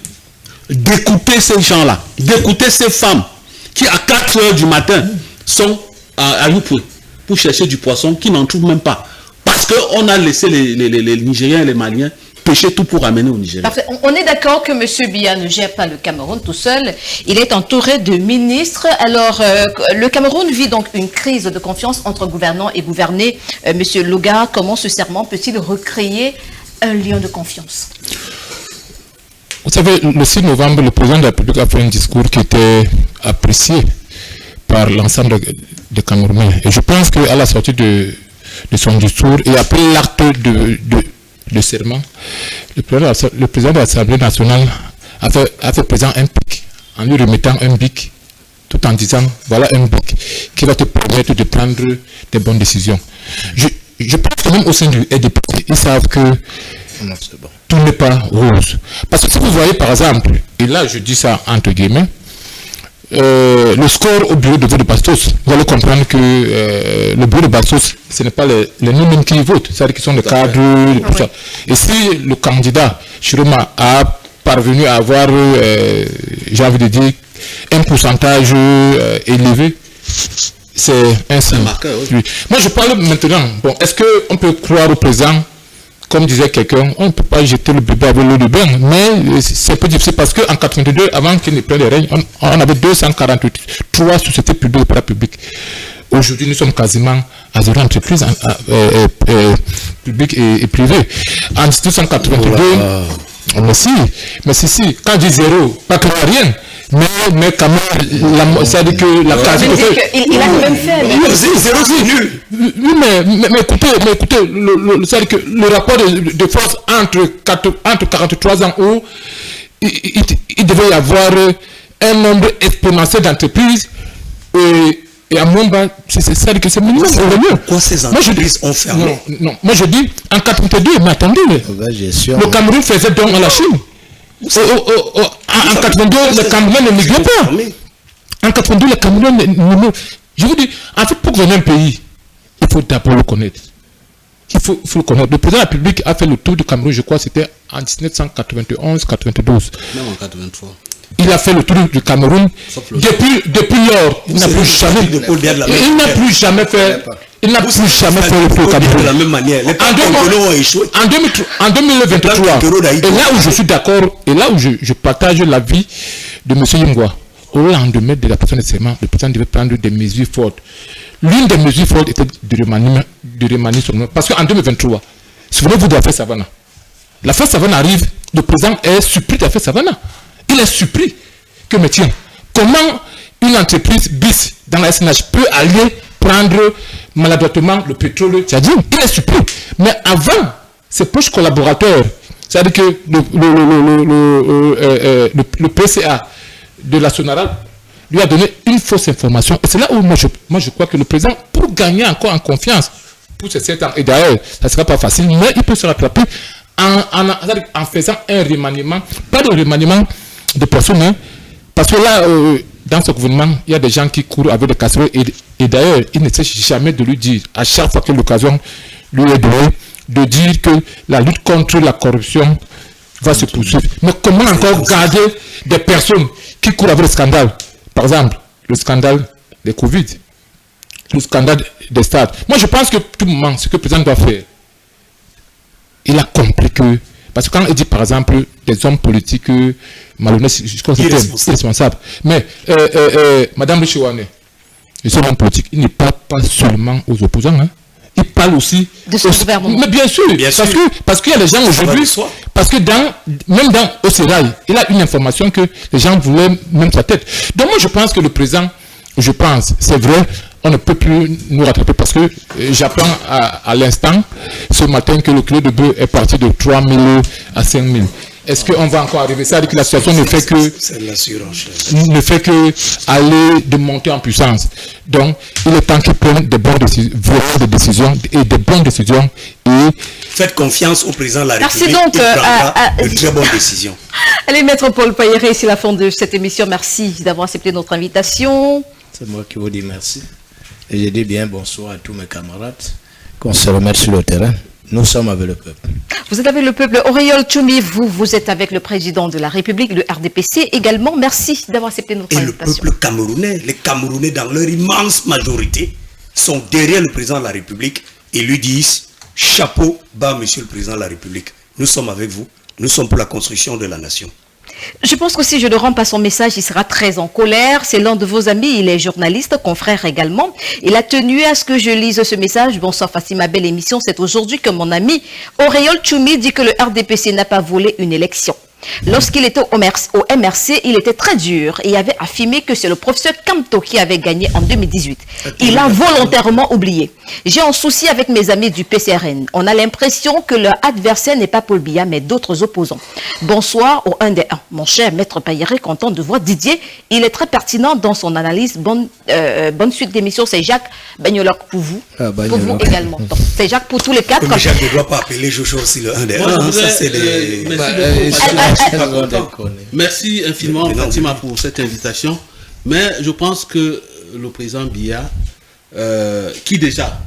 d'écouter ces gens-là, d'écouter ces femmes qui à 4 heures du matin sont à Youpoué pour chercher du poisson, qui n'en trouvent même pas. Parce parce qu'on a laissé les Nigériens et les Maliens pêcher tout pour amener au Nigeria. Parfait. On est d'accord que M. Biya ne gère pas le Cameroun tout seul. Il est entouré de ministres. Alors, le Cameroun vit donc une crise de confiance entre gouvernants et gouvernés. M. Louga, comment ce serment peut-il recréer un lien de confiance? Vous savez, le 6 novembre, le président de la République a fait un discours qui était apprécié par l'ensemble des Camerounais. Et je pense qu'à la sortie de son discours et après l'acte de serment, le président de l'Assemblée nationale a fait présent un bic, en lui remettant un bic, tout en disant, voilà un bic qui va te permettre de prendre des bonnes décisions. Je pense que même au sein du RDP, ils savent que tout n'est pas rose. Parce que si vous voyez par exemple, et là je dis ça entre guillemets, le score au bureau de vote de Bastos, vous allez comprendre que le bureau de Bastos, ce n'est pas les noms qui votent, c'est-à-dire qu'ils sont les cadres, tout ça. Et si le candidat Chiroma a parvenu à avoir, j'ai envie de dire, un pourcentage élevé, c'est un signe. Oui. Moi je parle maintenant, bon, est-ce qu'on peut croire au président? Comme disait quelqu'un, on ne peut pas jeter le bébé avec l'eau de bain, mais c'est un peu difficile parce qu'en 82, avant qu'il ne prenne les règnes, on avait 243 sociétés publiques et parapubliques. Aujourd'hui, nous sommes quasiment à 0 entreprises publiques et privées. En 1982, mais si, quand je dis 0, pas que rien. Mais quand même, c'est-à-dire que la case... Il a même fait... Zéro, c'est nul. Oui, mais écoutez, c'est-à-dire que le rapport de force entre 43 ans où il devait y avoir un nombre exponentiel d'entreprises et à moins bas, c'est-à-dire que c'est minimum. Pourquoi ces entreprises ont fermé? Non, moi je dis en 82, mais attendez, le Cameroun faisait don à la Chine. En 82, le Cameroun ne migrait pas. En 82, le Cameroun ne... Je vous dis, en fait, pour gagner un pays, il faut d'abord le connaître. Il faut le connaître. Le président de la République a fait le tour du Cameroun, je crois, c'était en 1991-92. Même en 83. Il a fait le tour du Cameroun. Depuis lors, il n'a plus jamais fait. Il n'a plus jamais fait le tour du Cameroun. De la même manière. Les Camerounais ont échoué. En 2023, et là où je suis d'accord, et là où je partage l'avis de M. Yingwa, au lendemain de la personne de serment, le président devait prendre des mesures fortes. L'une des mesures fortes était de remanier son nom. Parce qu'en 2023, souvenez-vous de l'affaire Savannah. L'affaire Savannah arrive, le président est surpris de l'affaire Savannah. Il est surpris que, mais tiens, comment une entreprise bis dans la SNH peut aller prendre maladroitement le pétrole tchadien? Il est surpris. Mais avant, ses proches collaborateurs, c'est-à-dire que le PCA de la Sonara lui a donné une fausse information. Et c'est là où moi je crois que le président, pour gagner encore en confiance pour ces 7 ans, et d'ailleurs, ça ne sera pas facile, mais il peut se rattraper en faisant un remaniement, pas de remaniement de personnes, hein, parce que là, dans ce gouvernement, il y a des gens qui courent avec des casseroles et d'ailleurs, il ne cesse jamais de lui dire, à chaque fois que l'occasion lui est donnée, de dire que la lutte contre la corruption va se poursuivre. Mais comment encore garder des personnes qui courent avec le scandale? Par exemple, le scandale des Covid, le scandale des stades. Moi, je pense que tout moment, ce que le président doit faire, il a compris que, parce que quand il dit par exemple des hommes politiques malhonnêtes, je crois que c'est irresponsable. Mais Madame Richiwane, les hommes politiques, il ne parle pas seulement aux opposants, hein. Il parle aussi de son gouvernement. Mais bien sûr, parce qu'il y a des gens aujourd'hui, parce que même dans Océrail, il a une information que les gens voulaient même sa tête. Donc moi je pense que le président, c'est vrai, on ne peut plus nous rattraper parce que j'apprends à l'instant, ce matin, que le kilo de bœuf est parti de 3 000 à 5 000. Est-ce qu'on va encore arriver? C'est-à-dire que la situation ne fait que aller de monter en puissance. Donc, il est temps qu'ils prennent des bonnes décisions, de bonnes décisions. Et faites confiance au président de la République. Merci donc. Il prendra de très bonnes décisions. Allez, Maître Paul Payéré, c'est la fin de cette émission. Merci d'avoir accepté notre invitation. C'est moi qui vous dis merci. Et je dis bien bonsoir à tous mes camarades. Qu'on se remette sur le terrain. Nous sommes avec le peuple. Vous êtes avec le peuple. Auriol Tchoumi, vous êtes avec le président de la République, le RDPC également. Merci d'avoir accepté notre invitation. Et le peuple camerounais, les Camerounais dans leur immense majorité, sont derrière le président de la République et lui disent chapeau bas, Monsieur le Président de la République. Nous sommes avec vous. Nous sommes pour la construction de la nation. Je pense que si je ne rends pas son message, il sera très en colère. C'est l'un de vos amis, il est journaliste, confrère également. Il a tenu à ce que je lise ce message. Bonsoir Fatima, belle émission. C'est aujourd'hui que mon ami Auréole Choumi dit que le RDPC n'a pas volé une élection. Lorsqu'il était au MRC, il était très dur et avait affirmé que c'est le professeur Kamto qui avait gagné en 2018. Il a volontairement oublié. J'ai un souci avec mes amis du PCRN. On a l'impression que leur adversaire n'est pas Paul Biya, mais d'autres opposants. Bonsoir au 1 des 1. Mon cher maître Payéré, content de voir Didier. Il est très pertinent dans son analyse. Bonne suite d'émission. C'est Jacques Bagnoloc pour vous. Pour vous également. C'est Jacques pour tous les quatre. Mais Jacques ne doit pas appeler Jojo aussi le 1 des 1. Ça, c'est des... Merci infiniment Fatima pour cette invitation, mais je pense que le président Biya, qui déjà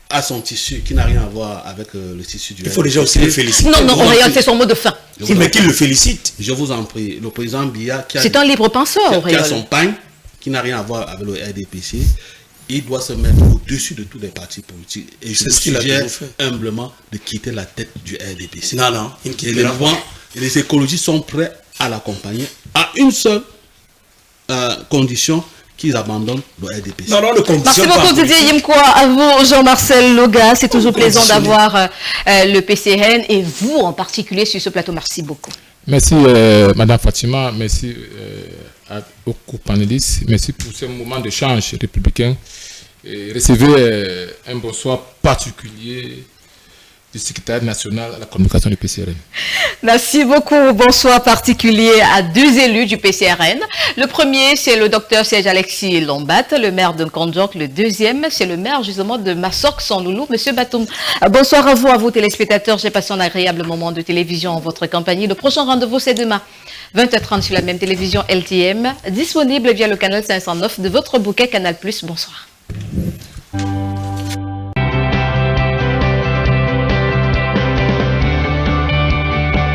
a son tissu, qui n'a rien à voir avec le tissu du... Il faut déjà aussi le féliciter. Non, Auréole, c'est son mot de fin. Mais qu'il le félicite. Je vous en prie, le président Biya, c'est un libre penseur, qui a son pain, qui n'a rien à voir avec le RDPC, il doit se mettre au-dessus de tous les partis politiques. Et je suggère humblement de quitter la tête du RDPC. Non, il ne quittera pas. Et les écologistes sont prêts à l'accompagner à une seule condition, qu'ils abandonnent le RDPC. Merci beaucoup Didier Yimkwa. À vous Jean-Marcel Loga. C'est toujours plaisant d'avoir le PCRN et vous en particulier sur ce plateau. Merci beaucoup. Merci Madame Fatima. Merci aux panélistes. Merci pour ce moment d'échange républicain. Et recevez un bonsoir particulier du secrétaire national à la communication du PCRN. Merci beaucoup. Bonsoir particulier à deux élus du PCRN. Le premier, c'est le docteur Serge Alexis Lombat, le maire de Nkondjok. Le deuxième, c'est le maire justement de Massok, son loulou, M. Batoum. Bonsoir à vos téléspectateurs. J'ai passé un agréable moment de télévision en votre compagnie. Le prochain rendez-vous, c'est demain, 20h30 sur la même télévision LTM, disponible via le canal 509 de votre bouquet Canal+. Bonsoir.